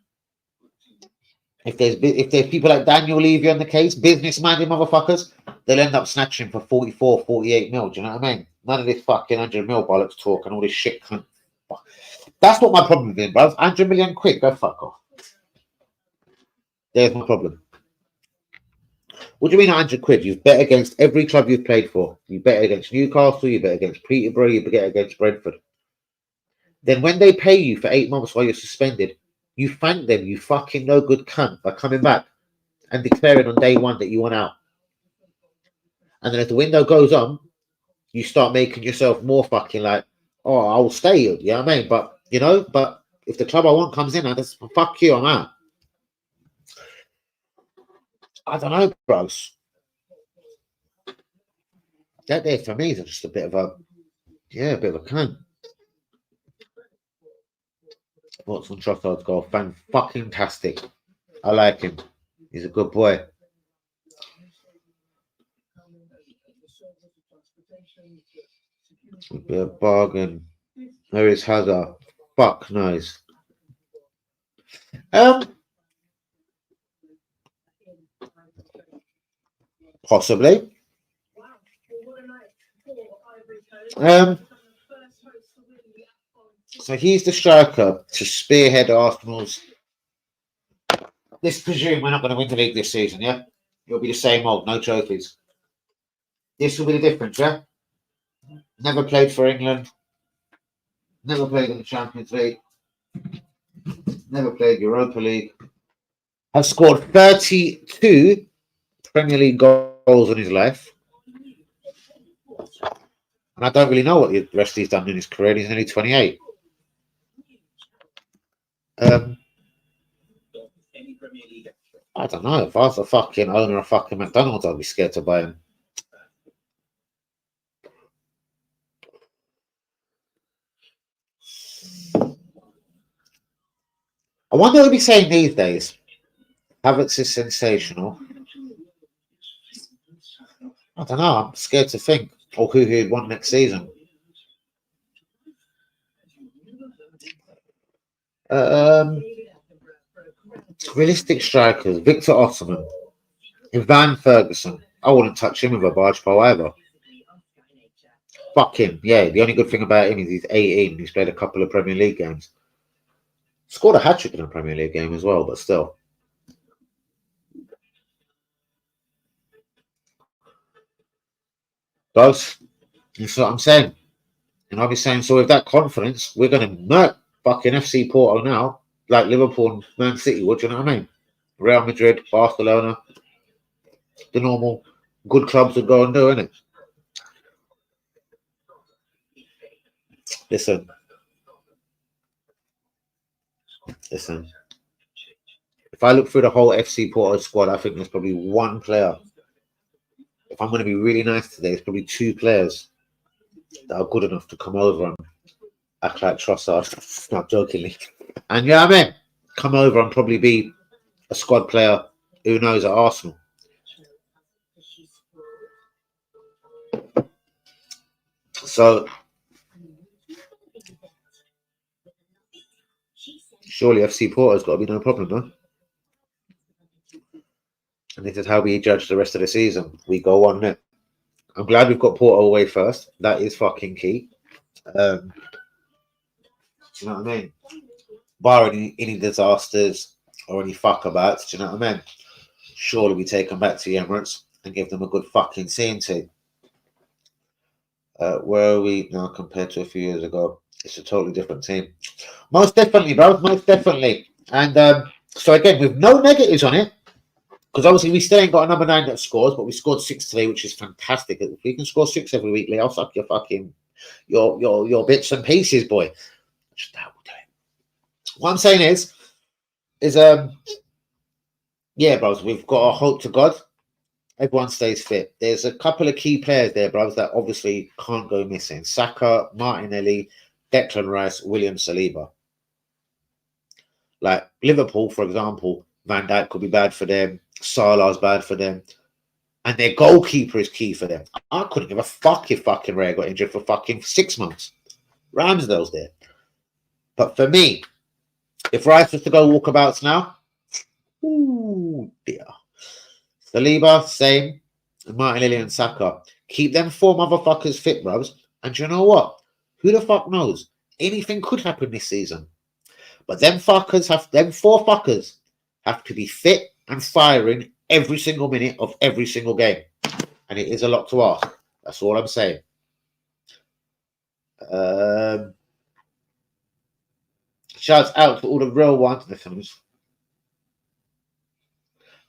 A: if there's people like Daniel Levy on the case, business-minded motherfuckers, they'll end up snatching for 44, 48 mil. Do you know what I mean? None of this fucking 100 mil bollocks talk and all this shit. That's what my problem is, bro. 100 million quid, go fuck off. There's my problem. What do you mean 100 quid? You've bet against every club you've played for. You bet against Newcastle, you bet against Peterborough, you bet against Brentford. Then when they pay you for 8 months while you're suspended, you thank them, you fucking no good cunt, by coming back and declaring on day one that you want out. And then as the window goes on, you start making yourself more fucking like, oh, I'll stay, you know what I mean? But, you know, but if the club I want comes in, I just, fuck you, I'm out. I don't know, bros. That there for me is just a bit of a, yeah, a bit of a cunt. Watson Trossard's goal, fan-fucking-tastic. I like him. He's a good boy. A bit of bargain. There is Hazard. Fuck knows. Possibly. So he's the striker to spearhead Arsenal's. Let's presume we're not going to win the league this season, yeah? It'll be the same old, no trophies. This will be the difference, yeah? Never played for England. Never played in the Champions League. Never played Europa League. Has scored 32 Premier League goals in his life. And I don't really know what the rest he's done in his career. He's only 28. I don't know. If I was a fucking owner of fucking McDonald's, I'd be scared to buy him. I wonder what he'll be saying these days. Havertz is sensational. I don't know. I'm scared to think. Or who he'd want next season. Realistic strikers. Victor Osimhen. Ivan Ferguson. I wouldn't touch him with a barge pole either. Fuck him. Yeah, the only good thing about him is he's 18. He's played a couple of Premier League games. Scored a hat-trick in a Premier League game as well, but still. That's what I'm saying. And I'll be saying, so with that confidence, we're going to murk fucking FC Porto now, like Liverpool and Man City would, you know what I mean? Real Madrid, Barcelona, the normal good clubs would go and do, innit? Listen. If I look through the whole FC Porto squad, I think there's probably one player. If I'm going to be really nice today, there's probably 2 players that are good enough to come over and act like Trossard. Not jokingly. And yeah, I mean, come over and probably be a squad player who knows at Arsenal. So surely FC Porto's got to be no problem, no? And this is how we judge the rest of the season. We go on net. I'm glad we've got Porto away first. That is fucking key. Do you know what I mean? Bar any disasters or any fuckabouts, do you know what I mean? Surely we take them back to the Emirates and give them a good fucking seeing to. Where are we now compared to a few years ago? It's a totally different team. Most definitely, bro. Most definitely. And so again, with no negatives on it, because obviously we still ain't got a number 9 that scores, but we scored 6 today, which is fantastic. If we can score 6 every week, Lee, I'll suck your fucking your bits and pieces, boy. Just that will do it. What I'm saying is yeah, bros, we've got a hope to God. Everyone stays fit. There's a couple of key players there, bros, that obviously can't go missing. Saka, Martinelli, Declan Rice, William Saliba. Like Liverpool, for example, Van Dijk could be bad for them. Salah's bad for them. And their goalkeeper is key for them. I couldn't give a fuck if fucking Ray got injured for fucking 6 months. Ramsdale's there. But for me, if Rice was to go walkabouts now, ooh dear. Saliba, same. And Martinelli and Saka. Keep them 4 motherfuckers fit, bros. And you know what? Who the fuck knows? Anything could happen this season. But them 4 fuckers have to be fit and firing every single minute of every single game. And it is a lot to ask. That's all I'm saying. Shouts out to all the real ones. Let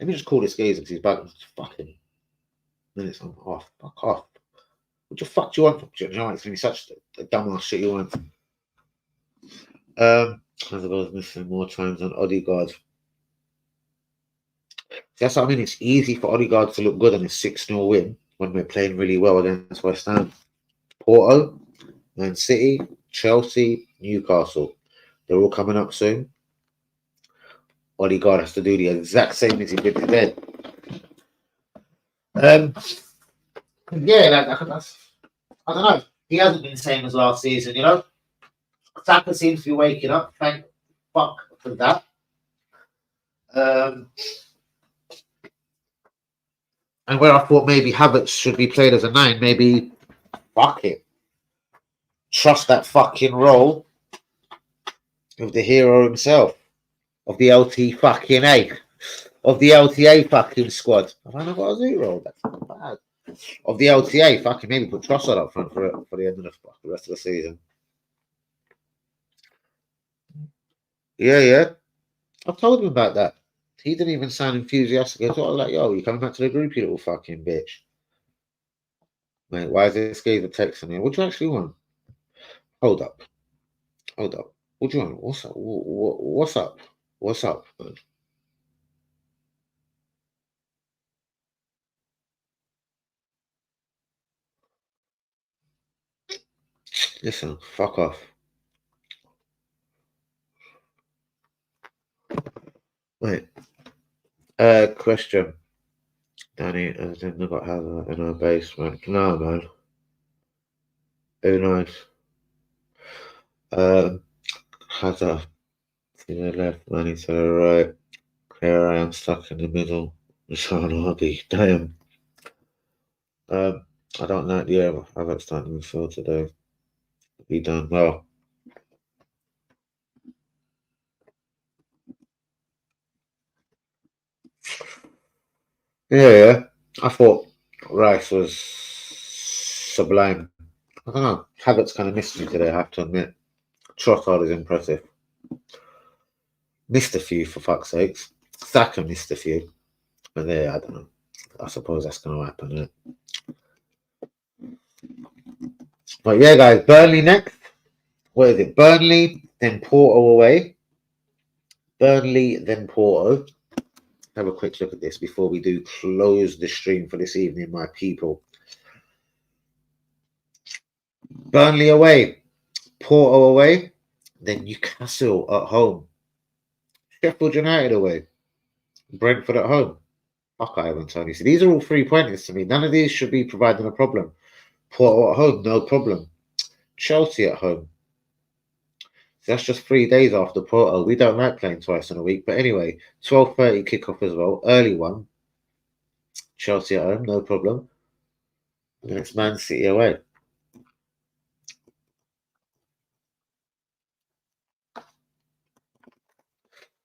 A: me just call this geezer because he's back. Fucking minutes on off. Fuck off. What the fuck do you want? You know, it's going to be such a dumbass shit you want. As I was missing more times than Odegaard. That's what I mean. It's easy for Odegaard to look good on a 6-0 win when we're playing really well against West Ham. Porto, Man City, Chelsea, Newcastle. They're all coming up soon. Odegaard has to do the exact same as he did today. Yeah, that's, I don't know. He hasn't been the same as last season, you know. Saka seems to be waking up. Thank fuck for that. And where I thought maybe Havertz should be played as a 9, maybe fuck it. Trust that fucking role of the hero himself, of the LT fucking A, of the LTA fucking squad. I don't know what I do role. That's not bad. Of the LTA, fucking maybe put Trossard up front for the end of the rest of the season. Yeah. I told him about that. He didn't even sound enthusiastic. I was like, yo, you coming back to the group, you little fucking bitch. Mate, why is this geezer texting me? What do you actually want? Hold up. What do you want? What's up? What's up, man? Listen, fuck off. Wait. Question. Danny, has never got Havertz in our basement. No, man. Who knows? Hazard to the left, Manny to the right. Here I am stuck in the middle. Sean Hardy. Damn. I don't like the air. Havertz starting midfield today. Be done well. Yeah. I thought Rice was sublime. I don't know. Havertz kind of missed me today, I have to admit. Trossard is impressive. Missed a few, for fuck's sakes. Saka missed a few. But there, I don't know. I suppose that's going to happen. Yeah. But yeah, guys, Burnley next. What is it? Burnley, then Porto away. Burnley, then Porto. Have a quick look at this before we do close the stream for this evening, my people. Burnley away, Porto away, then Newcastle at home, Sheffield United away, Brentford at home. Fuck, I haven't told you. So these are all 3-pointers to me. None of these should be providing a problem. Porto at home, no problem. Chelsea at home. So that's just 3 days after Porto. We don't like playing twice in a week. But anyway, 12:30 kickoff as well. Early one. Chelsea at home, no problem. And then it's Man City away.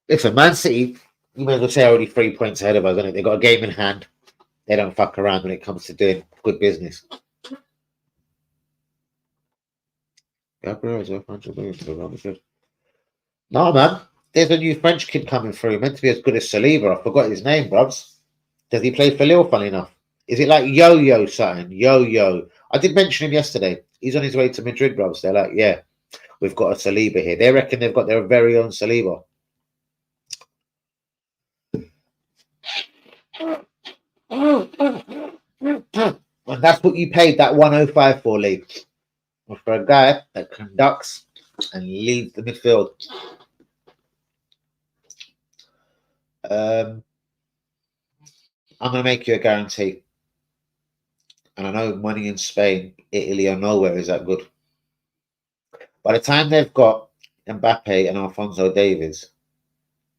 A: Listen, Man City, you may as well say already 3 points ahead of us, isn't it? They've got a game in hand. They don't fuck around when it comes to doing good business. Gabriel is worth 100 million to the No, man. There's a new French kid coming through. Meant to be as good as Saliba. I forgot his name, brubs. Does he play for Lille, funny enough? Is it like Yo-Yo something? Yo-Yo. I did mention him yesterday. He's on his way to Madrid, brubs. They're like, yeah, we've got a Saliba here. They reckon they've got their very own Saliba. And that's what you paid that 105 for, Lee. For a guy that conducts and leads the midfield. I'm going to make you a guarantee. And I know money in Spain, Italy, or nowhere is that good. By the time they've got Mbappe and Alphonso Davies,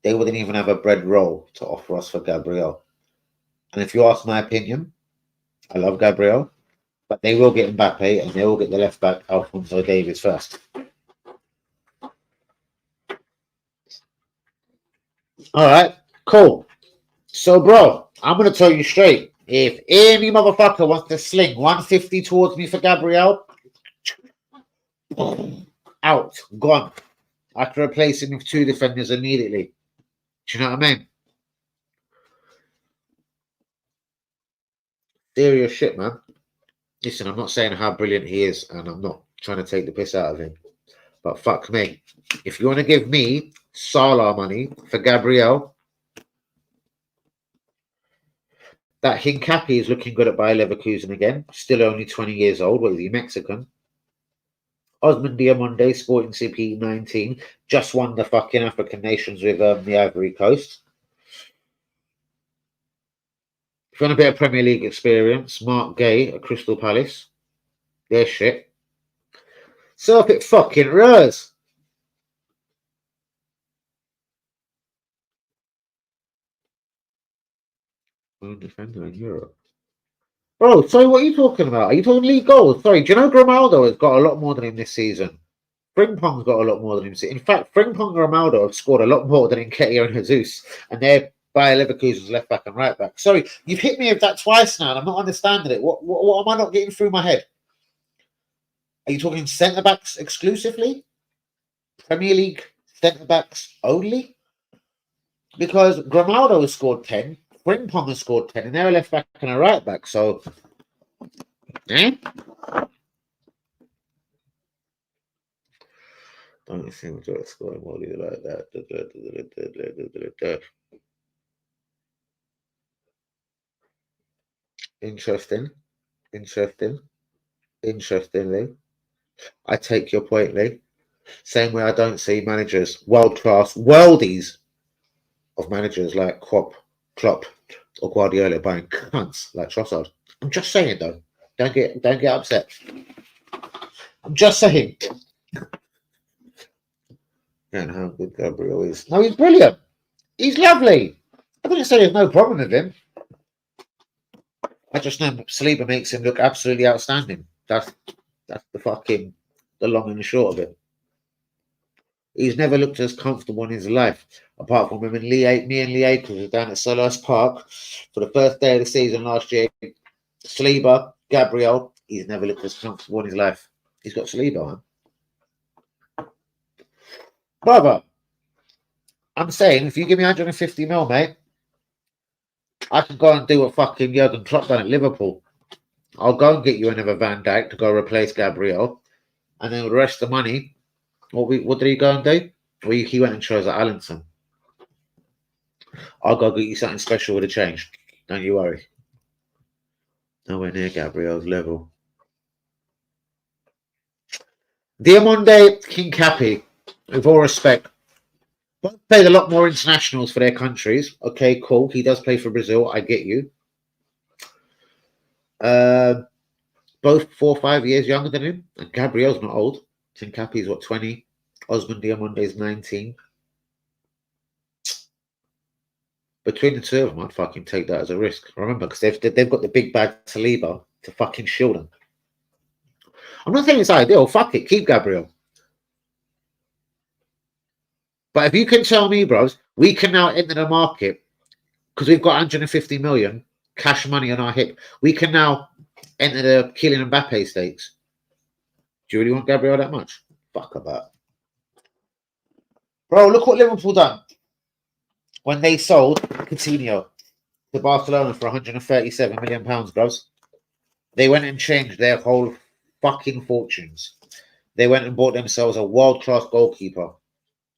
A: they wouldn't even have a bread roll to offer us for Gabriel. And if you ask my opinion, I love Gabriel, but they will get Mbappe and they will get the left back Alphonso Davies first. All right, cool. So, bro, I'm going to tell you straight. If any motherfucker wants to sling 150 towards me for Gabriel, out, gone. I can replace him with 2 defenders immediately. Do you know what I mean? Serious shit, man. Listen, I'm not saying how brilliant he is, and I'm not trying to take the piss out of him. But fuck me. If you want to give me Salah money for Gabriel, that Hincapi is looking good at Bayer Leverkusen again. Still only 20 years old. What is he, Mexican? Osman Diamonde, Sporting CP 19, just won the fucking African Nations with the Ivory Coast. If you want a bit of Premier League experience, Mark Gay at Crystal Palace. They're shit. So if it fucking rose. Defender in Europe. Bro, sorry, what are you talking about? Are you talking league goals? Sorry, do you know Grimaldo has got a lot more than him this season? Frimpong's got a lot more than him. In fact, Frimpong and Grimaldo have scored a lot more than Nketiah and Jesus, and they're Bayer Leverkusen's left back and right back. Sorry, you've hit me with that twice now, and I'm not understanding it. What am I not getting through my head? Are you talking centre backs exclusively? Premier League centre backs only? Because Grimaldo has scored 10, Frimpong has scored 10, and they're a left back and a right back. So, don't seem to score more like that. Interestingly. I take your point, Lee. Same way I don't see managers, world-class worldies of managers like Klopp or Guardiola buying cunts like Trossard. I'm just saying though. Don't get upset. I'm just saying. And how good Gabriel is. No, he's brilliant. He's lovely. I didn't say there's no problem with him. I just know Saliba makes him look absolutely outstanding. That's the long and the short of it. He's never looked as comfortable in his life, apart from when me and Lee Akers were down at Selhurst Park for the first day of the season last year. Saliba, Gabriel, he's never looked as comfortable in his life. He's got Saliba on. Brother, I'm saying if you give me 150 mil, mate, I can go and do what fucking Jurgen Klopp done at Liverpool. I'll go and get you another Van Dijk to go replace Gabriel, and then with the rest of the money, what did he go and do? Well, he went and chose at Allenson. I'll go get you something special with a change. Don't you worry. Nowhere near Gabriel's level. Diamonde Hincapi, with all respect, both played a lot more internationals for their countries. Okay, cool. He does play for Brazil. I get you. Both 4 or 5 years younger than him. And Gabriel's not old. Hincapi's 20? Osman Diamonde's 19. Between the two of them, I'd fucking take that as a risk. Remember, because they've got the big bad Saliba to fucking shield them. I'm not saying it's ideal. Fuck it. Keep Gabriel. But if you can tell me, bros, we can now enter the market because we've got 150 million cash money on our hip. We can now enter the Kylian Mbappe stakes. Do you really want Gabriel that much? Fuck about. Bro, look what Liverpool done when they sold Coutinho to Barcelona for 137 million pounds, bros. They went and changed their whole fucking fortunes. They went and bought themselves a world-class goalkeeper.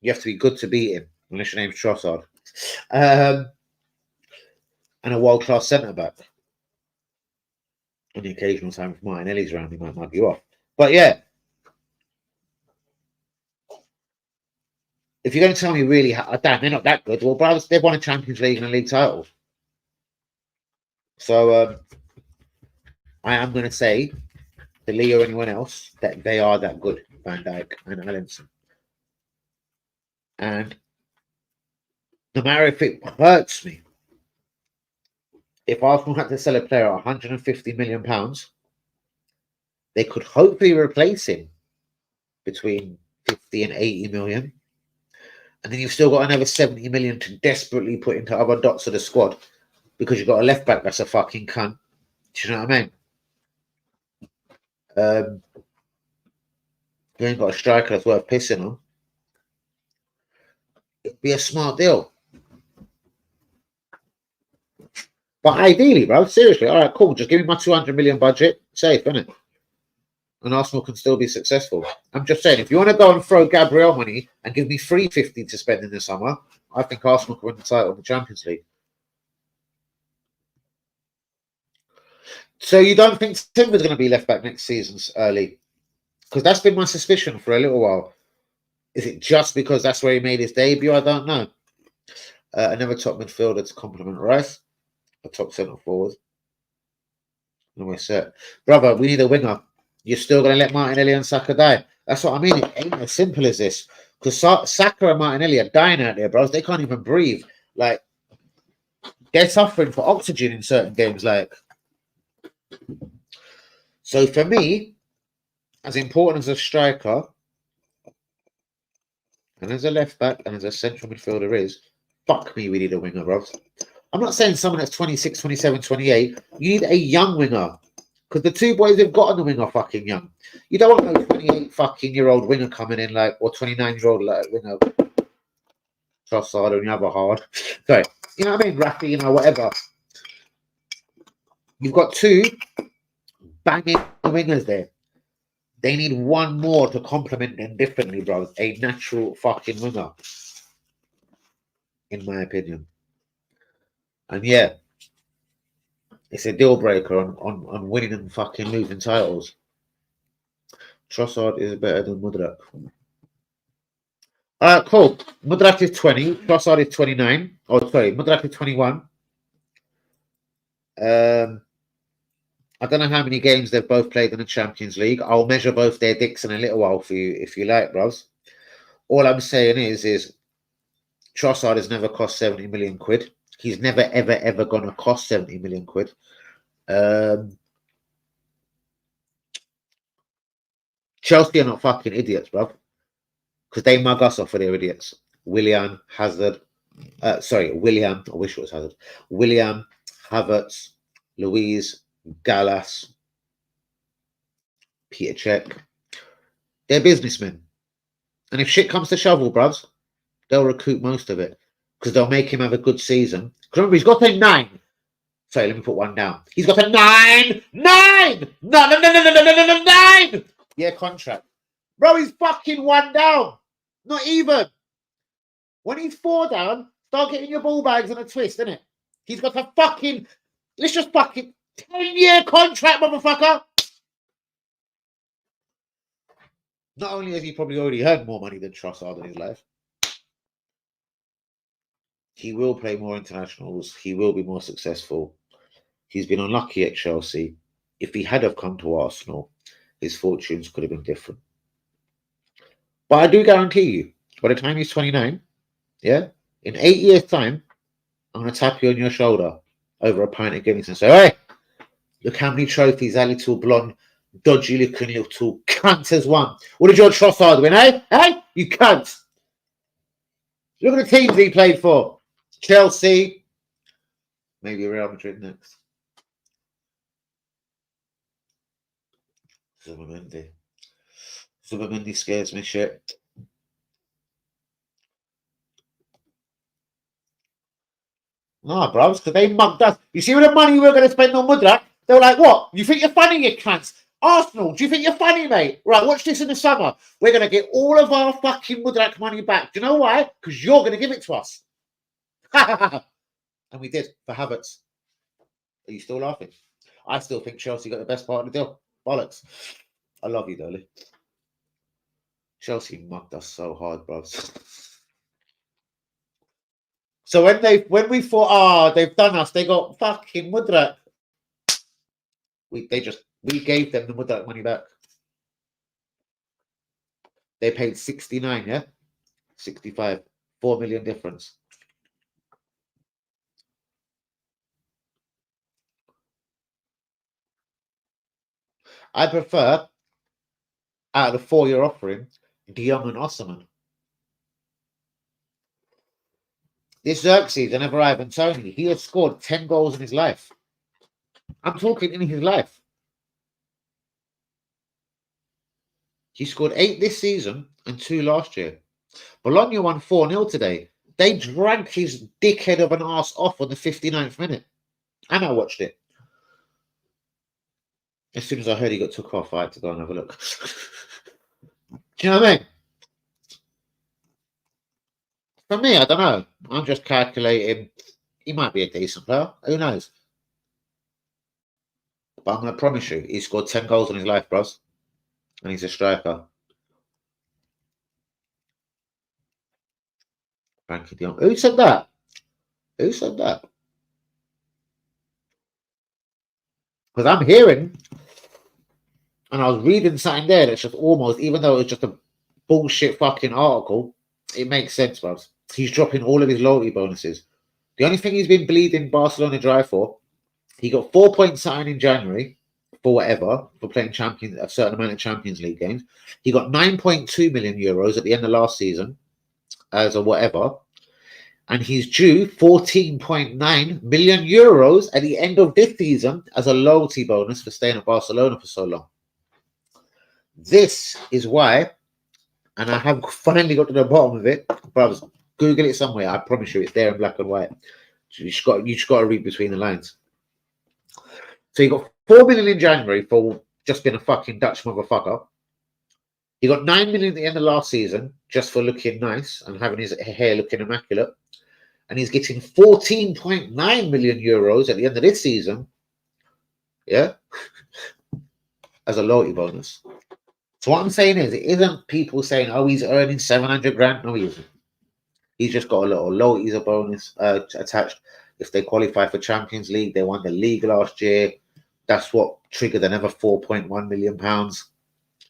A: You have to be good to beat him, unless your name's Trossard. And a world-class centre-back. On the occasional time if Martinelli's around, he might mug you off. But yeah. If you're going to tell me really, damn, they're not that good. Well, brothers, they've won a Champions League and a league title. So I am going to say to Lee or anyone else that they are that good, Van Dijk and Allenson. And no matter if it hurts me, if Arsenal had to sell a player at £150 million, they could hopefully replace him between 50 and 80 million. And then you've still got another 70 million to desperately put into other dots of the squad because you've got a left back that's a fucking cunt. Do you know what I mean? You ain't got a striker that's worth pissing on. It'd be a smart deal. But ideally, bro, seriously, all right, cool. Just give me my 200 million budget. Safe, innit? And Arsenal can still be successful. I'm just saying, if you want to go and throw Gabriel money and give me 350 to spend in the summer, I think Arsenal can win the title in the Champions League. So you don't think Timber's going to be left back next season's early? Because that's been my suspicion for a little while. Is it just because that's where he made his debut? I don't know. Another top midfielder to complement Rice. A top centre forward. And we're set. Brother, we need a winger. You're still going to let Martinelli and Saka die? That's what I mean. It ain't as simple as this. Because Saka and Martinelli are dying out there, bros. They can't even breathe. Like, they're suffering for oxygen in certain games. Like, so for me, as important as a striker and as a left back and as a central midfielder is, fuck me, we need a winger, bros. I'm not saying someone that's 26, 27, 28. You need a young winger. Because the two boys they've got on the wing are fucking young. You don't want no 28 fucking year old winger coming in like, or 29-year-old like winger. Trossard and the other hard. Sorry. You know what I mean? Rafi, you know, whatever. You've got two banging wingers there. They need one more to complement them differently, bro. A natural fucking winger. In my opinion. And yeah. It's a deal breaker on winning and fucking losing titles. Trossard is better than Mudryk. Cool. Mudryk is 20. Trossard is 29. Oh, sorry. Mudryk is 21. I don't know how many games they've both played in the Champions League. I'll measure both their dicks in a little while for you, if you like, bros. All I'm saying is Trossard has never cost 70 million quid. He's never, ever, ever going to cost 70 million quid. Chelsea are not fucking idiots, bro. Because they mug us off for their idiots. William, Hazard. William. I wish it was Hazard. William, Havertz, Louise, Gallas, Peter Cech. They're businessmen. And if shit comes to shovel, bruvs, they'll recoup most of it. Because they'll make him have a good season. Because remember, he's got a 9. Sorry, let me put one down. He's got a 9! 9! No, 9! Yeah, contract. Bro, he's fucking 1 down. Not even. When he's 4 down, start getting your ball bags on a twist, innit? He's got a fucking, let's just fucking 10-year contract, motherfucker. Not only has he probably already earned more money than Trossard in his life, he will play more internationals. He will be more successful. He's been unlucky at Chelsea. If he had have come to Arsenal, his fortunes could have been different. But I do guarantee you, by the time he's 29, yeah, in 8 years' time, I'm going to tap you on your shoulder over a pint of Guinness and say, hey, look how many trophies that little blonde, dodgy looking little cunt has won. What did your Trossard win, eh? Eh? You cunt. Look at the teams he played for. Chelsea. Maybe Real Madrid next. Zubimendi. Zubimendi scares me shit. Nah, bros, because they mugged us. You see what the money we're going to spend on Mudryk? They were like, what? You think you're funny, you cunts? Arsenal, do you think you're funny, mate? Right, watch this in the summer. We're going to get all of our fucking Mudryk money back. Do you know why? Because you're going to give it to us. And we did, for Havertz. Are you still laughing? I still think Chelsea got the best part of the deal. Bollocks. I love you, Dolly. Chelsea mugged us so hard, bros. So when we thought, they've done us, they got fucking Mudryk. We gave them the Mudryk money back. They paid 69, yeah? 65. 4 million difference. I prefer, out of the 4 you're offering, De Jong and Osimhen. This Xerxes and ever Ivan Tony, he has scored 10 goals in his life. I'm talking in his life. He scored 8 this season and 2 last year. Bologna won 4-0 today. They dragged his dickhead of an arse off on the 59th minute. And I watched it. As soon as I heard he got took off, I had to go and have a look. Do you know what I mean? For me, I don't know. I'm just calculating. He might be a decent player. Who knows? But I'm going to promise you, he scored 10 goals in his life, bros. And he's a striker. Frankie de Jong. Who said that? Who said that? Because I'm hearing, and I was reading something there that's just almost, even though it's just a bullshit fucking article, it makes sense, bros. He's dropping all of his loyalty bonuses. The only thing he's been bleeding Barcelona dry for, he got 4 points signed in January for whatever, for playing a certain amount of Champions League games. He got 9.2 million euros at the end of last season as a whatever. And he's due 14.9 million euros at the end of this season as a loyalty bonus for staying at Barcelona for so long. This is why, and I have finally got to the bottom of it, brothers, Google it somewhere. I promise you it's there in black and white. You just got to read between the lines. So he got 4 million in January for just being a fucking Dutch motherfucker. He got 9 million at the end of last season just for looking nice and having his hair looking immaculate. And he's getting 14.9 million euros at the end of this season. Yeah. As a loyalty bonus. So what I'm saying is, it isn't people saying, oh, he's earning 700 grand. No, he isn't. He's just got a little loyalties a bonus attached. If they qualify for Champions League, they won the league last year. That's what triggered another 4.1 million pounds.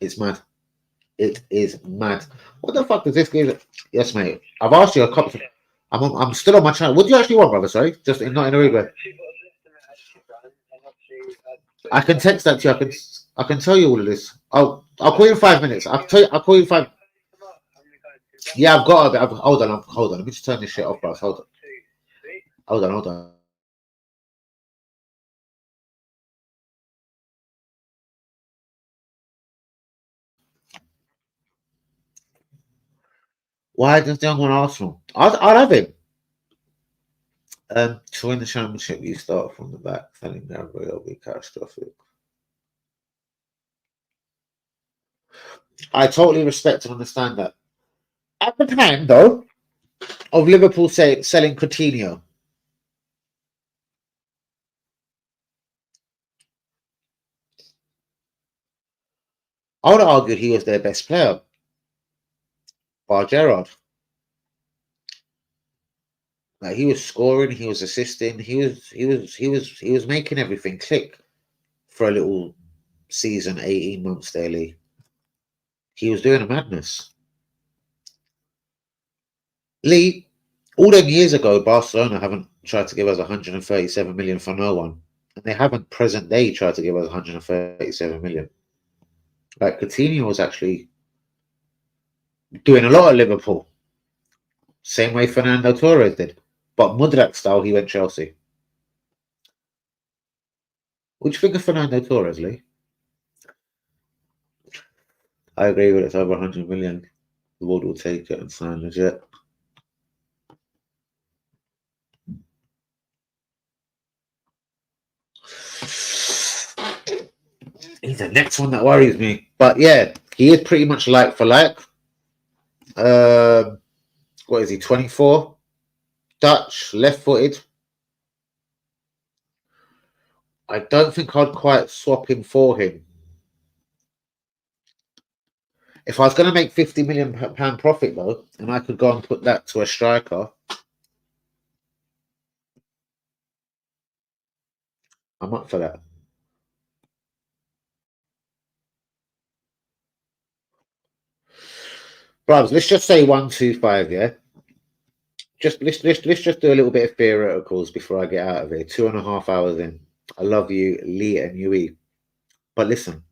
A: It's mad. It is mad. What the fuck does this give? Yes, mate. I've asked you a couple. I'm still on my channel. What do you actually want, brother? Sorry, just not in a way. I can text that to you. I can tell you all of this. I'll call you in 5 minutes. I'll call you in 5. Yeah, I've got it. Hold on. Let me just turn this shit off, bro. Hold on. Why does the young one Arsenal? I'll have him. To win the championship, you start from the back. Telling Ivory will be catastrophic. I totally respect and understand that. At the time, though, of Liverpool selling Coutinho, I would have argued he was their best player, bar Gerrard. Like, he was scoring, he was assisting, he was making everything click for a little season, 18 months daily. He was doing a madness. Lee, all them years ago, Barcelona haven't tried to give us 137 million for no one. And they haven't present day tried to give us 137 million. Like, Coutinho was actually doing a lot at Liverpool. Same way Fernando Torres did. But Mudrak style, he went Chelsea. What do you think of Fernando Torres, Lee? I agree with it's over 100 million. The world will take it and sign legit. He's the next one that worries me. But yeah, he is pretty much like for like. What is he, 24? Dutch, left-footed. I don't think I'd quite swap him for him. If I was going to make £50 million profit, though, and I could go and put that to a striker, I'm up for that. Brubs, let's just say 125, yeah? Let's just do a little bit of theoreticals before I get out of here. 2.5 hours in. I love you, Lee and Yui. But listen,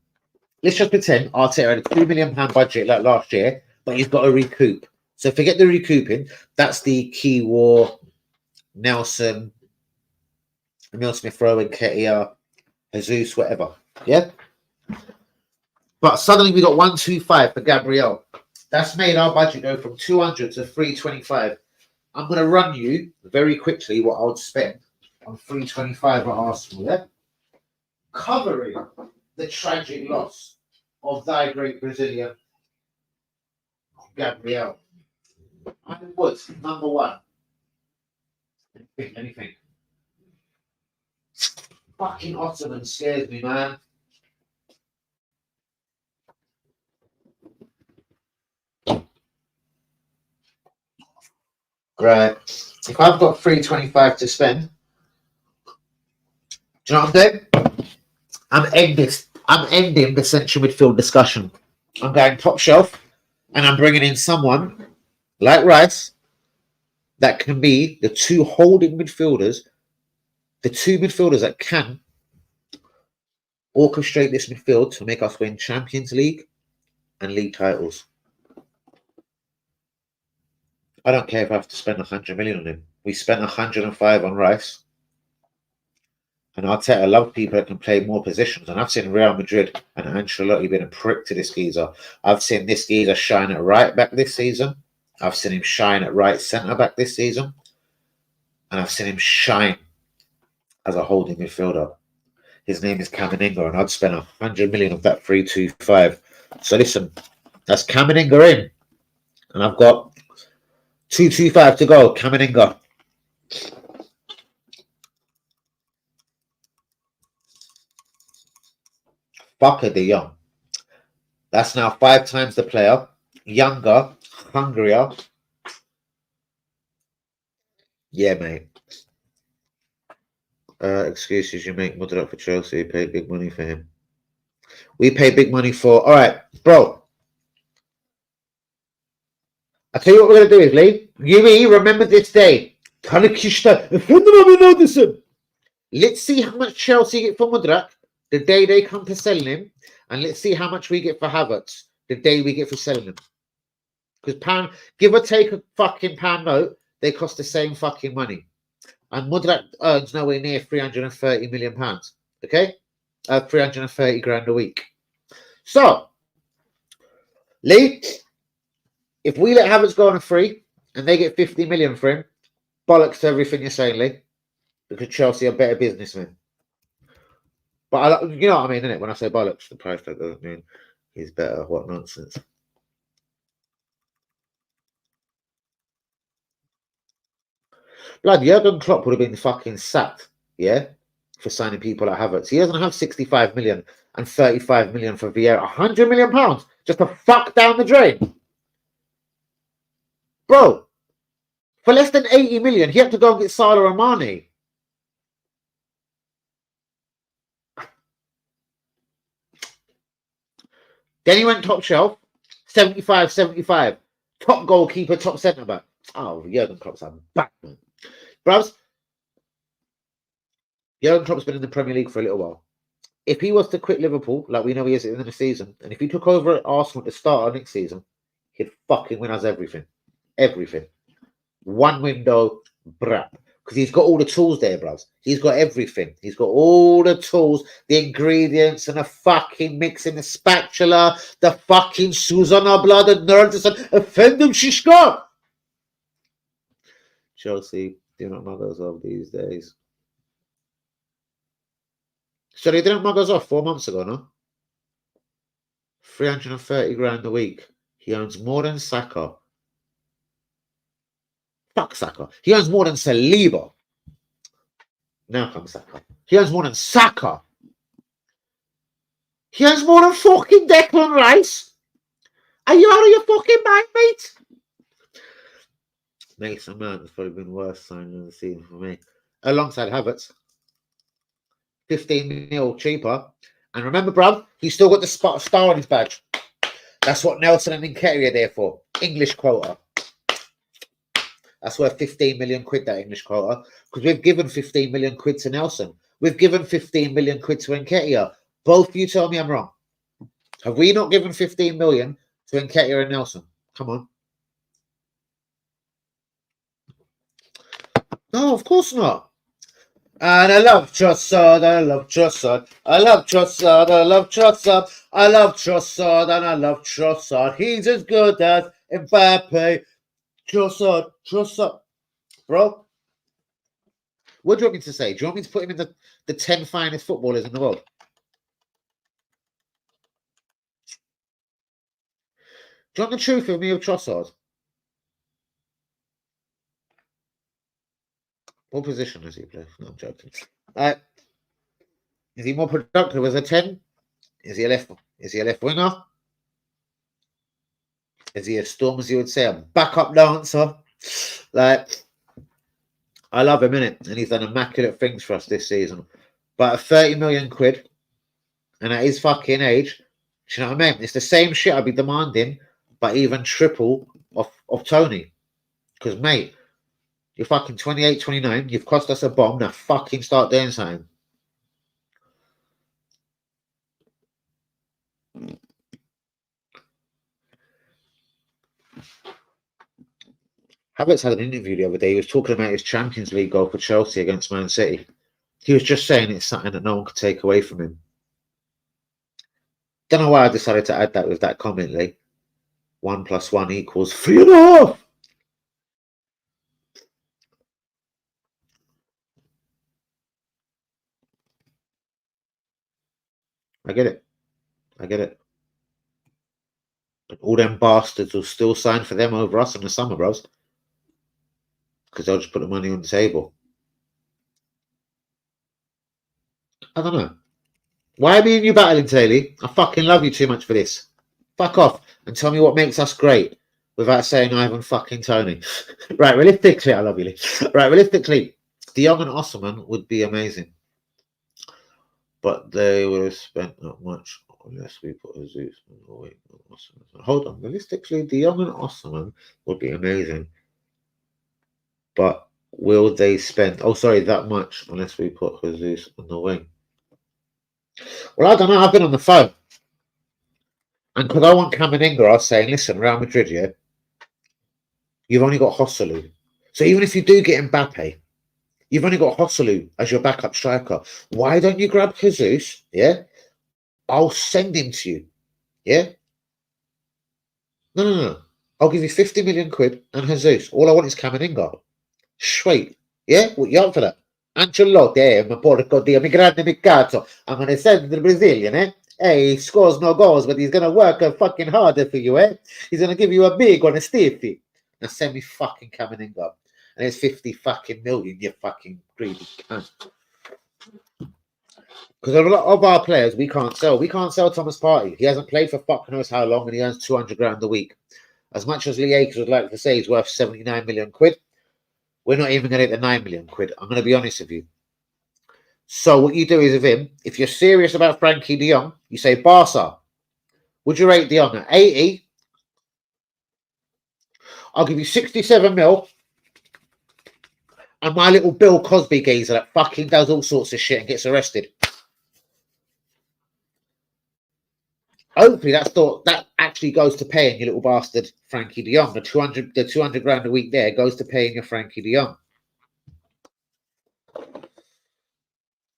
A: let's just pretend Arteta had a £2 million budget like last year, but he's got to recoup. So forget the recouping. That's the Key War, Nelson, Emil Smith-Rowe, Ketia, Jesus, whatever. Yeah? But suddenly we got 125 for Gabriel. That's made our budget go from 200 to 325. I'm going to run you very quickly what I would spend on 325 at Arsenal, yeah? Covering the tragic loss of thy great Brazilian, Gabriel. I would, number one. Anything. Fucking Ottoman scares me, man. Right. If I've got 325 to spend, do you know what I'm doing? I'm ending the central midfield discussion. I'm going top shelf, and I'm bringing in someone like Rice that can be the two holding midfielders, the two midfielders that can orchestrate this midfield to make us win Champions League and league titles. I don't care if I have to spend 100 million on him. We spent 105 on Rice. And Arteta loves people that can play more positions. And I've seen Real Madrid and Ancelotti been a prick to this geezer. I've seen this geezer shine at right back this season. I've seen him shine at right centre back this season. And I've seen him shine as a holding midfielder. His name is Camavinga, and I'd spend 100 million of that 325. So listen, that's Camavinga in. And I've got 225 to go. Camavinga. Fucker De Jong. That's now 5 times the player. Younger, hungrier. Yeah, mate. Excuses, you make mother up for Chelsea. You paid big money for him. We pay big money for... All right, bro. I'll tell you what we're going to do is, Lee. Yui, remember this day. Let's see how much Chelsea get for Mudrak the day they come to selling him. And let's see how much we get for Havertz the day we get for selling him. Because pound, give or take a fucking pound note, they cost the same fucking money. And Mudrak earns nowhere near 330 million pounds. Okay? 330 grand a week. So, Lee, if we let Havertz go on a free and they get 50 million for him, bollocks to everything you're saying, Lee. Because Chelsea are better businessmen. But you know what I mean, innit? When I say bollocks, the price tag doesn't mean he's better. What nonsense. Blood, Jurgen Klopp would have been fucking sacked, yeah, for signing people like Havertz. He doesn't have 65 million and 35 million for Vieira. 100 million pounds just to fuck down the drain. Bro, for less than 80 million, he had to go and get Salah and Mane. Then he went top shelf, 75. Top goalkeeper, top centre back. Oh, Jurgen Klopp's a Batman. Bros, Jurgen Klopp's been in the Premier League for a little while. If he was to quit Liverpool, like we know he is at the end of the season, and if he took over at Arsenal at the start of next season, he'd fucking win us everything. Everything. One window, brap. Because he's got all the tools there, bros. He's got everything. He's got all the tools, the ingredients, and the fucking mixing, the spatula, the fucking Susanna blood and nerds and offendum shishka. Chelsea do not mug us off these days. So they didn't mug us off 4 months ago, no? 330 grand a week. He earns more than Saka. Fuck Saka. He earns more than Saliba. Now comes Saka. He earns more than Saka. He earns more than fucking Declan Rice. Are you out of your fucking mind, mate? Mason Mount has probably been worse signing of the season for me. Alongside Havertz. 15 mil cheaper. And remember, bruv, he's still got the star on his badge. That's what Nelson and Nketiah are there for. English quota. That's worth 15 million quid, that English quota, because we've given 15 million quid to Nelson. We've given 15 million quid to Nketiah. Both you tell me I'm wrong. Have we not given 15 million to Nketiah and Nelson? Come on. No, of course not. And I love Trossard, I love Trossard, I love Trossard, I love Trossard, I love Trossard, and I love Trossard. He's as good as Mbappe. Trossard. Bro, what do you want me to say? Do you want me to put him in the 10 finest footballers in the world? Do you want the truth of me of Trossard? What position does he play? No, I'm joking. Is he more productive as a 10? Is he a left winger? Is he a storm, as you would say, a backup dancer? Like, I love him, innit? And he's done immaculate things for us this season. But at 30 million quid, and at his fucking age, do you know what I mean? It's the same shit I'd be demanding, but even triple of Tony. Because, mate, you're fucking 28, 29, you've cost us a bomb, now fucking start doing something. Havertz had an interview the other day. He was talking about his Champions League goal for Chelsea against Man City. He was just saying it's something that no one could take away from him. Don't know why I decided to add that with that comment, Lee. 1 + 1 = 3.5. I get it. But all them bastards will still sign for them over us in the summer, bros. Because they'll just put the money on the table. I don't know. Why are me and you battling, Taylor? I fucking love you too much for this. Fuck off and tell me what makes us great without saying Ivan fucking Tony. Right, realistically, I love you, Lee. Right, realistically, De Jong and Osman would be amazing. But they would have spent not much unless we put Jesus. Oh, wait, hold on. Realistically, De Jong and Osman would be amazing. But will they spend, that much unless we put Jesus on the wing? Well, I don't know. I've been on the phone. And because I want Camavinga, I was saying, listen, Real Madrid, yeah, you've only got Joselu. So even if you do get Mbappe, you've only got Joselu as your backup striker. Why don't you grab Jesus? Yeah. I'll send him to you. Yeah. No. I'll give you 50 million quid and Jesus. All I want is Camavinga. Sweet. Yeah? What you up for that? Ancelotti, ma porco dio, mi grande mi cazzo. I'm going to send the Brazilian, eh? Hey, he scores no goals, but he's going to work fucking harder for you, eh? He's going to give you a big one, a stiffy. Now send me fucking Camavinga. And it's 50 fucking million, you fucking greedy cunt. Because a lot of our players, we can't sell. We can't sell Thomas Partey. He hasn't played for fuck knows how long, and he earns 200 grand a week. As much as Lee Akers would like to say he's worth 79 million quid, we're not even going to get the 9 million quid. I'm going to be honest with you. So what you do is with him, if you're serious about Frankie de Jong, you say, Barca, would you rate de Jong at 80? I'll give you 67 mil. And my little Bill Cosby geezer that fucking does all sorts of shit and gets arrested. Hopefully that actually goes to paying your little bastard Frankie de Jong. The 200 grand a week there goes to paying your Frankie de Jong.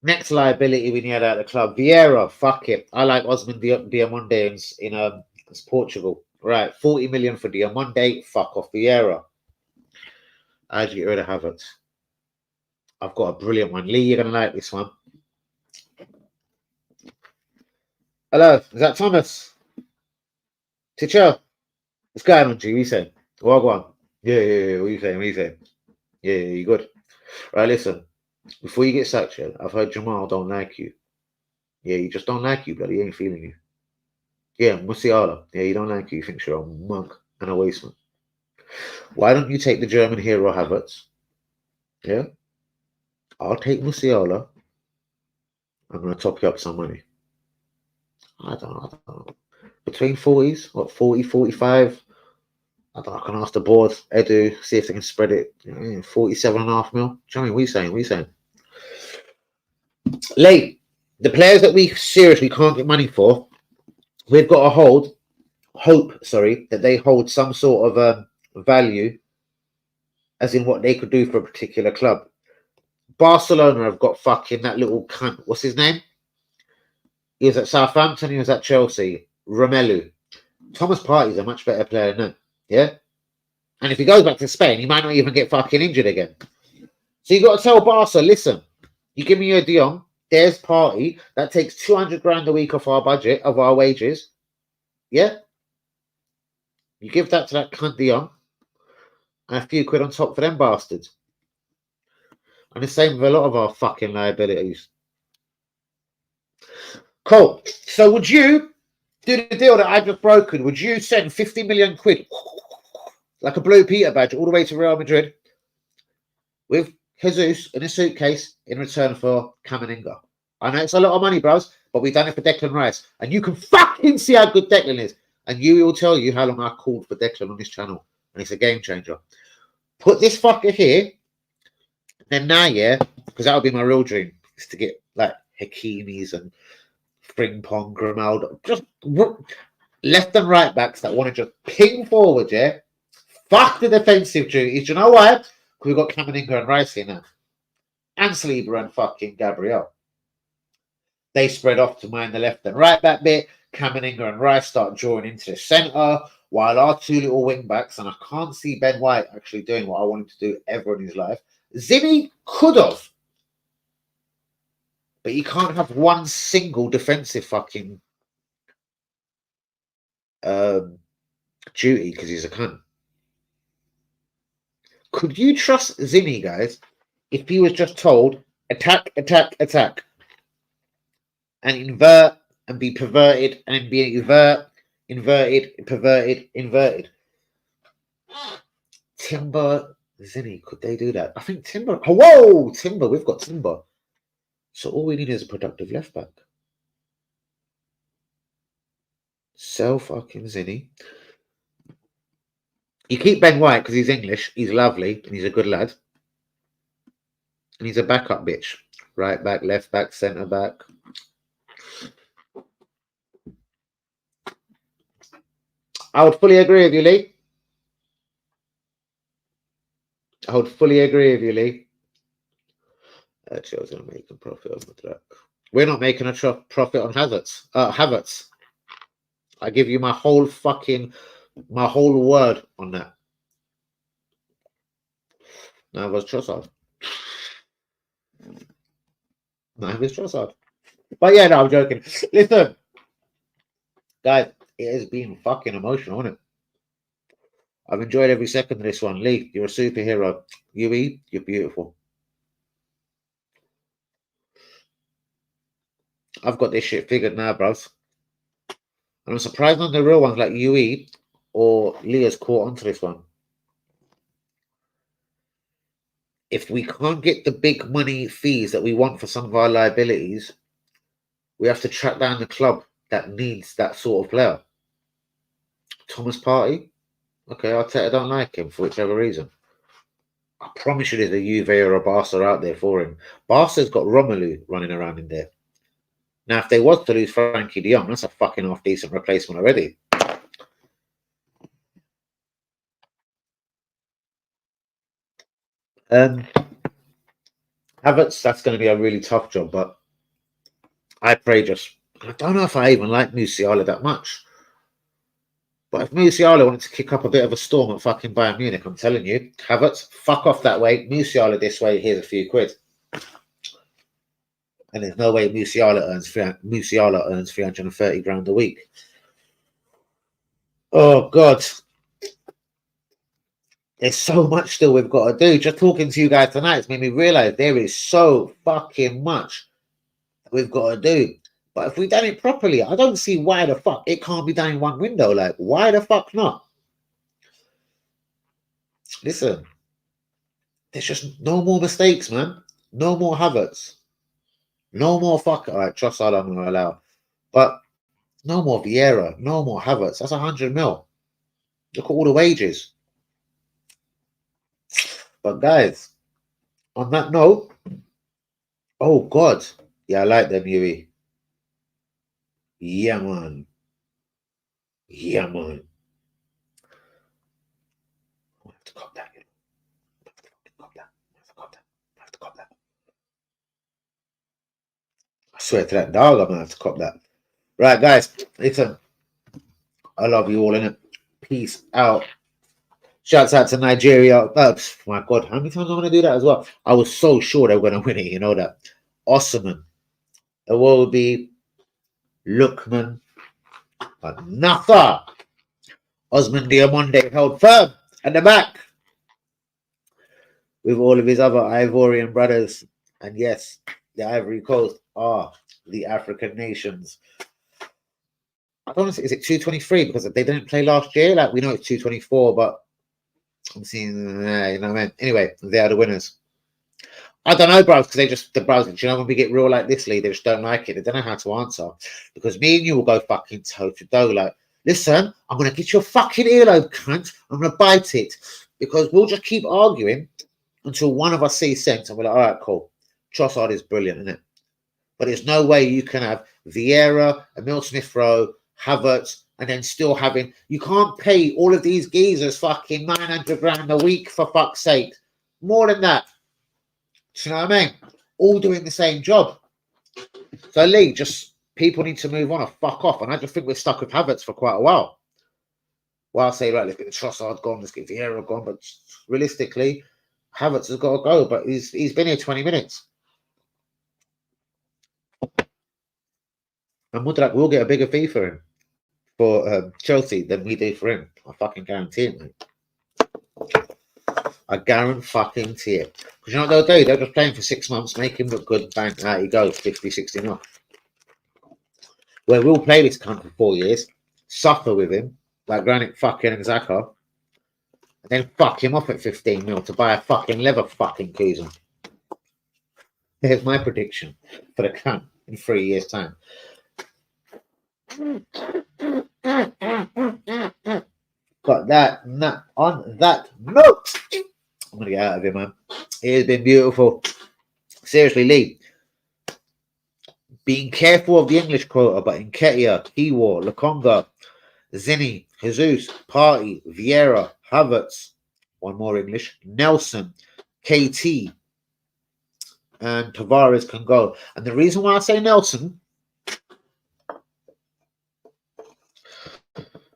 A: Next liability we need out of the club. Vieira, fuck it. I like Osman Diamonde in Portugal. Right, 40 million for Diamonde. Fuck off Vieira. How'd you get rid of Havertz? I've got a brilliant one. Lee, you're going to like this one. Hello, is that Thomas? Teacher? What's going on, G? What you saying? What go on? Yeah. What you saying? Yeah, you good? Right, listen. Before you get sacked, I've heard Jamal don't like you. Yeah, he just don't like you, bloody. He ain't feeling you. Yeah, Musiala. Yeah, he don't like you. He thinks you're a monk and a wasteman. Why don't you take the German hero Havertz? Yeah? I'll take Musiala. I'm going to top you up some money. I don't know. Between 40s, 40, 45. I don't know, I can ask the board, Edu, see if they can spread it. 47.5 mil. Do you know what I mean? What are you saying? What are you saying? Lee, the players that we seriously can't get money for, we've got to hope, that they hold some sort of value, as in what they could do for a particular club. Barcelona have got fucking that little cunt. What's his name? He was at Southampton, he was at Chelsea. Romelu. Thomas Partey's a much better player than that. Yeah? And if he goes back to Spain, he might not even get fucking injured again. So you got to tell Barca, listen, you give me your De Jong, there's Partey, that takes 200 grand a week off our budget, of our wages. Yeah? You give that to that cunt De Jong, and a few quid on top for them bastards. And the same with a lot of our fucking liabilities. Cool. So would you do the deal that I've just broken? Would you send 50 million quid, like a Blue Peter badge, all the way to Real Madrid with Jesus in a suitcase in return for Camavinga? I know it's a lot of money, bros, but we've done it for Declan Rice. And you can fucking see how good Declan is. And you will tell you how long I called for Declan on this channel. And it's a game changer. Put this fucker here. Then now, yeah, because that would be my real dream, is to get like Hakimis and Frimpong, Grimaldo, just left and right backs that want to just ping forward, yeah. Fuck the defensive duties. Do you know why? Because we've got Camavinga and Rice here now. And Saliba and fucking Gabriel. They spread off to mind the left and right back bit. Camavinga and Rice start drawing into the centre, while our two little wing backs, and I can't see Ben White actually doing what I want him to do ever in his life. Zinni could have, but he can't have one single defensive fucking duty because he's a cunt. Could you trust Zinni, guys, if he was just told attack, attack, attack, and invert and be perverted and be inverted, perverted, inverted? Timber, Zinni, could they do that? I think Timber. Oh, whoa, Timber, we've got Timber. So all we need is a productive left back. Sell fucking Zinni. You keep Ben White because he's English, he's lovely, and he's a good lad. And he's a backup bitch. Right back, left back, centre back. I would fully agree with you, Lee. I would fully agree with you, Lee. Chelsea are making profit on the track. We're not making a profit on Havertz. Havertz. I give you my whole word on that. Now it was Trossard. But yeah, no, I'm joking. Listen, guys, it has been fucking emotional, isn't it? I've enjoyed every second of this one. Lee, you're a superhero. UE, you're beautiful. I've got this shit figured now, bros. And I'm surprised on the real ones like UE or Leah's caught onto this one. If we can't get the big money fees that we want for some of our liabilities, we have to track down the club that needs that sort of player. Thomas Partey? Okay, I don't like him for whichever reason. I promise you there's a Juve or a Barca out there for him. Barca's got Romelu running around in there. Now, if they was to lose Frankie de Jong, that's a fucking half-decent replacement already. Havertz, that's going to be a really tough job, but I don't know if I even like Musiala that much. But if Musiala wanted to kick up a bit of a storm at fucking Bayern Munich, I'm telling you, Havertz, fuck off that way. Musiala this way, here's a few quid. And there's no way Musiala earns 330 grand a week. Oh, God. There's so much still we've got to do. Just talking to you guys tonight has made me realise there is so fucking much we've got to do. But if we've done it properly, I don't see why the fuck it can't be done in one window. Like, why the fuck not? Listen, there's just no more mistakes, man. No more Havertz. No more fuck. All right, Trossard I'm going to allow. But no more Vieira. No more Havertz. That's 100 mil. Look at all the wages. But guys, on that note, oh God, yeah, I like them, Yuri. Yeah, man. Yeah, man. I have to cop that. I have to cop that. I have to cop that. I swear to that dog, I'm gonna have to cop that. Right, guys, listen. I love you all, innit? Peace out. Shouts out to Nigeria. My God, how many times am I going to do that as well? I was so sure they were going to win it, you know that. Osman, Iwobi, Lookman, but Nafa. Osman Diamonde held firm at the back with all of his other Ivorian brothers. And yes, the Ivory Coast are the African nations. I don't know, is it 223 because they didn't play last year? Like, we know it's 224, but I'm seeing, you know what I mean? Anyway, they are the winners. I don't know, bros, because the bros, you know, when we get real like this, Lee, they just don't like it. They don't know how to answer. Because me and you will go fucking toe to toe. Like, listen, I'm going to get your fucking earlobe, cunt. I'm going to bite it. Because we'll just keep arguing until one of us sees sense and we're like, all right, cool. Trossard is brilliant, isn't it? But there's no way you can have Vieira, Emil Smith-Rowe, Havertz, and then still having... You can't pay all of these geezers fucking 900 grand a week, for fuck's sake. More than that. Do you know what I mean? All doing the same job. So, Lee, just people need to move on or fuck off. And I just think we're stuck with Havertz for quite a while. Well, I'll say, right, let's get the Trossard gone, let's get Vieira gone. But realistically, Havertz has got to go. But he's been here 20 minutes. And we'll get a bigger fee for him, for Chelsea, than we do for him. I fucking guarantee it, mate. I guarantee it. Because you know what they'll do? They'll just play him for 6 months, make him look good, bang, out he goes, 50, 60 mil. Where we'll play this cunt for 4 years, suffer with him, like Granit fucking Xhaka, and then fuck him off at 15 mil to buy a fucking leather fucking Kuzan. Here's my prediction for the cunt in 3 years' time. Got that on that note. I'm going to get out of here, man. It has been beautiful. Seriously, Lee. Being careful of the English quota, but Nketiah, Kiwor, Lokonga, Zinni, Jesus, Partey, Vieira, Havertz, one more English, Nelson, KT, and Tavares can go. And the reason why I say Nelson,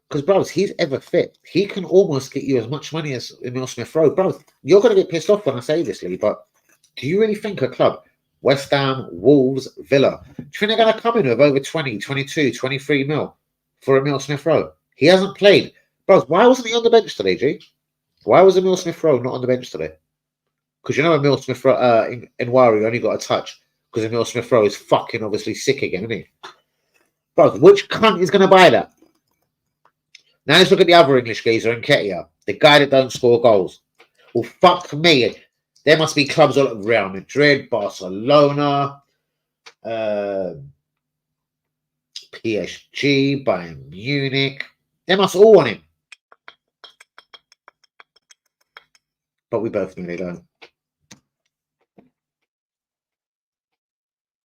A: because, bros, he's ever fit. He can almost get you as much money as Emil Smith-Rowe. Bros, you're going to get pissed off when I say this, Lee, but do you really think a club, West Ham, Wolves, Villa, do you think they're going to come in with over 20, 22, 23 mil for Emil Smith-Rowe? He hasn't played. Bros, why wasn't he on the bench today, G? Why was Emil Smith-Rowe not on the bench today? Because you know Emil Smith-Rowe, Ivory only got a touch because Emil Smith-Rowe is fucking obviously sick again, isn't he? Bros, which cunt is going to buy that? Now let's look at the other English geezer, Nketiah, the guy that don't score goals. Well, fuck me. There must be clubs all at Real Madrid, Barcelona, PSG, Bayern Munich. They must all want him. But we both know they don't.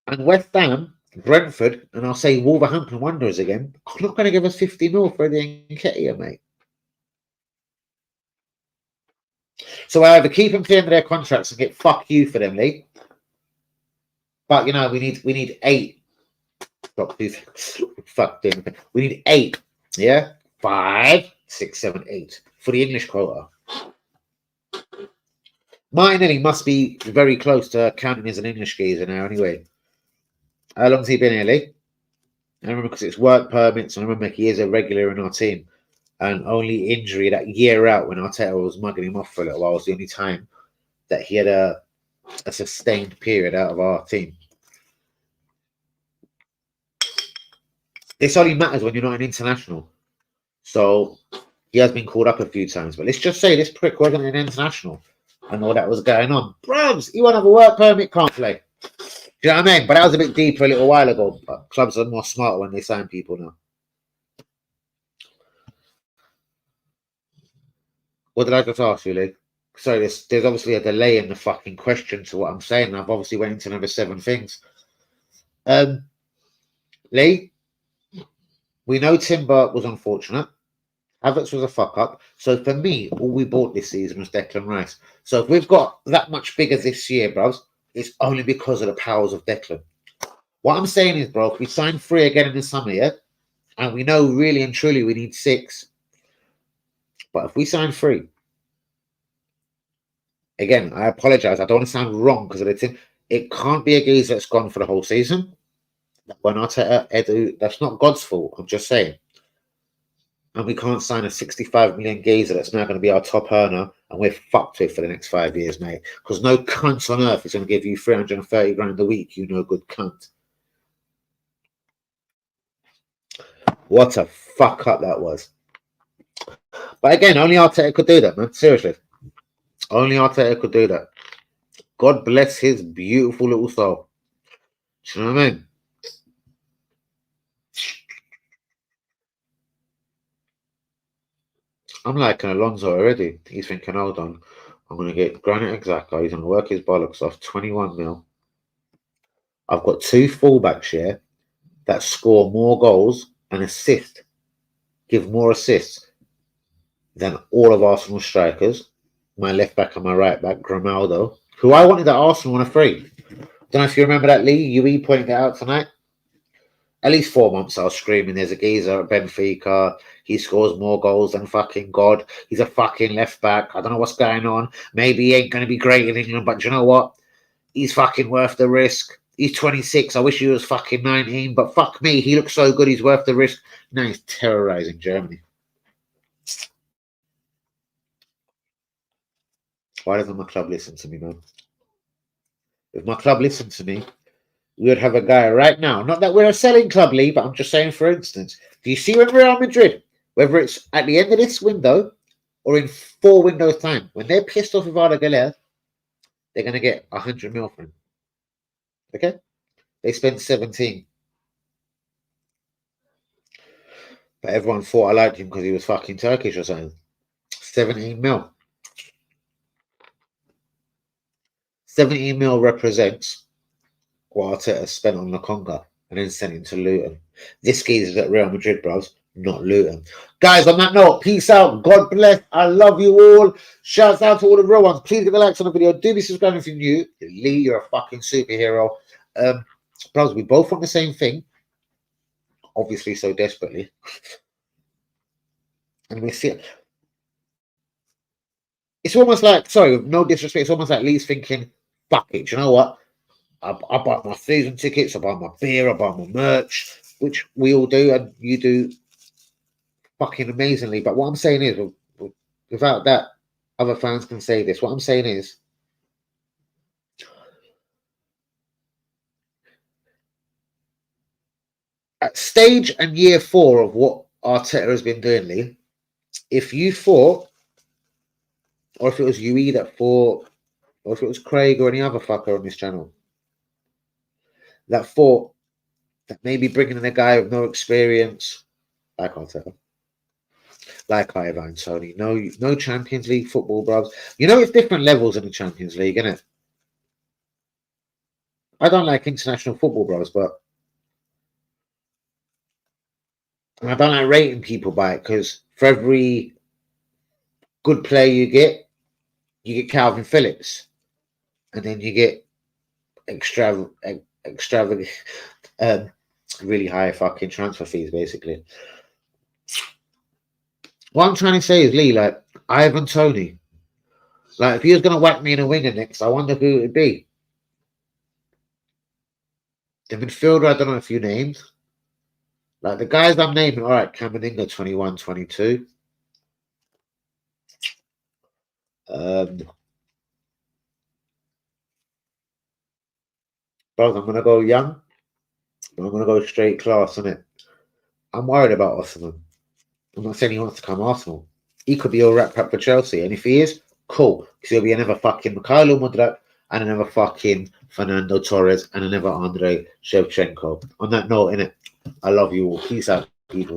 A: And West Ham, Brentford, and I'll say Wolverhampton Wanderers again, are not going to give us 50 mil for the Nketiah, mate. So I either keep them to the end of their contracts and get fuck you for them, Lee. But, you know, we need 8. Fuck them. We need 8. Yeah? 5, 6, 7, 8 for the English quota. Martinelli must be very close to counting as an English geezer now, anyway. How long's he been here, Lee? I remember because it's work permits. I remember he is a regular in our team. And only injury that year out when Arteta was mugging him off for a little while was the only time that he had a sustained period out of our team. This only matters when you're not an international. So he has been called up a few times. But let's just say this prick wasn't an international and all that was going on. Bros, he won't have a work permit, can't play. Do you know what I mean? But that was a bit deeper a little while ago. But clubs are more smart when they sign people now. What did I just ask you, Lee? Sorry, there's obviously a delay in the fucking question to what I'm saying. I've obviously went into another 7 things. Lee, we know Timber was unfortunate. Havertz was a fuck up. So for me, all we bought this season was Declan Rice. So if we've got that much bigger this year, bros, it's only because of the powers of Declan. What I'm saying is, bro, if we sign 3 again in the summer, yeah, and we know really and truly we need 6, but if we sign 3, again, I apologize. I don't want to sound wrong because of the team. It can't be a geezer that's gone for the whole season. When Arteta, Edu, that's not God's fault. I'm just saying. And we can't sign a 65 million geezer that's now going to be our top earner, and we're fucked with for the next 5 years, mate. Because no cunt on earth is going to give you 330 grand a week, you no good cunt. What a fuck up that was. But again, only Arteta could do that, man. Seriously. Only Arteta could do that. God bless his beautiful little soul. Do you know what I mean? I'm liking Alonso already. He's thinking, hold on, I'm going to get Granit Xhaka. He's going to work his bollocks off, 21 mil. I've got 2 fullbacks here that score more goals and give more assists than all of Arsenal's strikers. My left back and my right back, Grimaldo, who I wanted at Arsenal on a free. Don't know if you remember that, Lee. UE pointed it out tonight. At least 4 months I was screaming, there's a geezer at Benfica. He scores more goals than fucking God. He's a fucking left back. I don't know what's going on. Maybe he ain't going to be great in England, but do you know what? He's fucking worth the risk. He's 26. I wish he was fucking 19, but fuck me. He looks so good. He's worth the risk. Now he's terrorizing Germany. Why doesn't my club listen to me, man? If my club listened to me, we would have a guy right now. Not that we're a selling club, Lee, but I'm just saying, for instance, do you see when Real Madrid, whether it's at the end of this window or in 4 windows' time, when they're pissed off with Arda Güler, they're going to get 100 mil from him. Okay? They spent 17. But everyone thought I liked him because he was fucking Turkish or something. 17 mil. 17 mil represents what Arteta spent on Lokonga and then sent him to Luton. This geezer's at Real Madrid, bros, not Luton. Guys, on that note, peace out. God bless. I love you all. Shouts out to all the real ones. Please give a like on the video. Do be subscribing if you're new. Lee, you're a fucking superhero. Bros, we both want the same thing. Obviously, so desperately. And we see it. It's almost like, sorry, with no disrespect, it's almost like Lee's thinking, fuck it, you know what? I buy my season tickets, I buy my beer, I buy my merch, which we all do, and you do fucking amazingly. But what I'm saying is, without that, other fans can say this. What I'm saying is, at stage and year 4 of what Arteta has been doing, Lee, if you thought, or if it was UE that thought, or if it was Craig or any other fucker on this channel, that thought that maybe bringing in a guy with no experience, like Arteta, like Ivory and Tony, no Champions League football, bros. You know, it's different levels in the Champions League, isn't it? I don't like international football, bros, but I don't like rating people by it, because for every good player you get Calvin Phillips, and then you get extravagant, really high fucking transfer fees, basically. What I'm trying to say is, Lee, like, Ivan Tony, like, if he was going to whack me in a winger next, I wonder who it would be. The midfielder, I don't know a few names. Like, the guys I'm naming, all right, Camavinga, 21, 22. Bro, I'm going to go young. I'm going to go straight class, innit? I'm worried about Osman. I'm not saying he wants to come Arsenal. He could be a rat pack for Chelsea. And if he is, cool. Because he'll be another fucking Mikhailo Mudryk and another fucking Fernando Torres and another Andrei Shevchenko. On that note, innit? I love you all. Peace out, people.